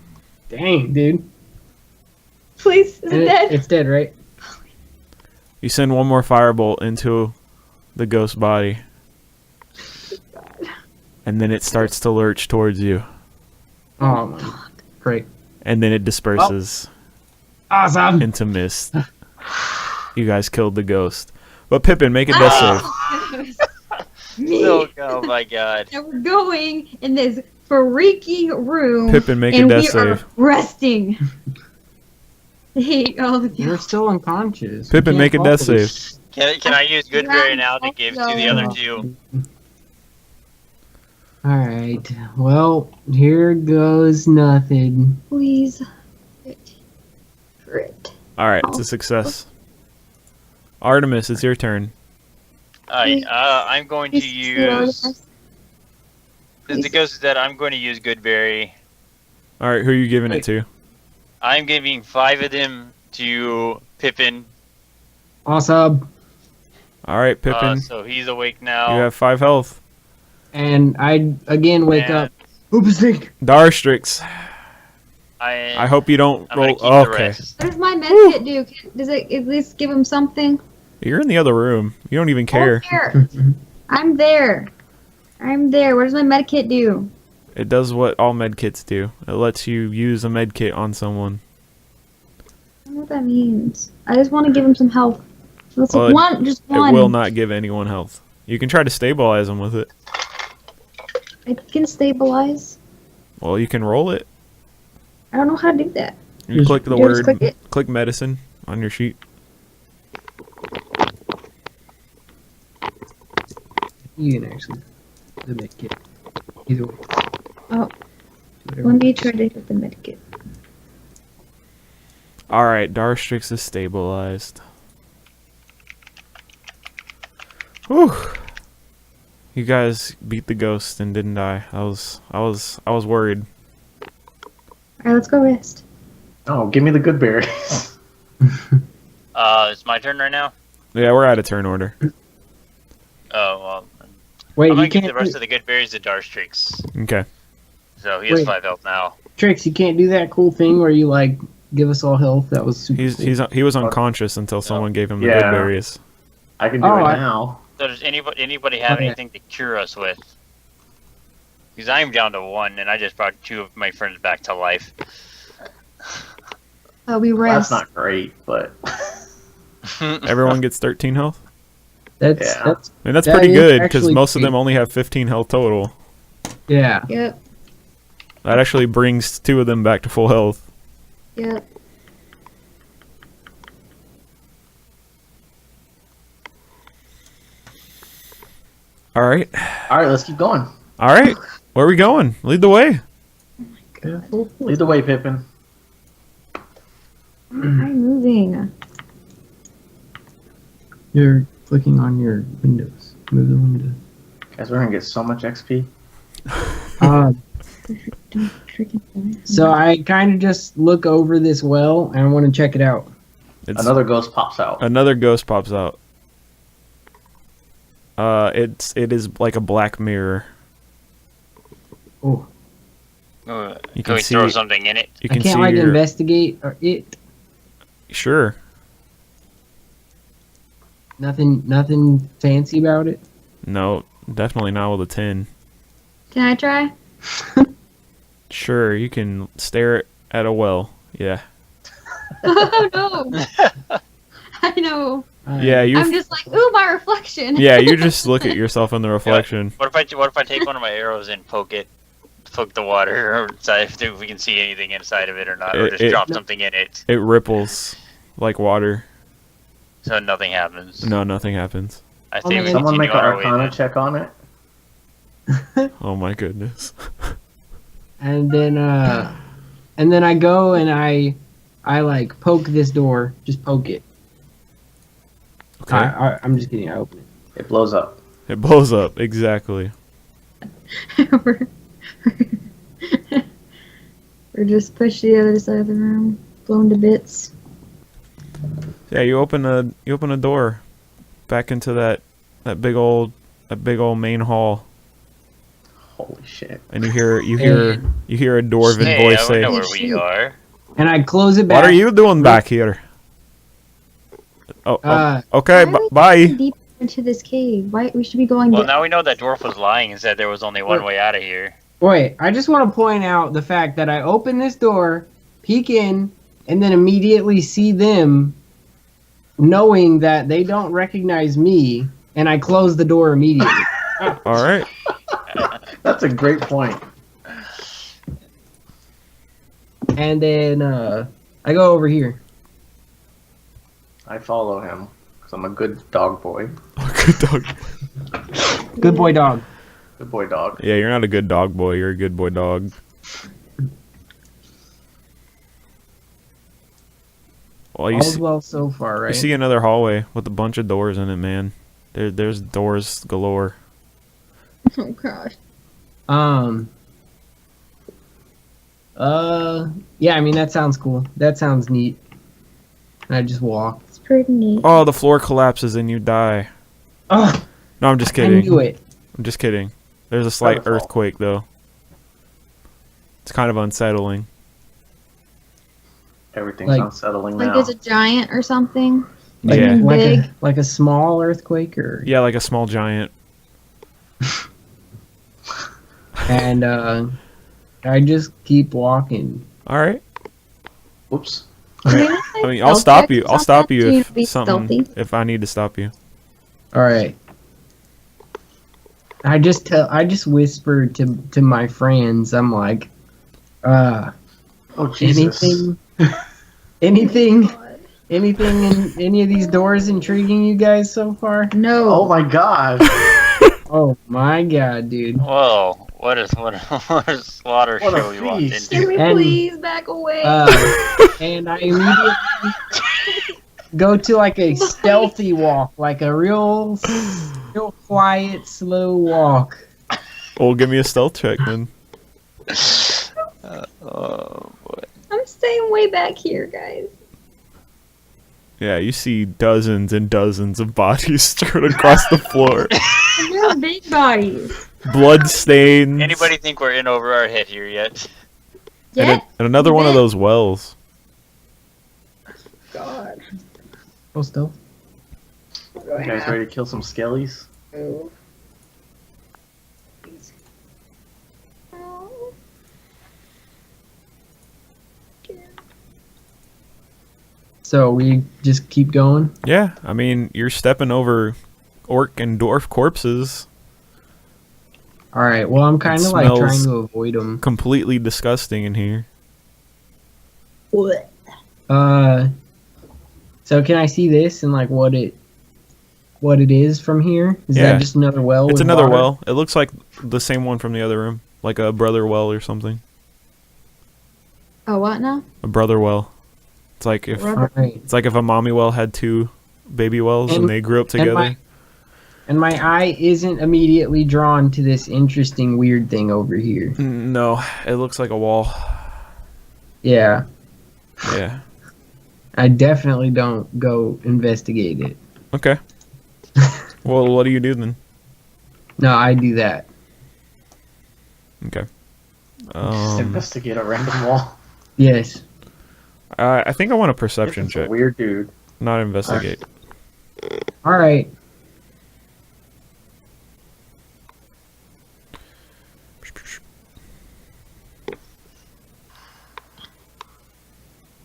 Dang, dude. Please, is And it dead? It's dead, right? You send one more firebolt into the ghost body, and then it starts to lurch towards you, Oh my God. Great. and then it disperses Awesome. into mist. You guys killed the ghost. But Pippin, make a death save. Me. Oh my God. And we're going in this freaking room. Pippin, make a and death we are save. resting. I hate all of You're you. still unconscious. Pippin, You make a can't death fall for save. this. Can I use Goodberry now to give to the other 2? Alright. Well, here goes nothing. Please. Crit. All right, it's a success. Artemis, it's your turn. Alright, I'm going to use... Since the ghost is dead, I'm going to use Goodberry. All right, who are you giving it to? I'm giving 5 of them to Pippin. Awesome. All right, Pippin, So he's awake now. you have 5 health. And I again wake And up. Oops, think. Darstrix, I I hope you don't I'm gonna roll. keep the Okay, rest. What does my medkit do? Does it at least give him something? you're in the other room. You don't even care. I'm there. I'm there. What does my medkit do? It does what all medkits do. It lets you use a medkit on someone. I don't know what that means. I just want to give him some health. Let's Well, one, just It one. will not give anyone health. You can try to stabilize them with it. It can stabilize. Well, you can roll it. I don't know how to do that. You click the Do I just word, click it? click medicine on your sheet. You can actually the medkit. Either way. Oh, Whatever. let me try to get the medkit. All right, Darstrix is stabilized. Whew. You guys beat the ghost and didn't die. I was worried. Alright, let's go rest. Oh, give me the good berries. It's my turn right now? Yeah, we're out of turn order. Oh, well. Wait, I'm you gonna give can't. the rest of the good berries to Darstrix. Okay. So he has Wait. 5 health now. Trix, you can't do that cool thing where you like give us all health. That was super. cool. He was unconscious until someone gave him the Yeah. good berries. I can do Oh, it I- now. So does anybody have Okay. anything to cure us with? Because I'm down to 1, and I just brought 2 of my friends back to life. We Well, rest. that's not great, but Everyone gets 13 health. That's Yeah. that's I mean, that's That pretty is good because actually most of them pretty- only have 15 health total. yeah. Yep. That actually brings 2 of them back to full health. Yep. All right. all right, let's keep going. All right. Where are we going? Lead the way. Lead the way, Pippin. I'm moving. You're clicking on your windows. Move the window. Guys, we're gonna get so much XP. So I kind of just look over this well and I want to check it out. It's Another ghost pops out. another ghost pops out. It is like a black mirror. Oh, You Can can we throw see- something in it? You I can can't see like your, investigate or it. Sure. Nothing fancy about it. No, definitely not with a 10. Can I try? Sure, you can stare at a well. Yeah. Oh no! I know. Yeah, you. I'm just like, ooh, my reflection. Yeah, you just look at yourself in the reflection. What if I take one of my arrows and poke the water, or see if we can see anything inside of it or not, or just It- drop something in it It ripples like water. so nothing happens. No, nothing happens. I think we Someone continue make an on our way. Arcana then. check on it. Oh my goodness. And then I go and I like poke this door. Just poke it. Okay. I'm just kidding. I open it. It blows up. It blows up. Exactly. We're just push to the other side of the room, blown to bits. Yeah, you open a door back into that big old main hall, Holy shit. and you hear a dwarven Hey, voice I say, know where we are. And I close it back. "What are you doing back here?" Oh, okay, Why are we bye. going deeper into this cave? Why we should be going? Well, now we know that dwarf was lying and said there was only one way out of here. Wait, I just want to point out the fact that I open this door, peek in, and then immediately see them, knowing that they don't recognize me, and I close the door immediately. All right. That's a great point. And then I go over here. I follow him because I'm a good dog boy. Good dog. Good boy, dog. Good boy dog. Yeah, you're not a good dog boy. You're a good boy dog. Well, you All's well so far, right? see another hallway with a bunch of doors in it, man. There's doors galore. Oh gosh. Yeah, I mean, that sounds cool. That sounds neat. And I just walk. It's pretty neat. Oh, the floor collapses and you die. Oh, No, I'm just I kidding. knew it. I'm just kidding. There's a slight Waterfall. earthquake, though. It's kind of unsettling. Everything's Like- unsettling Like now. there's a giant or something. Like, Yeah. like Big. like a small earthquake, or Yeah, like a small giant. and I just keep walking. All right. Oops. I I mean, I'll stop you. I'll stop you if something. If I need to stop you. All right. I just whispered to my friends. I'm like, Oh Jesus. anything in any of these doors intriguing you guys so far? No. Oh my God. Oh my god, dude. Whoa! What is water What a show we walked feast. into? Can we And- please back away? And I immediately go to like a stealthy walk, like a real quiet, slow walk. Well, give me a stealth check then. Oh boy! I'm staying way back here, guys. Yeah, you see dozens and dozens of bodies strewn across the floor. They're big bodies. Blood stains. Anybody think we're in over our head here yet? And, Yeah. and another one of those wells. God. Oh, still. You guys ready to kill some skellies? Oh. So we just keep going. Yeah, I mean, you're stepping over orc and dwarf corpses. All right. Well, I'm kind It of like smells trying to avoid them. Completely disgusting in here. What? So can I see this and like what it is from here? Is Yeah. that just another well? It's with another water? well. It looks like the same one from the other room. Like a brother well or something. Oh, what now? A brother well. It's like if All right. it's like if a mommy well had two baby wells and And- they grew up and together. And my eye isn't immediately drawn to this interesting weird thing over here. No, it looks like a wall. Yeah. Yeah. I definitely don't go investigate it. Okay. Well, what do you do then? No, I do that. Okay. Investigate a random wall. Yes. I think I want a perception This is a check, weird dude. not investigate. All right.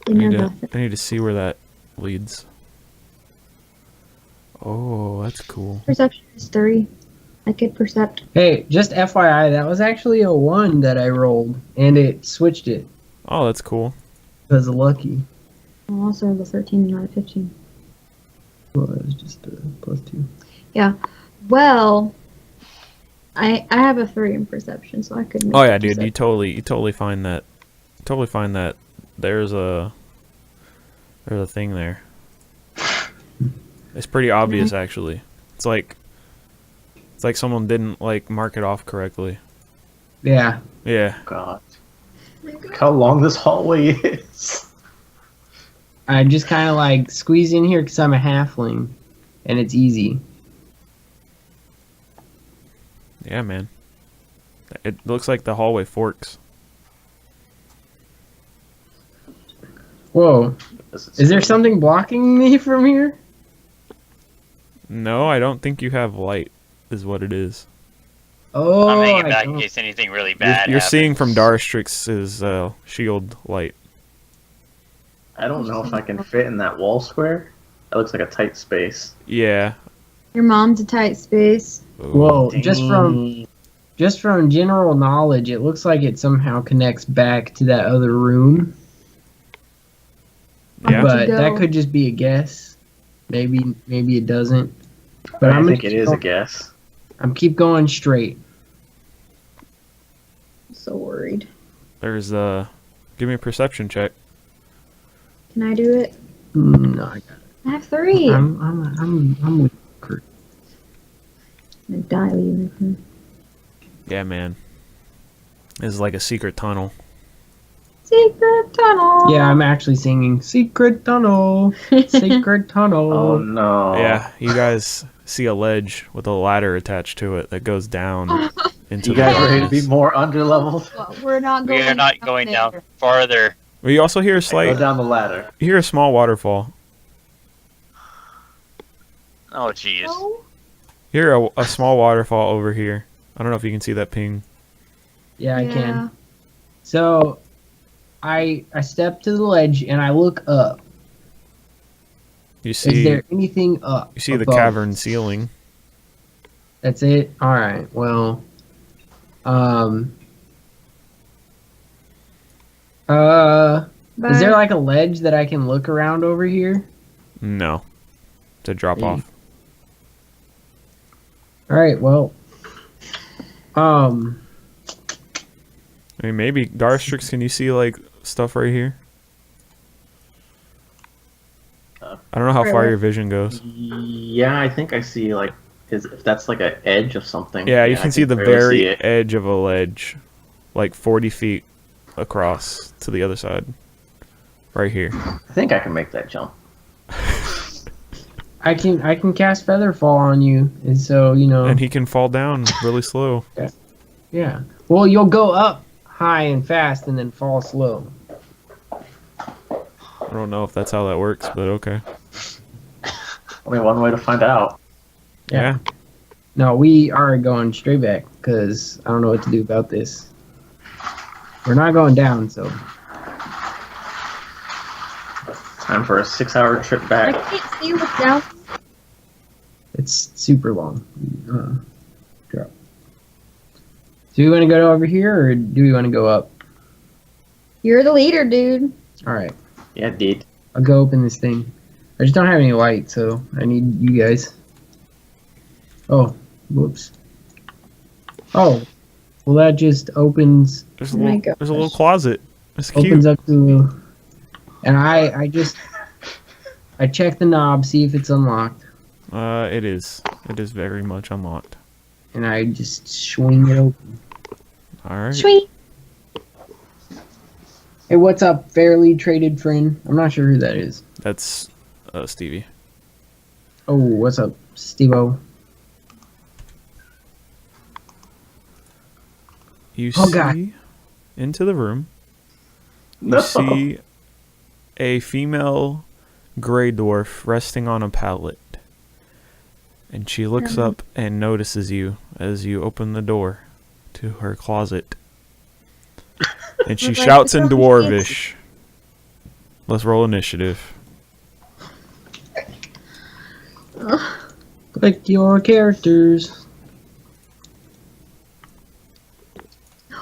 I You know need, nothing. I need to see where that leads. Oh, that's cool. Perception is 3. I could percept. Hey, just FYI, that was actually a 1 that I rolled, and it switched it Oh, that's cool. because of lucky. I also have a 13 and not a 15. Well, that was just +2. Well, I have a 3 in perception, so I could make Oh a yeah, dude, you perception. totally find that. Totally find that. There's a thing there. It's pretty obvious actually. It's like someone didn't like mark it off correctly. Yeah. Yeah. God. Look how long this hallway is. I just kind of like squeeze in here because I'm a halfling, and it's easy. Yeah, man. It looks like the hallway forks. Whoa. Is there something blocking me from here? No, I don't think you have light, is what it is. Oh, I'm hanging I back in don't- case anything really You're, bad you're seeing happens. from Darstrix's shield light. I don't know if I can fit in that wall square. That looks like a tight space. Yeah. Your mom's a tight space. Whoa, Dang. just from general knowledge, it looks like it somehow connects back to that other room. Yeah. But go. that could just be a guess. Maybe it doesn't. But I I'm think gonna it is a keep guess. I'm keep going straight. So worried. There's give me a perception check. Can I do it? No, I got it. I have 3. I'm with Kurt. I'm gonna die leaving him. Yeah, man. This is like a secret tunnel. Secret tunnel. Yeah, I'm actually singing "Secret Tunnel, Secret Tunnel." Oh no. Yeah, you guys see a ledge with a ladder attached to it that goes down into You the guys ready to darkness. be more underleveled? Well, we're not going. We are not going down there. farther. Well, you also hear a Go slight, down the ladder. you hear a small waterfall. Oh, jeez. No. You hear a small waterfall over here. I don't know if you can see that ping. Yeah, I can. So, I step to the ledge and I look up. You Is see, there anything up? you see the above? cavern ceiling. That's it. All right. Well, is there like a ledge that I can look around over here? No, to drop Hey. off. All right. Well, I mean, maybe Darstrix. Can you see like stuff right here? I don't know how Right far where? your vision goes. Yeah, I think I see like if that's like an edge of something. Yeah, you I can see the barely very see it. edge of a ledge, like 40 feet across to the other side. Right here. I think I can make that jump. I can cast Featherfall on you, and so And he can fall down really slow. Yeah. Well, you'll go up high and fast, and then fall slow. I don't know if that's how that works, but okay. Only one way to find out. Yeah. No, we are going straight back because I don't know what to do about this. We're not going down, so Time for a 6-hour trip I back. can't see what's down. it's super long. Drop. Do we want to go over here, or do we want to go up? You're the leader, dude. All right, Yeah, dude. I'll go open this thing. I just don't have any light, so I need you guys. Oh, whoops. Oh, well, that just opens There's a Oh my little, there's a little gosh. closet. It's opens cute. up to, and I check the knob, see if it's unlocked, It is. It is very much unlocked. and I just swing it open. Alright. Sweet. Hey, what's up, fairly traded friend? I'm not sure who that is. That's Stevie. Oh, what's up, Steve-O? You Oh, see God. into the room. You No. see a female gray dwarf resting on a pallet. And she looks up and notices you as you open the door to her closet. And she Look like shouts the in zombie Dwarvish. Let's roll initiative. Click your characters.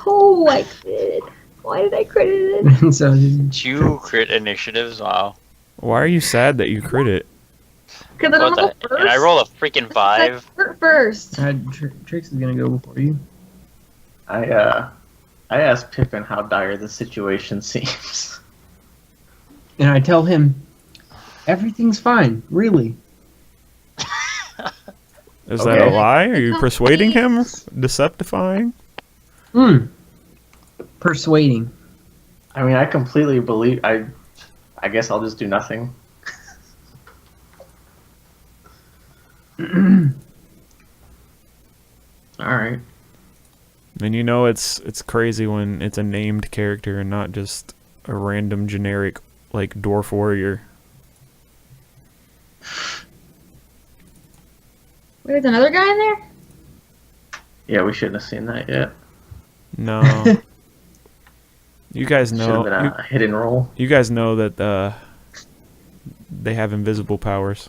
Oh, I crit. Why did I crit it? And so, 2 crit initiatives. Wow. Why are you sad that you crit it? Because I don't What know the- first. and I roll a freaking 5. First. Trix is gonna go before you. I asked Pippin how dire the situation seems. And I tell him, everything's fine, really. Is that a Okay. lie? Are you Come persuading him? please. Deceptifying? Persuading. I mean, I completely believe. I guess I'll just do nothing. All right. And you know it's crazy when it's a named character and not just a random generic like dwarf warrior. Wait, there's another guy in there? Yeah, we shouldn't have seen that yet. No. You guys Should know have been a hidden roll. you guys know that they have invisible powers.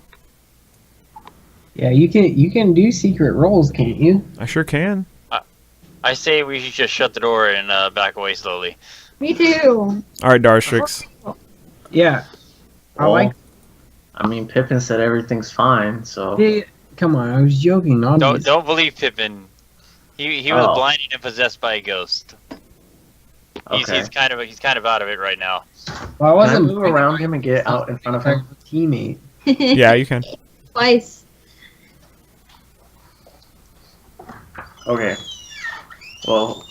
Yeah, you can do secret rolls, can't you? I sure can. I say we should just shut the door and back away slowly. Me too. Alright, Darstrix. Yeah. I Well, like. I mean, Pippin said everything's fine, so Hey, come on, I was joking. Don't believe Pippin. He was Oh. blinded and possessed by a ghost. okay. He's kind of out of it right now. Well, I Can I wasn't move around him and get out in front of him? Teammate. Yeah, you can. Twice. Okay. Well,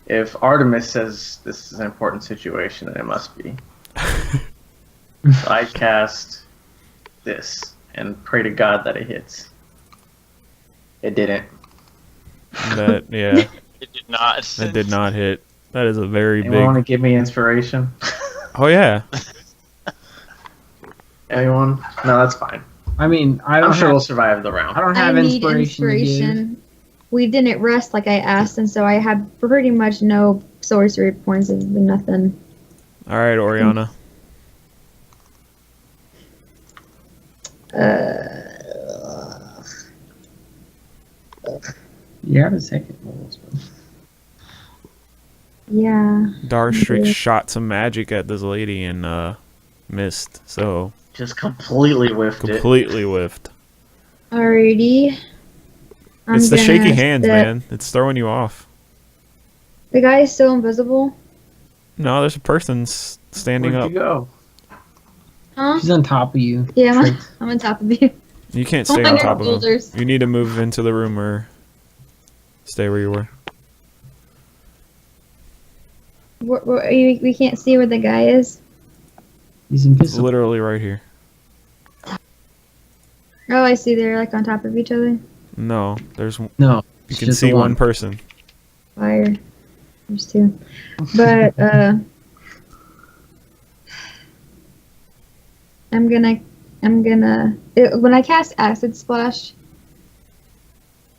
if Artemis says this is an important situation, then it must be. So I cast this and pray to God that it hits. It didn't. That yeah, It did not. that did not hit. That is a very Anyone want to big. give me inspiration? Oh yeah. Anyone? No, that's fine. I mean, I don't I'm sure have, we'll survive the I round. don't I have need inspiration. to give. inspiration. We didn't rest like I asked, and so I had pretty much no sorcery points of nothing. Alright, Oriana. You have a second roll. So. Yeah. Darstrix Yeah. shot some magic at this lady and missed, so Just completely whiffed it. completely whiffed. Alrighty. I'm It's the shaky gonna hands, step- man. It's throwing you off. The guy is still invisible. No, there's a person standing Where'd up. you go? Huh? She's on top of you. Yeah, I'm on, Trix. I'm on top of you. You can't I'm stay on under top of him. boulders. You need to move into the room or stay where you were. We can't see where the guy is. He's It's invisible. literally right here. Oh, I see. They're like on top of each other. No, there's. No, You it's can just see the one person. Fire. There's two. But I'm gonna when I cast Acid Splash,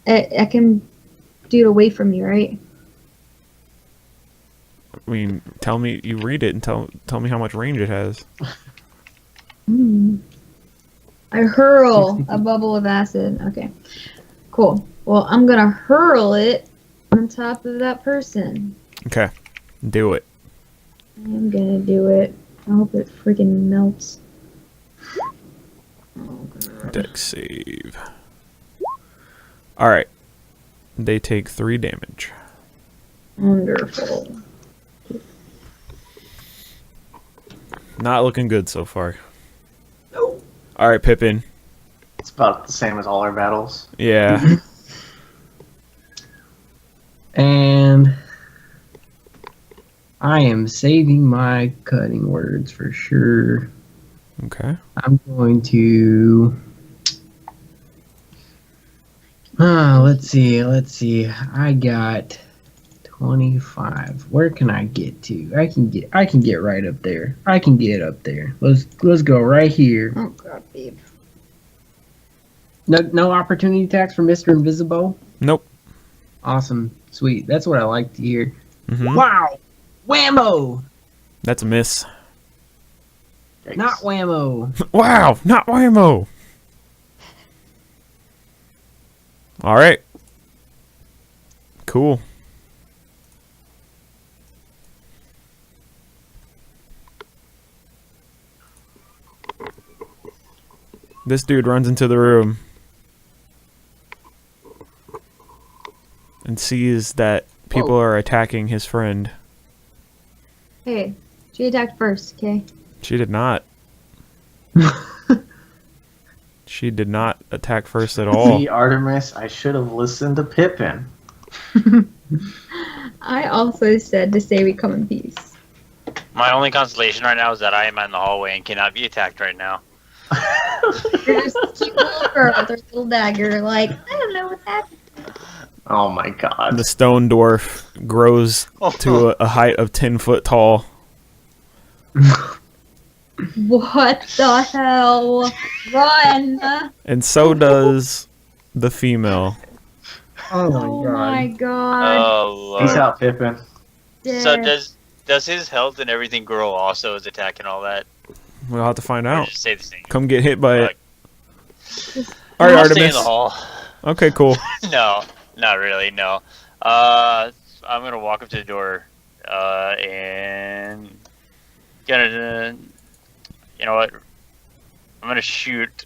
I can do it away from you, right? I mean, tell me. You read it and tell me how much range it has. I hurl a bubble of acid. Okay, cool. Well, I'm gonna hurl it on top of that person. Okay, do it. I am gonna do it. I hope it freaking melts. Dex save. All right. They take 3 damage. Wonderful. Not looking good so far. All right, Pippin. It's about the same as all our battles. Yeah. And I am saving my cutting words for sure. Okay. I'm going to. Let's see. I got 25. Where can I get to? I can get right up there. I can get up there. Let's go right here. Oh god, babe. No opportunity attacks for Mr. Invisible. Nope. Awesome, sweet. That's what I like to hear. Mhm. Wow, whammo! That's a miss. Yikes. Not whammo. Wow, not Whammo. All right. Cool. This dude runs into the room and sees that people are attacking his friend. Hey, she attacked first, okay? She did not. She did not attack first at all. See, Artemis, I should have listened to Pippin. I also said to say we come in peace. My only consolation right now is that I am in the hallway and cannot be attacked right now. You're just a cute little girl with her little dagger, like, I don't know what's happening. Oh my god. The stone dwarf grows to a height of 10 foot tall. What the hell? Run! And so does the female. Oh my Oh god. my god. Oh Peace lord. out, Pippin. So Death. does his health and everything grow also as attack and all that? We'll have to find Or out. just stay the same? Come get hit by it. Like, All right, I'll stay in Artemis. the hall. Okay, cool. No, not really. No. I'm gonna walk up to the door, and gonna, you know what? I'm gonna shoot,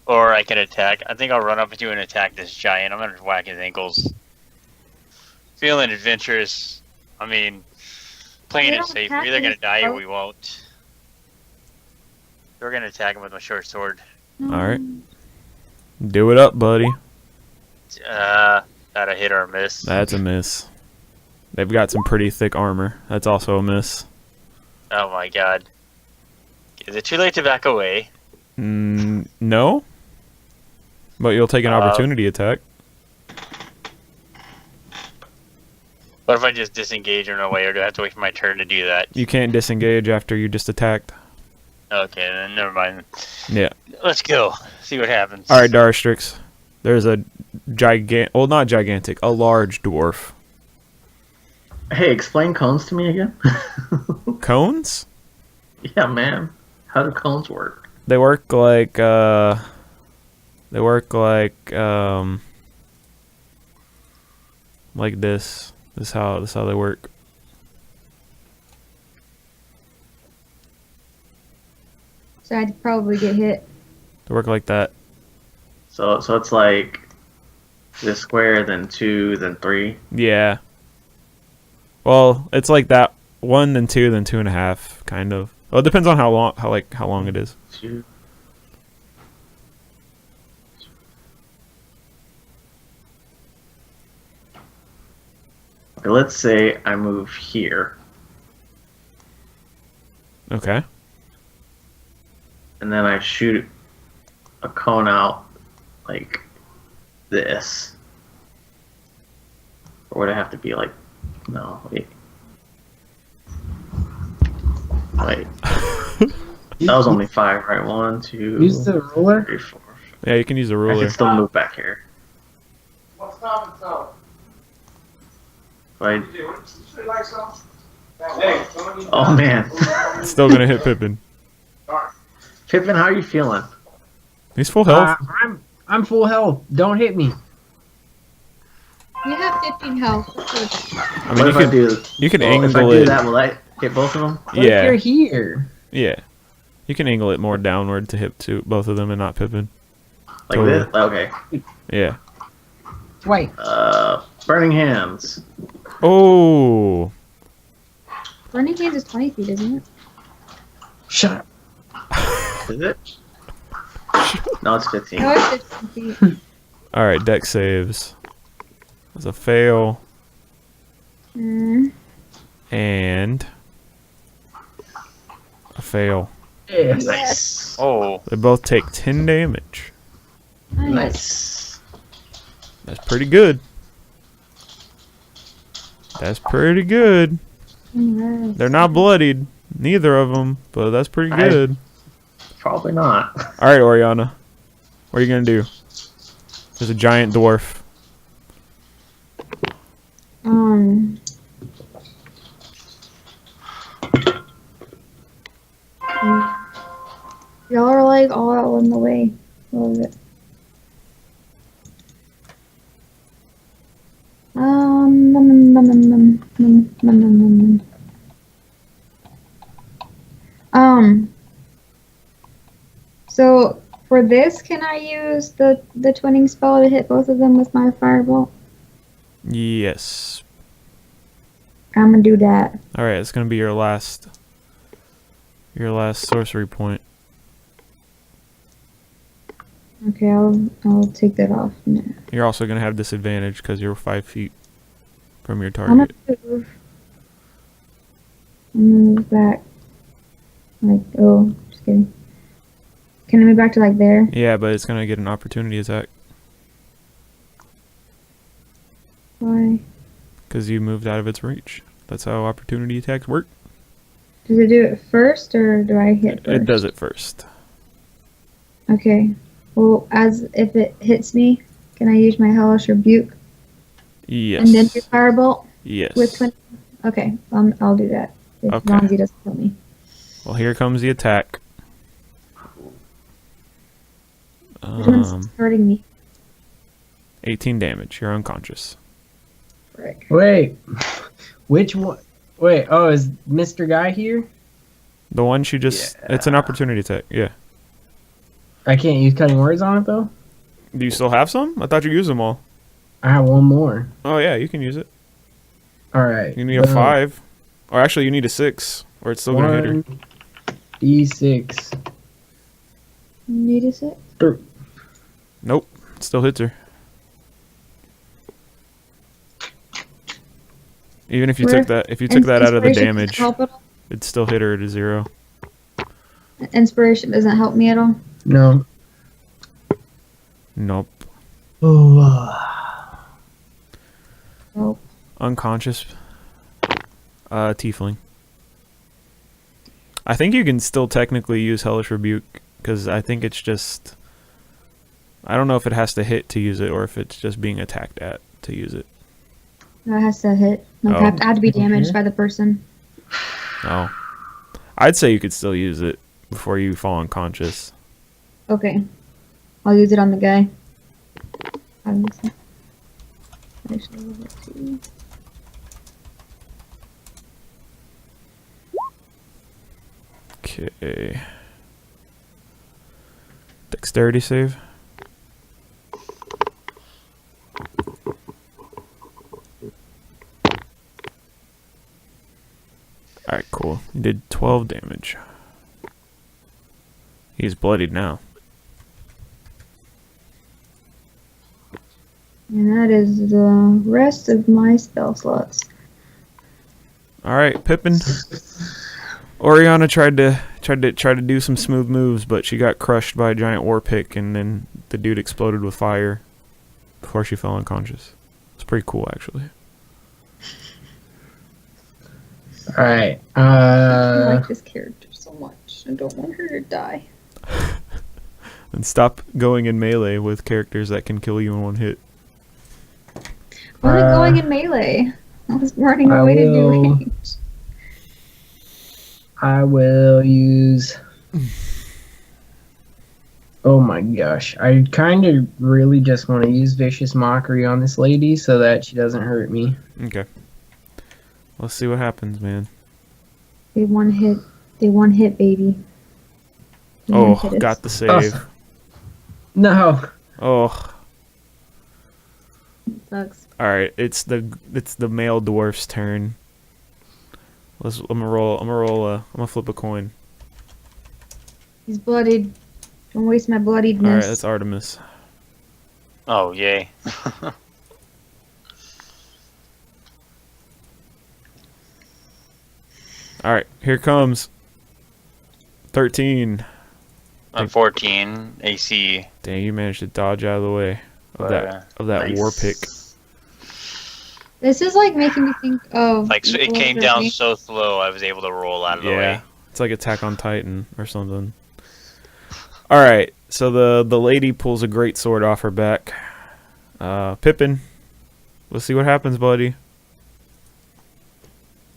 or I can attack. I think I'll run up to you and attack this giant. I'm gonna whack his ankles. Feeling adventurous. I mean, playing We it don't safe. attack We're either gonna him, die or bro. we won't. We're gonna attack him with my short sword. All right. Do it up, buddy. That a hit or a miss. That's a miss. They've got some pretty thick armor. That's also a miss. Oh my god. Is it too late to back away? No. But you'll take an opportunity attack. What if I just disengage and run away, or do I have to wait for my turn to do that? You can't disengage after you just attacked. Okay, then never mind. Yeah. Let's go. See what happens. All right, Darstrix. There's a well, not gigantic, a large dwarf. Hey, explain cones to me again. Cones? Yeah, man. How do cones work? They work like this. This is how they work. So I'd probably get hit. They work like that. So it's like this square, then 2, then 3. Yeah. Well, it's like that. 1, then 2, then 2.5, kind of. Well, it depends on how long it is. 2. Okay, let's say I move here, Okay. and then I shoot a cone out like this? Or would it have to be like, no, wait. Wait. That was only 5, right? 1, 2, Use the ruler. 3, 4. Yeah, you can use a I ruler. can still move back here. Right. Oh man. It's still gonna hit Pippin. Pippin, how are you feeling? He's full health. I'm full health. Don't hit me. You have 15 health. I mean, What if I do? you can If I angle do it. that, will I hit both of them? What if Yeah, you're here? yeah. You can angle it more downward to hit both of them and not Pippin. Like Totally. this? Okay. Yeah. Wait. Burning hands. Oh. Burning Hands is 20 feet, isn't it? Shut up. Is it? No, it's 15. No, it's 15 feet. All right, deck saves. That's a fail Mm. and a fail. Yes. Nice. Oh, They both take 10 damage. Nice. Nice. That's pretty good. That's pretty good. Nice. They're not bloodied, neither of them, but that's pretty I- good. Probably not. All right, Oriana, what are you gonna do? There's a giant dwarf. Um. Y'all are like all out in the way. Love it. So for this, can I use the twinning spell to hit both of them with my firebolt? Yes. I'm gonna do that. All right, it's gonna be your last sorcery point. Okay, I'll take that off now. You're also gonna have disadvantage because you're 5 feet from your I'm gonna target. move. Move back. Like, oh, just kidding. Can I move back to like there? Yeah, but it's gonna get an opportunity attack Why? because you moved out of its reach. That's how opportunity attacks work. Does it do it first or do I hit first? It does it first. Okay. Well, as if it hits me, can I use my hellish rebuke Yes. and then do firebolt Yes. with 20? Okay, I'll do that. As Okay. long as he doesn't kill me. Well, here comes the attack. Which one's hurting me? 18 damage. You're unconscious. Frick. Wait. Which one? Wait. Oh, is Mr. Guy here? The one she just... It's an opportunity attack. Yeah. I can't use cutting words on it though. Do you still have some? I thought you used them all. I have one more. Oh, yeah. You can use it. All right. You need a 5. Or actually, you need a 6. Or it's still going to hit her. D6. Need a six? Nope. It still hits her. Even if you Where- took that... If you took that out of the Inspiration doesn't damage, help at all? it'd still hit her to 0. Inspiration doesn't help me at all. No. Nope. Oh. Nope. Unconscious. Tiefling. I think you can still technically use Hellish Rebuke, because I think it's just... I don't know if it has to hit to use it, or if it's just being attacked at to use it. That has to hit. Like, Oh. I have to be damaged by the person. Oh. I'd say you could still use it before you fall unconscious. Okay. I'll use it on the guy. Obviously. Actually, leave it to- Okay. Dexterity save. Alright, cool. He did 12 damage. He's bloodied now. And that is the rest of my spell slots. Alright, Pippin. Oriana tried to do some smooth moves, but she got crushed by a giant war pick, and then the dude exploded with fire before she fell unconscious. It's pretty cool, actually. All right. I like this character so much. I don't want her to die. And stop going in melee with characters that can kill you in one hit. I wasn't going in melee. I was running I away to do will- range. I will use. Oh my gosh. I kind of really just want to use Vicious Mockery on this lady so that she doesn't hurt me. Okay. Let's see what happens, man. They one hit, baby. They Oh, one-hit us. got the save. No. Oh. Sucks. All right, it's the male dwarf's turn. I'm gonna flip a coin. He's bloodied. Don't waste my All bloodiedness. right, that's Artemis. Oh, yay. All right, here comes 13. I'm 14 AC. Dang, you managed to dodge out of the way of But, that Nice. war pick. This is like making me think of Like, so it came down so slow, I was able to roll out of the way. It's like Attack on Titan or something. All right, so the lady pulls a great sword off her back. Pippin, let's see what happens, buddy.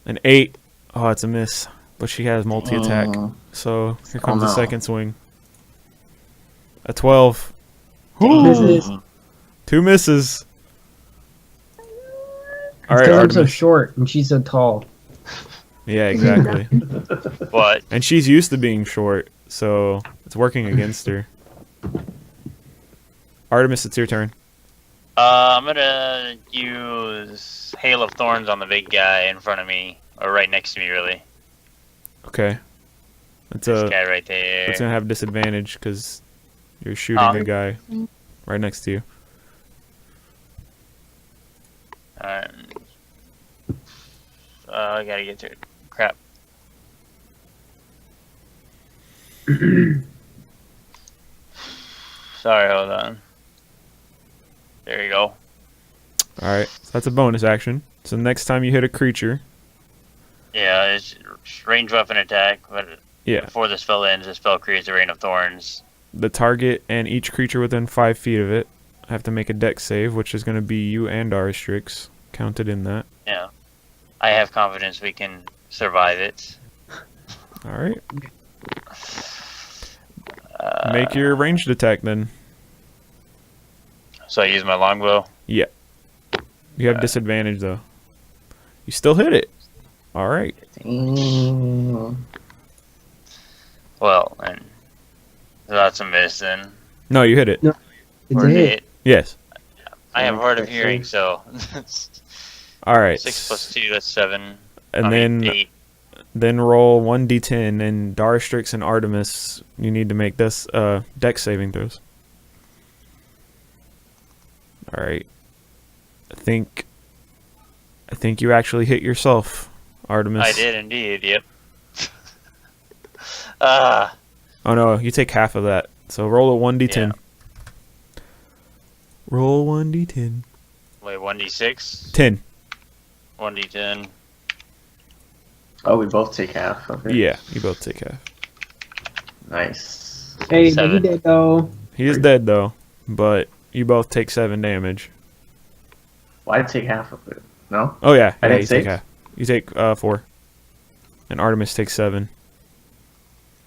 An 8. Oh, it's a miss, but she has multi-attack. So here comes the no. second swing. A 12. Misses. 2 misses. All right, Because I'm so Artemis. short and she's so tall. Yeah, exactly. But And she's used to being short, so it's working against her. Artemis, it's your turn. I'm gonna use Hail of Thorns on the big guy in front of me, or right next to me, really. Okay. It's This guy right there. It's gonna have disadvantage because you're shooting a guy right next to you. I gotta get to it. Crap. Sorry, hold on. There you go. All right, so that's a bonus action. So next time you hit a creature, Yeah, it's range weapon attack, but yeah, before the spell ends, the spell creates a rain of thorns. the target and each creature within 5 feet of it have to make a dex save, which is going to be you and Aristrix counted in that. Yeah. I have confidence we can survive it. All right, make your ranged attack then. So I use my longbow. Yeah, you have disadvantage though. You still hit it. All right. Well, and that's a miss then. No, you hit it. No. It's Or a hit. Yes. I have hard of Okay. hearing, so All right. 6 plus 2, that's 7. And I mean, then 8. Then roll 1d10, and Darstrix and Artemis, you need to make this dex saving throws. All right. I think you actually hit yourself, Artemis. I did indeed, yep. Ah, Oh no, you take half of that. So roll a 1d10. Roll 1d10. wait, 1d6? 10. 1d10. Oh, we both take half of it. Yeah, you both take half. Nice. Hey, Seven. he did though. He is dead though, but you both take 7 damage. Well, I take half of it. No? Oh yeah, I yeah, didn't you take save? half. You take 4. And Artemis takes 7.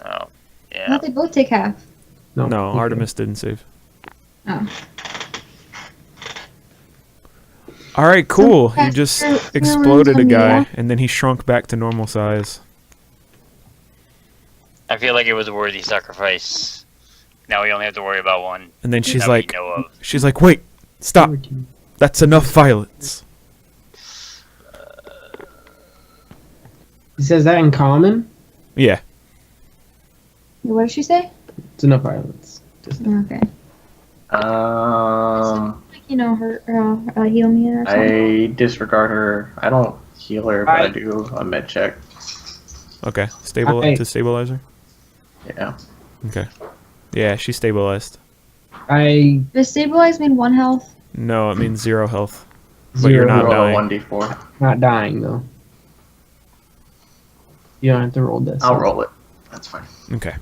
Oh, I yeah. thought they both take half. No, okay. Artemis didn't save. Oh. All right, cool. So, You just Pastor, exploded a Roland, guy, yeah. and then he shrunk back to normal size. I feel like it was a worthy sacrifice. Now we only have to worry about one. And then she's that like, we know of. "Wait, stop! That's enough violence." He says that in common. Yeah. What did she say? It's enough violence. Just Okay. Like, her heal me or something. I disregard her. I don't heal her, but I I- do a med check. Okay. Alright. To stabilize her? Yeah. Okay. Yeah, she's stabilized. Does stabilize mean 1 health? No, it means 0 health. But Zero. you're not Roll dying. a 1d4. Not dying though. You don't have to roll this. I'll roll it. That's fine. Okay.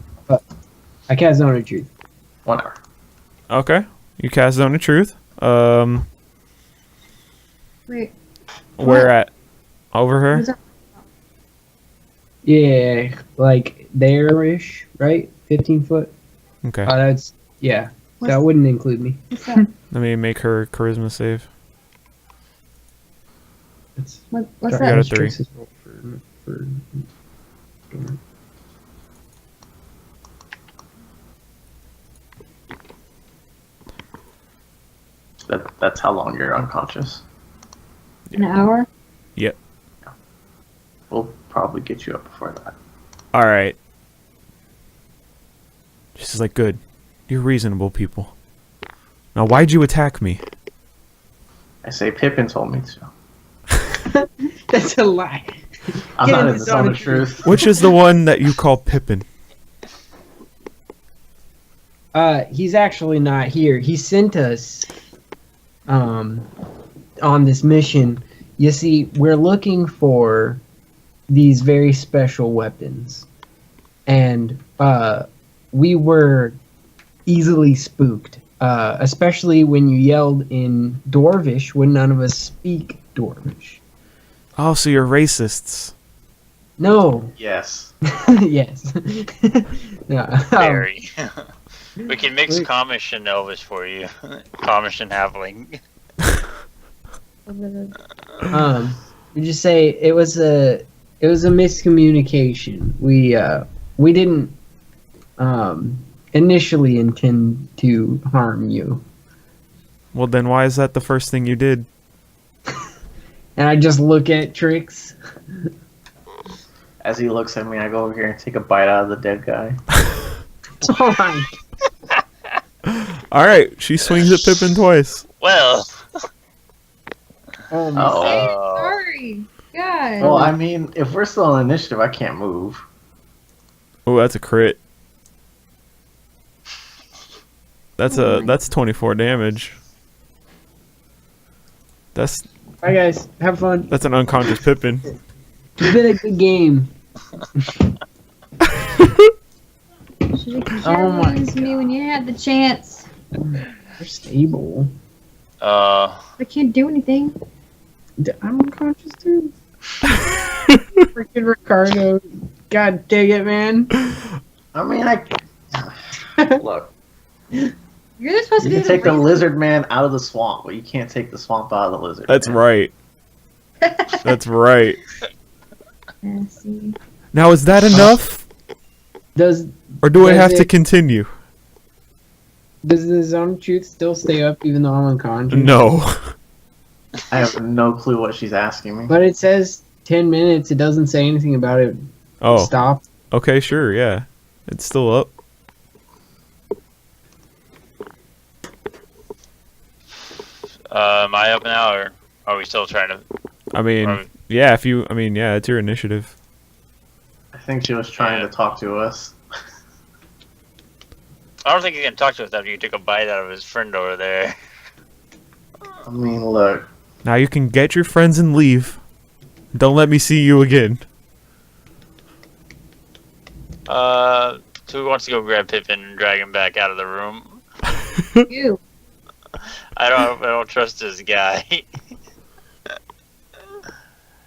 I cast Zone of Truth. 1 hour. Okay. You cast Zone of Truth. Wait. Where at? Over her? Where's our- Yeah, like there-ish, right? 15 foot. Okay. That's yeah. What's- That wouldn't include me. What's that? Let me make her charisma save. It's What's I got a that? 3. Trix's roll for That's how long you're unconscious. An hour? We'll probably get you up before that. Alright. She's like, good. You're reasonable people. Now, why'd you attack me? I say Pippin told me to. That's a lie. I'm Get not in in the the zone zone of of truth. Which is the one that you call Pippin? He's actually not here. He sent us on this mission. You see, we're looking for these very special weapons. And we were easily spooked. Especially when you yelled in Dwarvish when none of us speak Dwarvish. Oh, so you're racists. No. Yes. Yes. No, Very. We can mix Comish and Elvis for you. Comish and Halfling. We just say it was a miscommunication. We didn't initially intend to harm you. Well, then why is that the first thing you did? And I just look at Trix. As he looks at me, I go over here and take a bite out of the dead guy. Oh my. Alright, she swings at Pippin twice. Well, Oh my. Oh. Hey, sorry. God. Well, I mean, if we're still on initiative, I can't move. Oh, that's a crit. That's 24 damage. That's Bye guys. Have fun. an unconscious Pippin. It's been a good game. Should have Oh my used me when you had the chance. They're stable. I can't do anything. I'm unconscious too. Freaking Ricardo. God dang it, man. I mean, look. You're just supposed You to can be take the reason- lizard man out of the swamp, but you can't take the swamp out of the lizard. That's man. right. That's right. Yeah, see. Now, is that enough? Does Or do I Does have to it- continue? the Zone of Truth still stay up even though I'm unconscious? No. I have no clue what she's asking me. But it says 10 minutes. It doesn't say anything about it. Oh, Stop. okay, sure, yeah. It's still up. am I up now, or are we still trying to? I mean, Or- yeah, it's your initiative. I think she was trying to talk to us. I don't think you can talk to us after you took a bite out of his friend over there. I mean, look. Now you can get your friends and leave. Don't let me see you again. Who wants to go grab Pippin and drag him back out of the room? You. I don't trust this guy.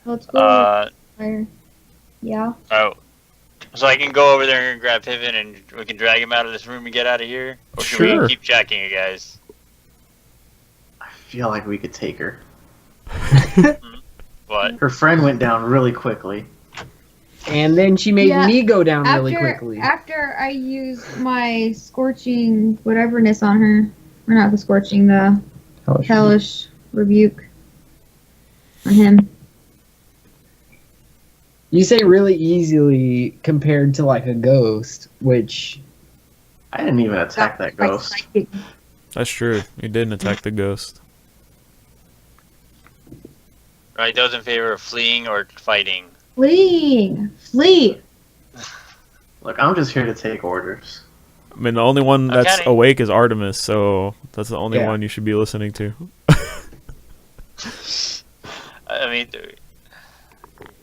Let's go. Fire. Yeah. Oh, so I can go over there and grab Pippin and we can drag him out of this room and get out of here? Or should Sure. we keep tracking you guys? I feel like we could take her. What? Her friend went down really quickly. And then she made Yeah, me go down really quickly. After I used my scorching whateverness on her, or not the scorching, the hellish rebuke on him. You say really easily compared to like a ghost, which I didn't even attack that My ghost. psychic- That's true. You didn't attack the ghost. Right, those in favor of fleeing or fighting? Fleeing! Flee! Look, I'm just here to take orders. I mean, the only one that's Okay. awake is Artemis, so that's the only Yeah. one you should be listening to. I mean,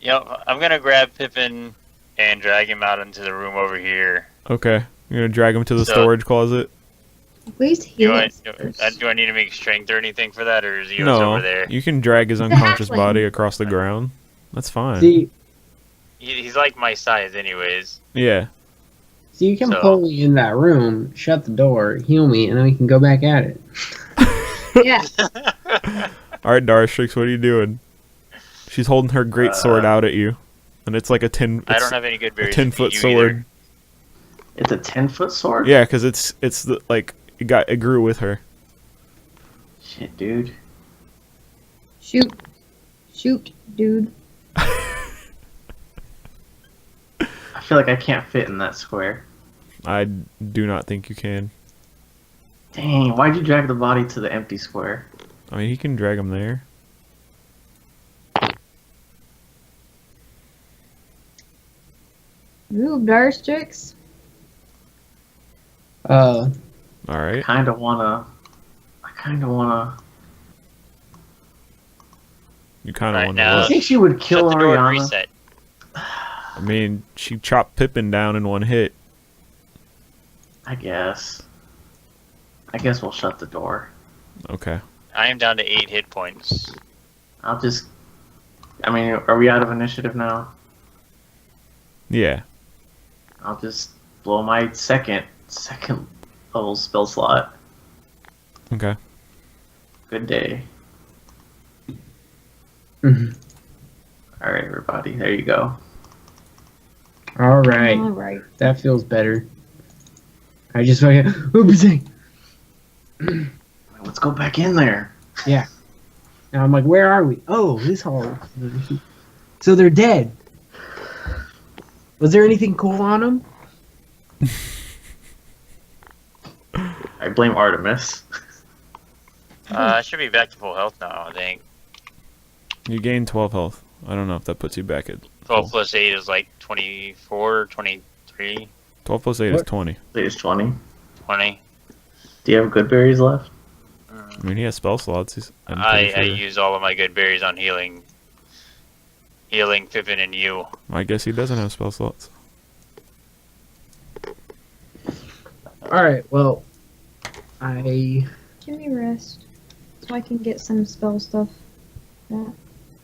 I'm gonna grab Pippin and drag him out into the room over here. Okay, you're gonna drag him to the So- storage closet. At least Do heal I, us first. do I need to make strength or anything for that, or is he No, over there? you can drag his He's a unconscious halfling. body across the ground. That's fine. See, He's like my size, anyways. Yeah. so you can So- pull me in that room, shut the door, heal me, and then we can go back at it. Yeah. All right, Darstrix, what are you doing? She's holding her great sword out at you, and it's like a 10. I don't have any good a berries. 10-foot You sword. either. It's a 10-foot sword? Yeah, because it's the, like it grew with her. Shit, dude. Shoot. Shoot, dude. I feel like I can't fit in that square. I do not think you can. Dang, why'd you drag the body to the empty square? I mean, he can drag him there. Move, Darstrix. All I right. kinda wanna... You kind of Right want now- I to. think she would kill Shut the door and Ariana. reset. I mean, she chopped Pippin down in one hit. I guess. I guess we'll shut the door. Okay. I am down to 8 hit points. I'll just... I mean, are we out of initiative now? Yeah. I'll just blow my second level spell slot. Okay. Good day. Mhm. Alright, everybody. There you go. All right, All right. that feels better. I just fucking oopsie. Let's go back in there. Now I'm like, where are we? Oh, this hall. So they're dead. Was there anything cool on them? I blame Artemis. I should be back to full health now, I think. You gain 12 health. I don't know if that puts you back at 12 plus 8 is like 24, 23, 12 plus 8 is What? 20. Stage 20. 20. Do you have good berries left? I mean, he has spell slots. I'm I pretty sure. use all of my good berries on healing. Healing Pippin and you. I guess he doesn't have spell slots. All right. Well, I Give me rest. So I can get some spell stuff. Yeah.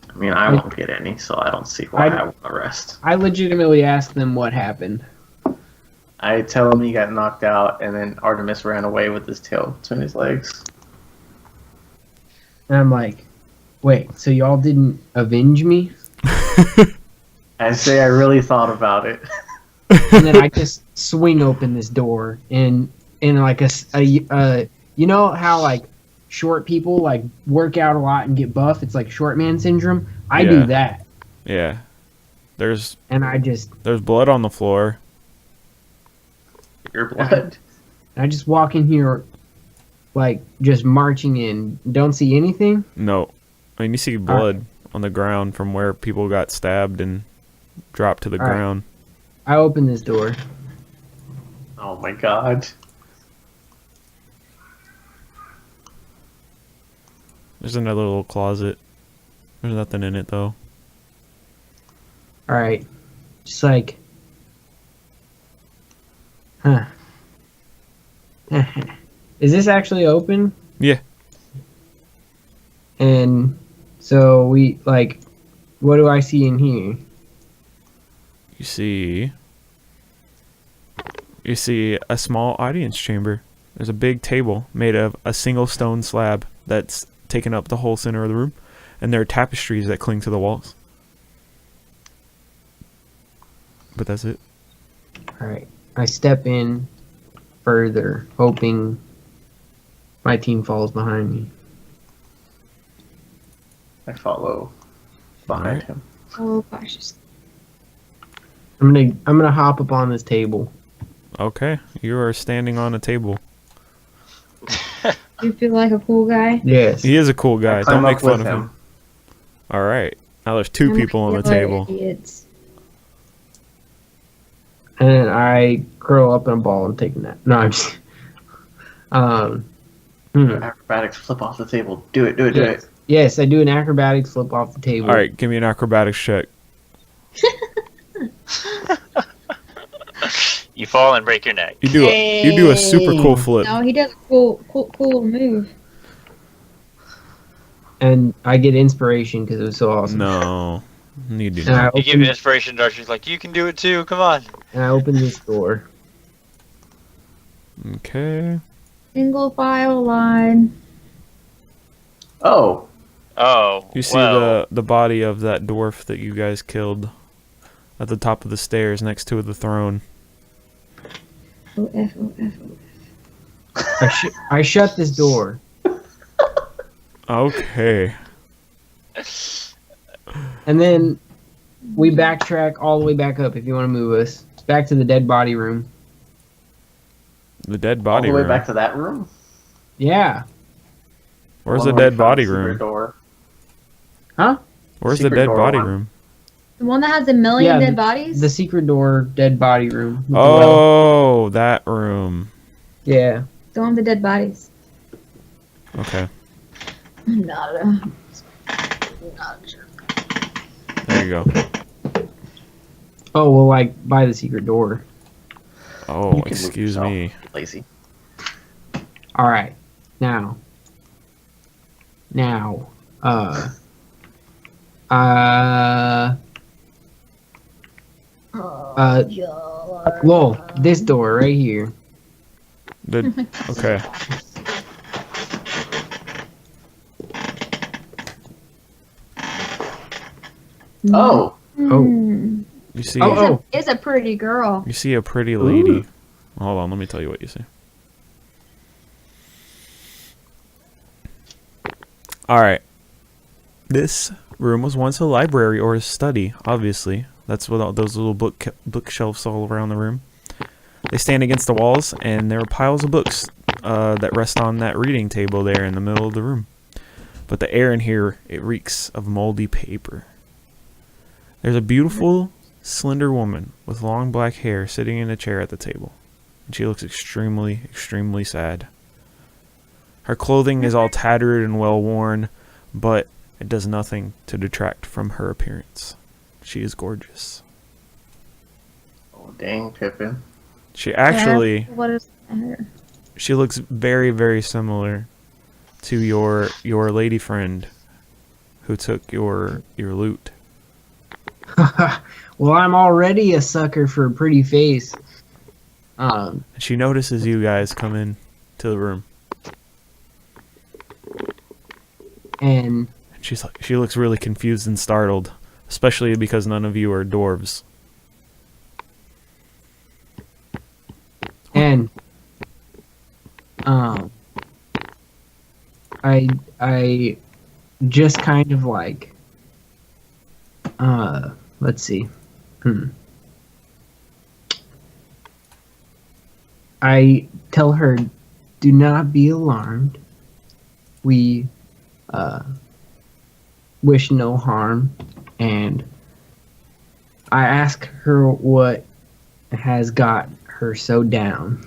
I mean, I won't get any, so I don't see why I want to rest. legitimately asked them what happened. I tell him he got knocked out, and then Artemis ran away with his tail between his legs. And I'm like, wait, so y'all didn't avenge me? I say I really thought about it. And then I just swing open this door and like you know how like short people like work out a lot and get buff? It's like short man syndrome. I Yeah. do that, Yeah. There's and I just blood on the floor. Your blood. walk in here, like just marching in. Don't see anything. No. I mean, you see blood on the ground from where people got stabbed and dropped to the All right. ground. I open this door. Oh my god. There's another little closet. There's nothing in it, though. All right, just like, huh? Is this actually open? Yeah. And so we like, what do I see in here? You see a small audience chamber. There's a big table made of a single stone slab that's taken up the whole center of the room, and there are tapestries that cling to the walls. But that's it. All right, I step in further, hoping my team falls behind me. I follow behind Alright. him. Oh, cautious. I'm gonna hop up on this table. Okay, you are standing on a table. You feel like a cool guy? Yes. He is a cool guy. I climb Don't make up fun with of him. All right. Now there's two people on the table. Idiots. And then I curl up in a ball and take a nap. No, I'm just. Acrobatics flip off the table. Do it. Yes. Yes, I do an acrobatics flip off the table. All right, give me an acrobatics check. You fall and break your neck. You do a super cool flip. No, he does a cool move. And I get inspiration because it was so awesome. No, you do And I not. You give me inspiration, Darcy's like, you can do it too, come on. And I open this door. Okay. Single file line. Oh, You see the body of that dwarf that you guys killed at the top of the stairs next to the throne. OF. I shut this door. Okay. And then we backtrack all the way back up if you want to move us. Back to the dead body room. The dead all body the way room. back to that room. Yeah. Where's One the where we dead found body secret room? Door. Huh? Where's the Secret dead door body one. room? The one that has a million Yeah, dead bodies? The secret door, dead body room. with the well. Oh, that room. Yeah. The one with the dead bodies. Okay. Not a jerk. There you go. Oh, well, like, by the secret door. Oh, You can move excuse yourself. me. Lazy. All right. Now. Lol, this door right here. Okay. Oh, Oh. You see Oh. It's a pretty girl. you see a pretty lady. Hold on, let me tell you what you see. Alright. This room was once a library or a study, obviously. That's what all those little bookshelves all around the room. They stand against the walls, and there are piles of books that rest on that reading table there in the middle of the room. But the air in here, it reeks of moldy paper. There's a beautiful, slender woman with long black hair sitting in a chair at the table. And she looks extremely, extremely sad. Her clothing is all tattered and well worn, but it does nothing to detract from her appearance. She is gorgeous. oh dang, Pippin. She actually, What is her? she looks very, very similar to your lady friend who took your loot. Well, I'm already a sucker for a pretty face. And she notices you guys come in to the room. And She looks really confused and startled, especially because none of you are dwarves. I just kind of like, let's see. I tell her, do not be alarmed. We, wish no harm. And I ask her what has got her so down.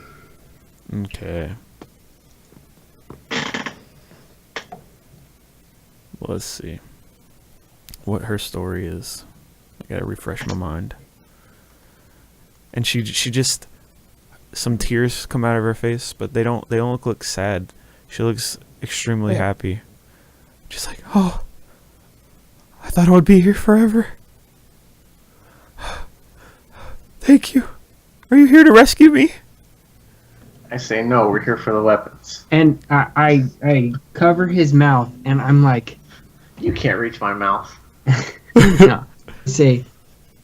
Okay. Let's see what her story is. I gotta refresh my mind. And she just, some tears come out of her face, but they don't look like sad. She looks extremely happy. Just like, oh, I thought I would be here forever. Thank you. Are you here to rescue me? I say no, we're here for the weapons. And I cover his mouth, and I'm like, You can't reach my mouth. no. I say,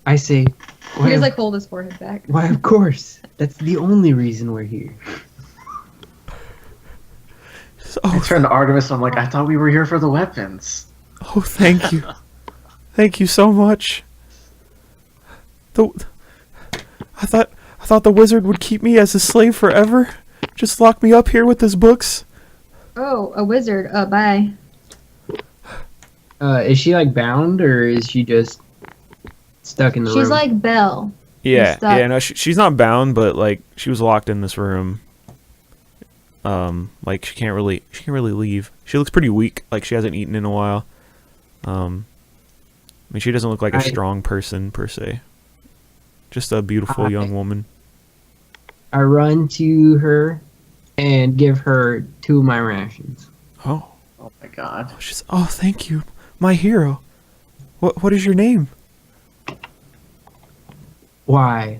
He just like hold his forehead back. why, of course. That's the only reason we're here. I turn to Artemis, I'm like, I thought we were here for the weapons. Oh, thank you. Thank you so much. I thought the wizard would keep me as a slave forever. Just lock me up here with his books. Oh, a wizard. Bye. Is she like bound or is she just stuck in the room? She's like Belle. Yeah, stuck. yeah. No, she's not bound, but like she was locked in this room. Like she can't really leave. She looks pretty weak, like she hasn't eaten in a while. I mean, she doesn't look like a strong person per se. Just a beautiful young woman. I run to her and give her 2 of my rations. Oh, Oh my god. oh, thank you, my hero. What is your name? Why?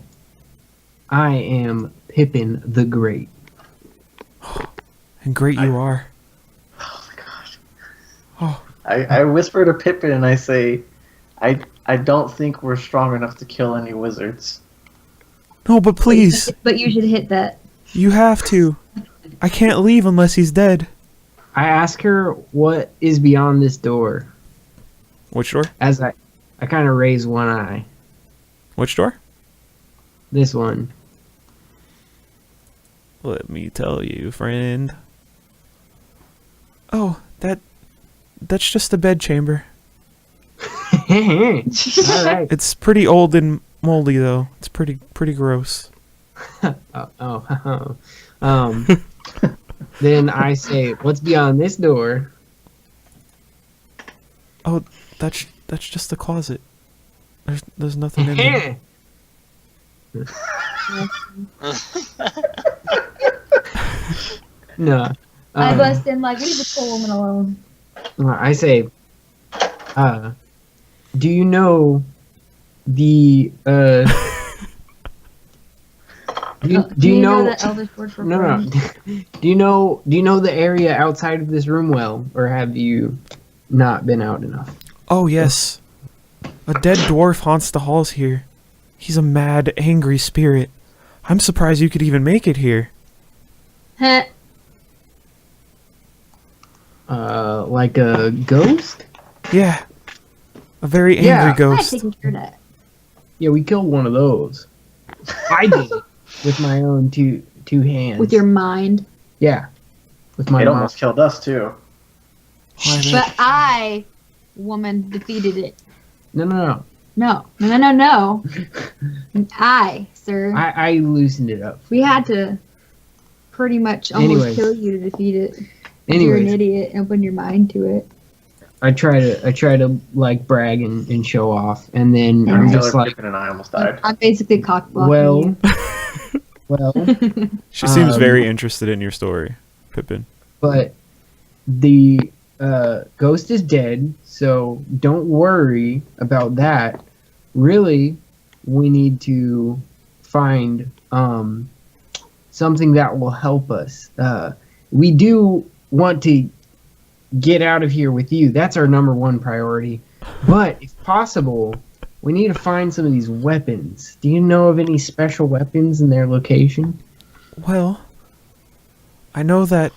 I am Pippin the Great. And great you are. Oh my gosh. Oh, I whisper to Pippin and I say, I don't think we're strong enough to kill any wizards. no, but please, But you should hit that. you have to. I can't leave unless he's dead. I ask her what is beyond this door Which door? as I kind of raise one eye. Which door? This one. Let me tell you, friend. Oh, that's just a bed chamber. All right. It's pretty old and moldy though. It's pretty gross. Then I say, what's beyond this door? Oh, that's just a closet. There's nothing in there. No. I bust in like, leave the poor woman alone. I say, do you know the do you know the Elder's word for no friend? do you know the area outside of this room well, or have you not been out enough? Oh yes. A dead dwarf haunts the halls here. He's a mad, angry spirit. I'm surprised you could even make it here. Heh. Like a ghost? Yeah. A very angry Yeah. I'm ghost. taking care of that. Yeah, we killed one of those. I did it with my own two hands. With your mind. yeah, with my It mom. almost killed us too. But I, woman, defeated it. No. No. I, sir. I loosened it up. We had to pretty much almost Anyways. kill you to defeat it. 'Cause you're an Anyways, idiot and open your mind to it. I try to like brag and show off, and then I'm Taylor, just like, Pippin, and I almost died. I'm basically cock blocking well, you. She seems Um, very interested in your story, Pippin. but the ghost is dead, so don't worry about that. Really, we need to find something that will help us. We do want to get out of here with you. That's our number one priority. But if possible, we need to find some of these weapons. Do you know of any special weapons in their location? Well, I know that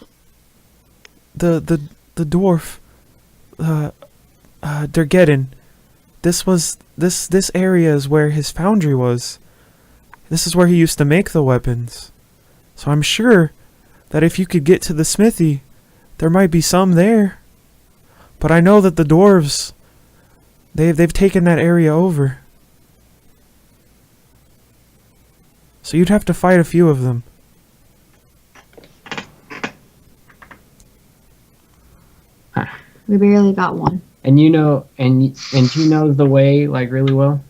the dwarf, Dergeddon, this area is where his foundry was. This is where he used to make the weapons. So I'm sure that if you could get to the smithy, there might be some there. But I know that the dwarves, they've taken that area over. So you'd have to fight a few of them. We barely got one. And you know, and she knows the way like really well.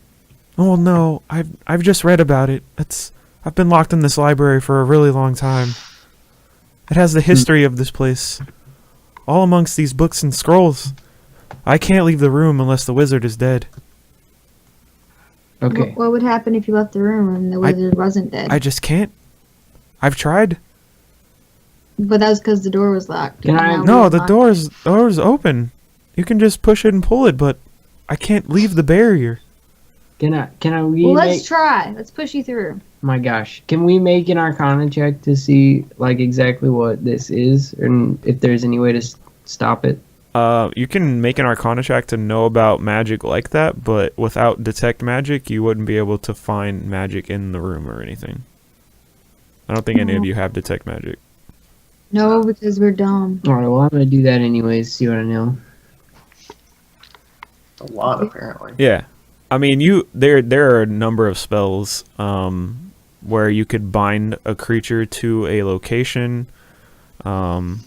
Oh no, I've just read about it. I've been locked in this library for a really long time. It has the history of this place, all amongst these books and scrolls. I can't leave the room unless the wizard is dead. Okay. What would happen if you left the room and the wizard wasn't dead? I just can't. I've tried. But that was because the door was locked. Can I- Now No, we're the locked. door's open. You can just push it and pull it, but I can't leave the barrier. Can I Well, let's try. Let's push you through. My gosh, can we make an Arcana check to see like exactly what this is, and if there's any way to stop it? You can make an Arcana check to know about magic like that, but without detect magic, you wouldn't be able to find magic in the room or anything. I don't think any of you have detect magic. No, because we're dumb. All right, well I'm gonna do that anyways. See what I know. A lot, apparently. Yeah. I mean, there are a number of spells where you could bind a creature to a location. There's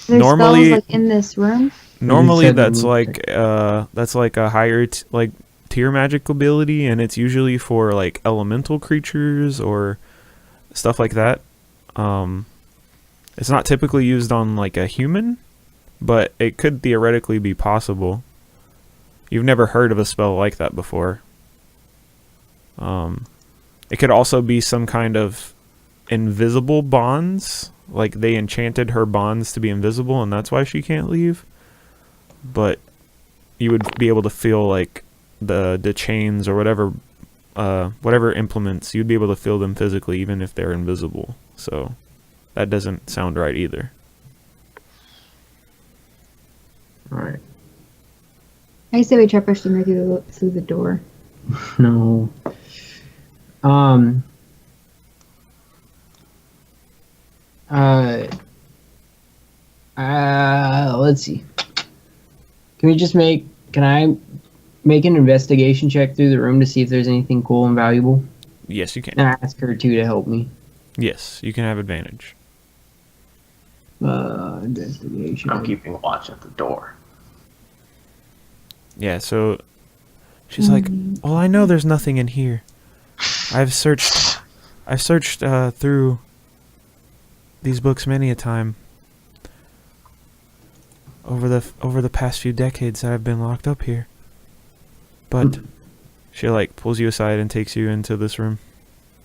Normally- spells like in this room. Normally, said that's the like a higher tier magic ability, and it's usually for like elemental creatures or stuff like that. It's not typically used on like a human, but it could theoretically be possible. You've never heard of a spell like that before. It could also be some kind of invisible bonds, like they enchanted her bonds to be invisible, and that's why she can't leave. But you would be able to feel like the chains or whatever implements, you'd be able to feel them physically even if they're invisible. So that doesn't sound right either. All right. I say we try pushing her through the door. No. Let's see. Can I make an investigation check through the room to see if there's anything cool and valuable? Yes, you can. And I ask her to help me. Yes, you can have advantage. Investigation. I'm keeping watch at the door. Yeah, so she's like, well, I know there's nothing in here. I've searched through these books many a time over the past few decades that I've been locked up here. But she like pulls you aside and takes you into this room.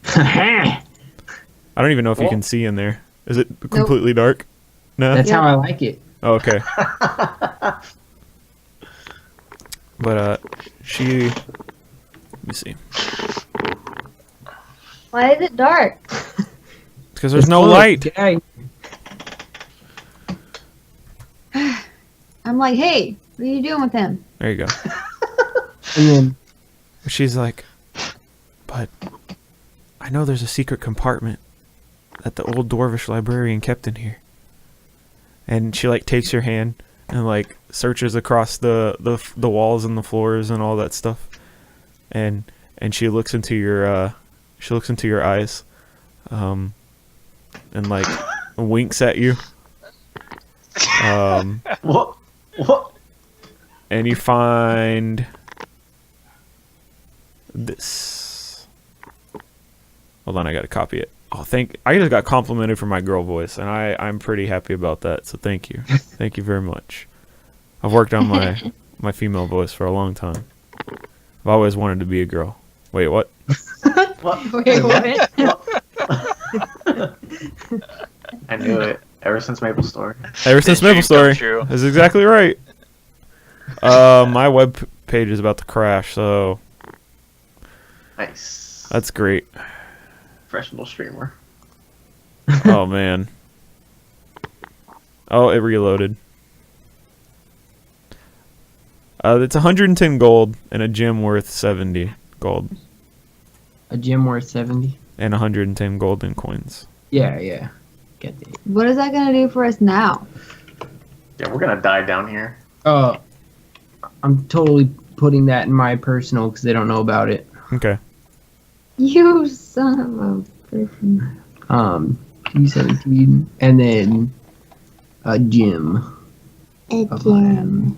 I don't even know if you can see in there. Is it completely dark? No. That's how I like it. Oh, okay. But she. Let me see. Why is it dark? Because there's no Look, light. yeah, I'm like, hey, what are you doing with him? There you go. and then She's like, but I know there's a secret compartment that the old dwarvish librarian kept in here. And she like takes your hand and like searches across the walls and the floors and all that stuff. And she looks into your eyes, and like winks at you. What? And you find this. Hold on, I gotta copy it. Oh, I just got complimented for my girl voice, and I'm pretty happy about that. So thank you, thank you very much. I've worked on my female voice for a long time. I've always wanted to be a girl. Wait, what? What? Wait, what? I knew it. Ever since Maple Story. Ever since Dream Maple come Story. true. That's exactly right. My web page is about to crash, so Nice. that's great. Professional streamer. Oh man. Oh, it reloaded. It's 110 gold and a gem worth 70 gold a gem worth 70. and 110 golden coins. Yeah. Get it. What is that gonna do for us now? Yeah, we're gonna die down here. I'm totally putting that in my personal because they don't know about it. Okay. You son of a freaking. Q17, and then a gem. of land.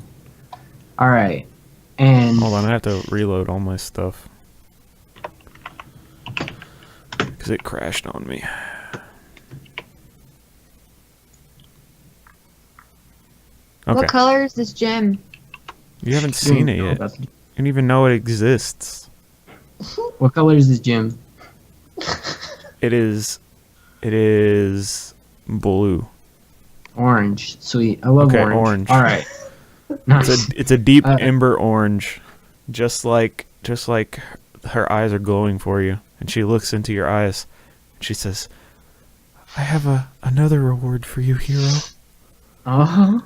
All right, and Hold on, I have to reload all my stuff because it crashed on me. Okay. What color is this gem? You haven't seen it yet. You don't even know it exists. What color is this gem? It is blue. Orange. Sweet. I love Okay, orange. orange. All right. Nice. It's a deep Uh, ember orange, just like her eyes are glowing for you, and she looks into your eyes. And she says, "I have another reward for you, hero." Uh-huh.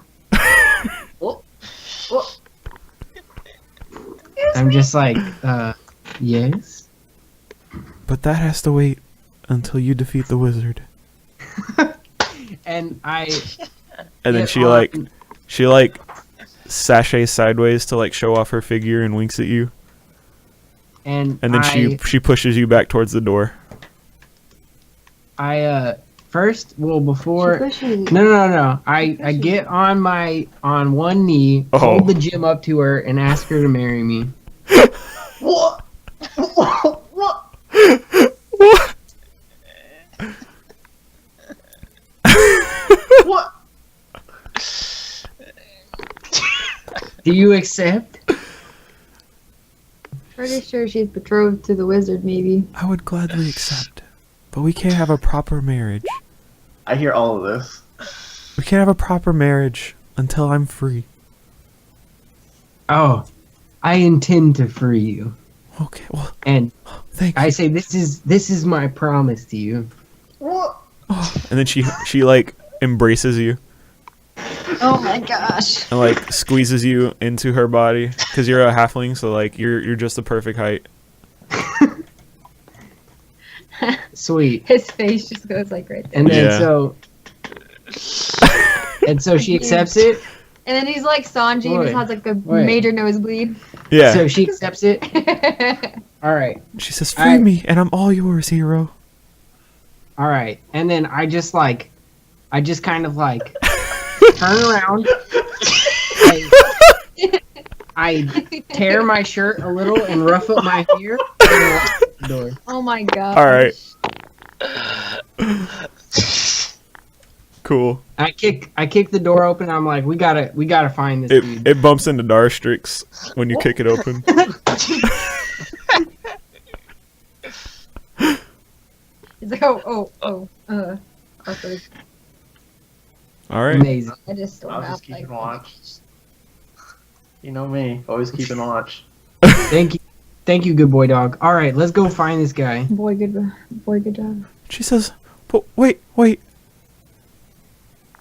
I'm just like, yes. But that has to wait until you defeat the wizard. And I And then Yeah, she sachets sideways to like show off her figure and winks at you. And then she pushes you back towards the door. First, well, before She pushes. no. I get on one knee, hold the gem up to her, and ask her to marry me. What? What? What? What? Do you accept? Pretty sure she's betrothed to the wizard, maybe. I would gladly accept, but we can't have a proper marriage. I hear all of this. We can't have a proper marriage until I'm free. Oh, I intend to free you. Okay, well, And thank you. I say this is my promise to you. What? And then she like embraces you Oh my gosh. and like squeezes you into her body because you're a halfling, so like you're just the perfect height. Sweet. His face just goes like right there. And then Yeah. so she accepts it. And then he's like Sanji and Wait, just has like a wait. major nosebleed. Yeah. So she accepts it. All right. She says, "Free me, and I'm all yours, hero." All right. And then I just kind of like turn around. I tear my shirt a little and rough up my hair. And walk out the door. Oh my god. All right. Cool. I kick the door open. I'm like, we gotta find this dude. It bumps into Darstrix when you kick it open. He's like, awkward. All right. Amazing. I just storm I was out just keeping like, watch. You know me, always keeping watch. Thank you, good boy dog. All right, let's go find this guy. boy, good job. She says, "But wait."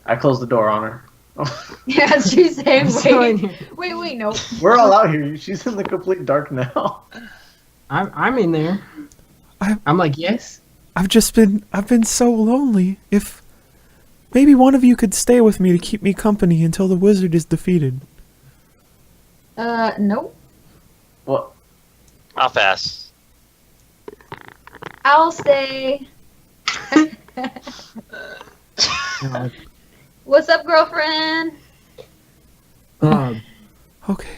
I closed the door on her. Yeah, she's saying, I'm still in here. wait, no. We're all out here. She's in the complete dark now. I'm in there. I'm like, yes. I've been so lonely. If maybe one of you could stay with me to keep me company until the wizard is defeated. Nope. What? I'll pass. I'll stay. Uh, What's up, girlfriend? Okay.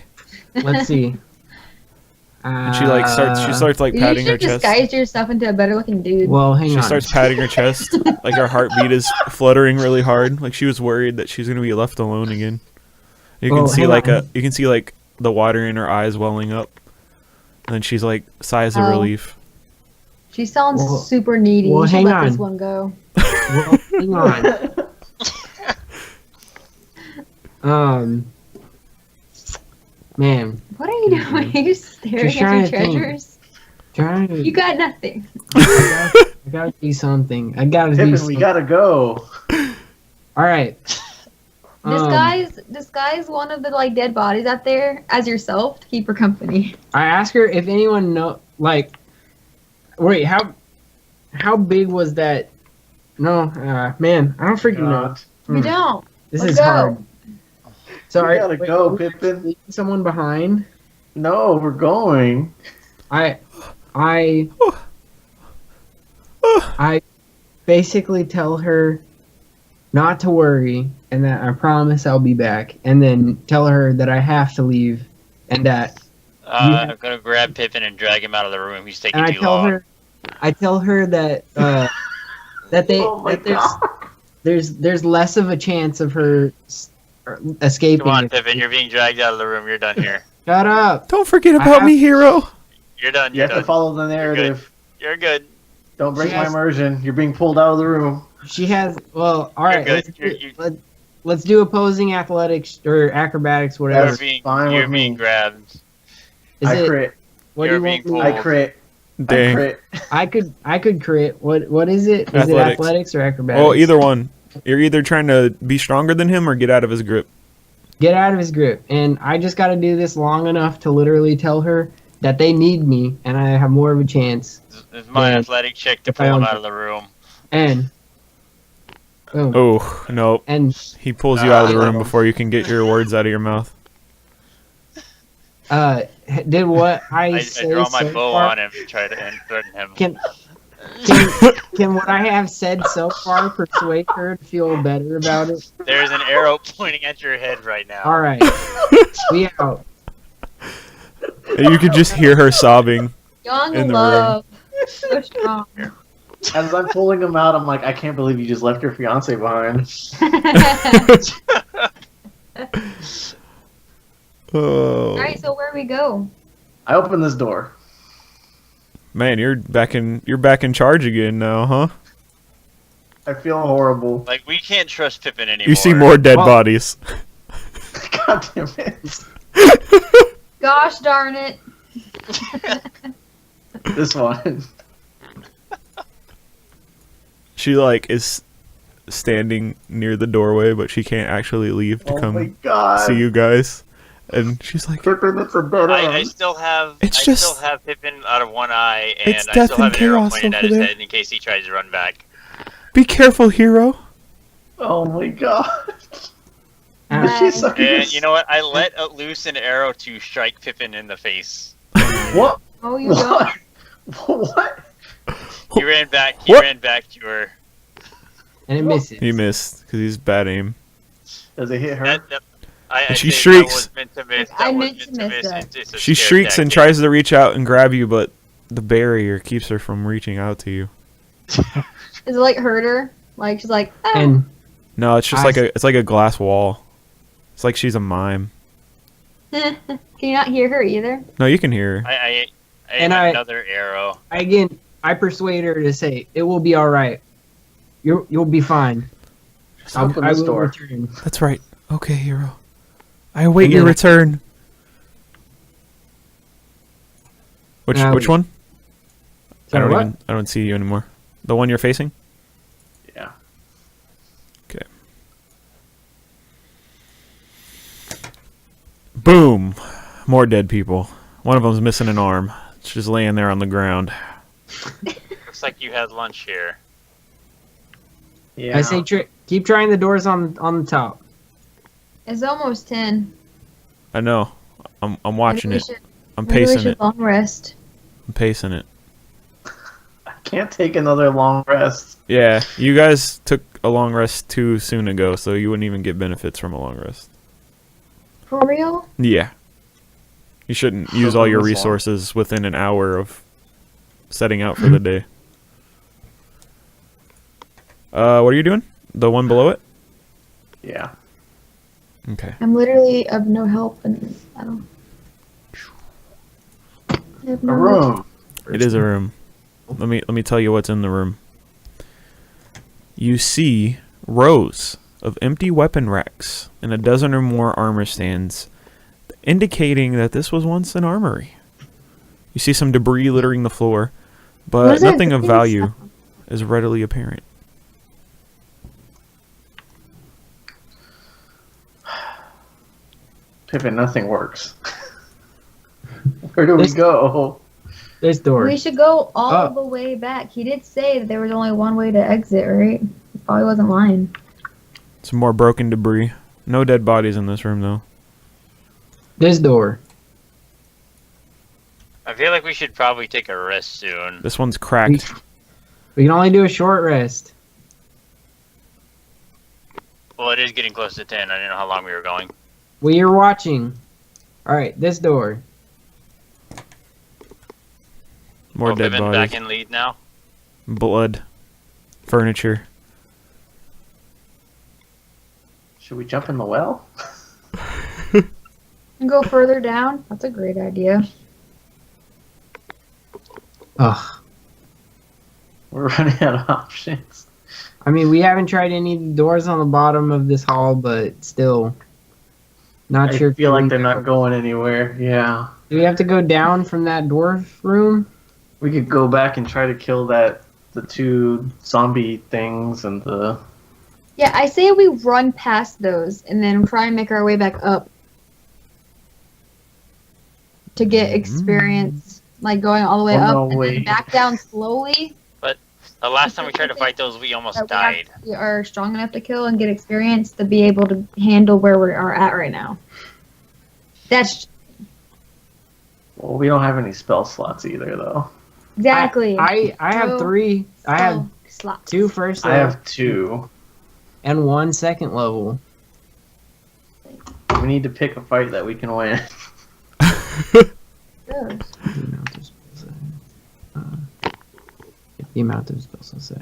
Let's see. And she like starts like You patting her should chest. disguise yourself into a better looking dude. Well, hang She on. starts patting her chest, like her heartbeat is fluttering really hard. Like she was worried that she's gonna be left alone again. You can Oh, see hang like on. you can see like the water in her eyes welling up, and then she's like sighs of Oh. relief. She sounds Well- super needy. well, You should hang let this on. one go. Well, hang on. Man, What are you doing? Are you staring Just at your trying to think. treasures? trying to. You got nothing. I gotta do something. I gotta do Pippin, something. we gotta go. All right. Disguise one of the like dead bodies out there as yourself to keep her company. I asked her if anyone know. Like, wait, how big was that? No, man, I don't freaking know. God. We don't. This Let's is go. hard. So We gotta go, are we Pippin. leaving someone behind? No, we're going. I basically tell her not to worry and that I promise I'll be back, and then tell her that I have to leave and that I'm gonna grab Pippin and drag him out of the room. He's taking and I too tell long. her that Oh my God. there's less of a chance of her escaping. Come on, if- Pippin. You're being dragged out of the room. You're done here. Shut up. Don't forget I about have- me, hero. You're done. You You're have to done. follow the narrative. You're good. Don't break She my has- immersion. You're being pulled out of the room. She has well. All right. good. Let's do opposing athletics or acrobatics, whatever. That's fine You're with being me. grabbed. Is I it? crit. What do You're you want being me? I crit. I Dang. crit. I could crit. What is it? Is it Athletics. athletics or acrobatics? Well, either one. You're either trying to be stronger than him or get out of his grip. Get out of his grip, and I just got to do this long enough to literally tell her that they need me, and I have more of a chance. This is my Yeah. athletic check to If I pull him don't- out of the room. And boom. Oh no! And He pulls you out of the room before you can get your words out of your mouth. Did what I I say draw my so bow far? on him to try to threaten him. Can what I have said so far persuade her to feel better about it? There's an arrow pointing at your head right now. All right, we out. You could just hear her sobbing. Young In the love. So strong. As I'm pulling him out, I'm like, I can't believe you just left your fiance behind. Oh. Alright, so where we go? I open this door. Man, you're back in charge again now, huh? I feel horrible. Like, we can't trust Pippin anymore. You see more dead Well- bodies. God damn it. Gosh darn it. This one. She like is standing near the doorway, but she can't actually leave to Oh my come god. see you guys. And she's like, Pippin, it's a dead I end. still have It's I just- still have Pippin out of one eye, and It's I death still have and an arrow chaos pointed at over his there. head in case he tries to run back. "Be careful, hero." Oh my god. Ah, She's sucking And his- you know what? I let loose an arrow to strike Pippin in the face. What? Oh, you don't. What? What? He ran back. What? You were. and it misses. He missed because he's bad aim. Does it hit her? I And she think shrieks. That was meant to miss. I That was meant to miss that. It's a She scare shrieks and tactic. tries to reach out and grab you, but the barrier keeps her from reaching out to you. Does it like hurt her? Like she's like, ah. And No, it's just it's like a glass wall. It's like she's a mime. Can you not hear her either? No, you can hear her. I And have I- another arrow. again, I persuade her to say, "It will be all right. You'll be fine. Open I this will door. return." That's right. Okay, hero. I await And your then- return. Which Now which we- one? Sorry, what? I don't see you anymore. The one you're facing? Yeah. Okay. Boom. More dead people. One of them's missing an arm. It's just laying there on the ground. Looks like you had lunch here. Yeah. I say, keep trying the doors on the top. It's almost 10. I know. I'm watching Maybe it. we should- I'm maybe we pacing should it. long rest. I'm pacing it. I can't take another long rest. Yeah, you guys took a long rest too soon ago, so you wouldn't even get benefits from a long rest. For real? Yeah. You shouldn't use all your resources within an hour of setting out for the day. What are you doing? The one below it? Yeah. Okay. I'm literally of no help, and I don't. I have A no room. It is a room. Let me tell you what's in the room. You see rows of empty weapon racks and a dozen or more armor stands, indicating that this was once an armory. You see some debris littering the floor, What but is it? nothing of Things value up. is readily apparent. Pippin, nothing works. Where do we This- go? This door. We should go all Up. the way back. He did say that there was only one way to exit, right? He probably wasn't lying. Some more broken debris. No dead bodies in this room, though. This door. I feel like we should probably take a rest soon. This one's cracked. We can only do a short rest. Well, it is getting close to 10. I didn't know how long we were going. We are watching. All right, this door. More Oh, dead Pippin bodies. back in lead now. Blood. Furniture. Should we jump in the well? And go further down. That's a great idea. Ugh. We're running out of options. I mean, we haven't tried any of the doors on the bottom of this hall, but still. Not I sure. if feel like we they're can not go- going anywhere. Yeah. Do we have to go down from that dwarf room? We could go back and try to kill the two zombie things and the... Yeah, I say we run past those and then try and make our way back up to get experience, like going all the way Oh, up no, and wait. then back down slowly. The last time we tried to fight those, we almost That died. we are strong enough to kill and get experience to be able to handle where we are at right now. That's Well, we don't have any spell slots either, though. Exactly. I have No 3. I have spell slots. 2 first I level have 2. and 1 second level. We need to pick a fight that we can win. Those. The amount of spells I'll say.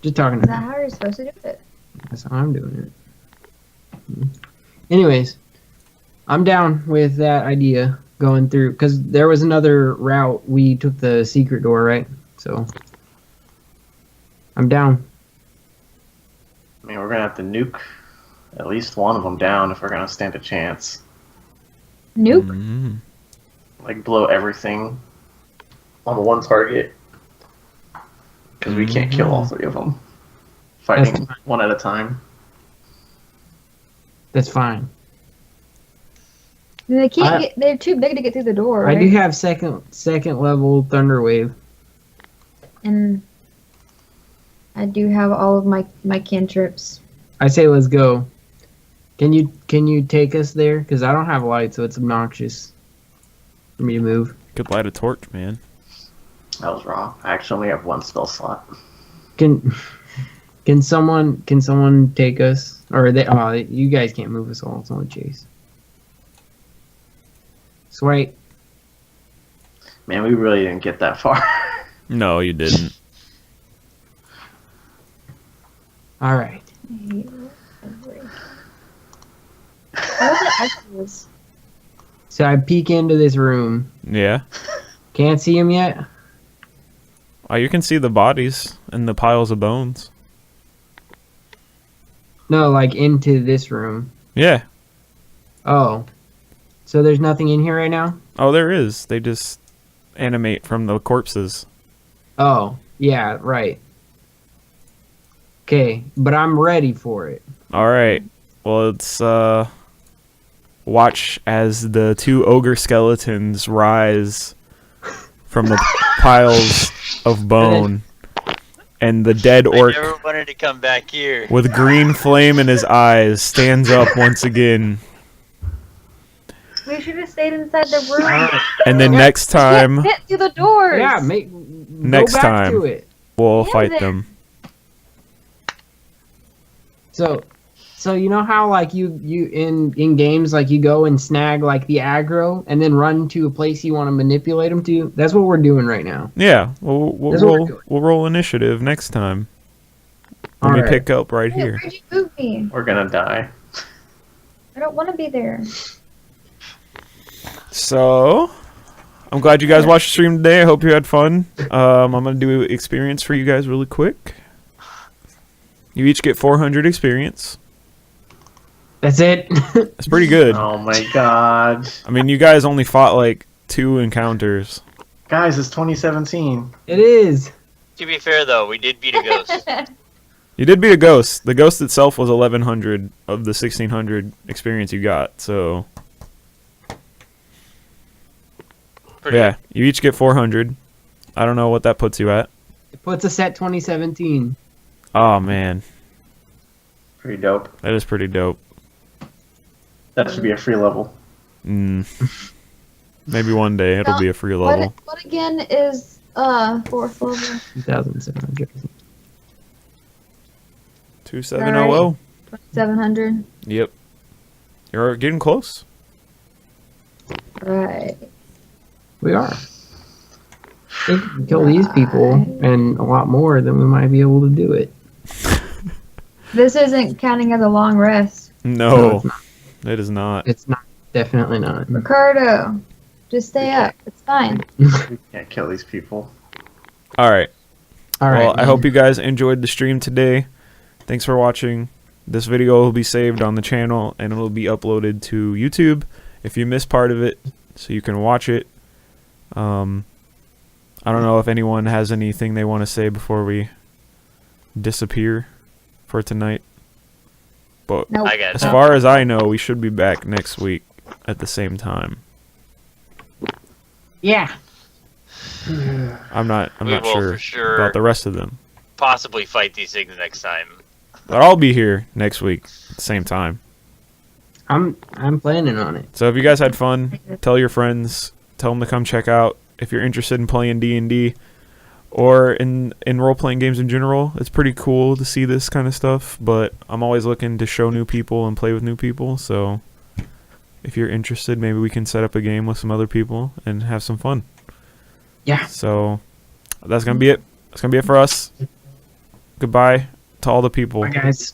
Just talking Is that about. how you're supposed to do it? That's how I'm doing it. Anyways, I'm down with that idea going through because there was another route. We took the secret door, right? So I'm down. I mean, we're gonna have to nuke at least one of them down if we're gonna stand a chance. Nuke? Mm. Like blow everything on the one target because we can't kill all 3 of them. Fighting one at a time. That's fine. They can't I- get. They're too big to get through the door. I Right? do have second level thunder wave. And I do have all of my cantrips. I say let's go. Can you take us there? Because I don't have light, so it's obnoxious for me to move. Could light a torch, man. That was wrong. I actually only have 1 spell slot. Can someone take us? Or they? Oh, you guys can't move us all. It's only Chase. Sweet. Man, we really didn't get that far. No, you didn't. All right. So I peek into this room. Yeah. Can't see him yet. Oh, you can see the bodies and the piles of bones. No, like into this room. Yeah. Oh. So there's nothing in here right now? Oh, there is. They just animate from the corpses. Oh, yeah, right. Okay, but I'm ready for it. All right. Well, it's watch as the 2 ogre skeletons rise from the piles of bone, and the dead I orc never wanted to come back here. with green flame in his eyes stands up once again. We should have stayed inside the room. And then next time Get through the doors. Yeah, Next go back time. to it. we'll Yeah, fight then. them. So you know how like you in games like you go and snag like the aggro and then run to a place you want to manipulate them to? That's what we're doing right now. Yeah, we'll That's what we're roll doing. we'll roll initiative next time. When we Alright. pick up right Hey, here. where'd you move me? We're gonna die. I don't want to be there. So, I'm glad you guys watched the stream today. I hope you had fun. I'm gonna do experience for you guys really quick. You each get 400 experience. That's it. That's pretty good. Oh my god. I mean, you guys only fought like 2 encounters. Guys, it's 2017. It is. To be fair, though, we did beat a ghost. You did beat a ghost. The ghost itself was 1100 of the 1600 experience you got. So, Pretty yeah, you each get 400. I don't know what that puts you at. It puts us at 2017. Oh man, Pretty dope. that is pretty dope. That should be a free level. Maybe one day it'll be a free level. What again is 4th level? 2,700. 2700. 700. Yep. You're getting close. Right. We are. If we can kill these people and a lot more, then we might be able to do it. This isn't counting as a long rest. No, it's not. it is not. It's not. Definitely not. Ricardo, just stay up. It's fine. We can't kill these people. All right. All right. Well, I hope you guys enjoyed the stream today. Thanks for watching. This video will be saved on the channel and it will be uploaded to YouTube if you missed part of it, so you can watch it. I don't know if anyone has anything they want to say before we disappear for tonight. But No. I got as nothing. far as I know, we should be back next week at the same time. Yeah. I'm not We will sure for sure about the rest of them. possibly fight these things next time. But I'll be here next week at the same time. I'm planning on it. So if you guys had fun, tell your friends, tell them to come check out. If you're interested in playing D&D or in role-playing games in general, it's pretty cool to see this kind of stuff, but I'm always looking to show new people and play with new people, so if you're interested, maybe we can set up a game with some other people and have some fun. Yeah. So that's going to be it. That's going to be it for us. Goodbye to all the people. Bye, guys.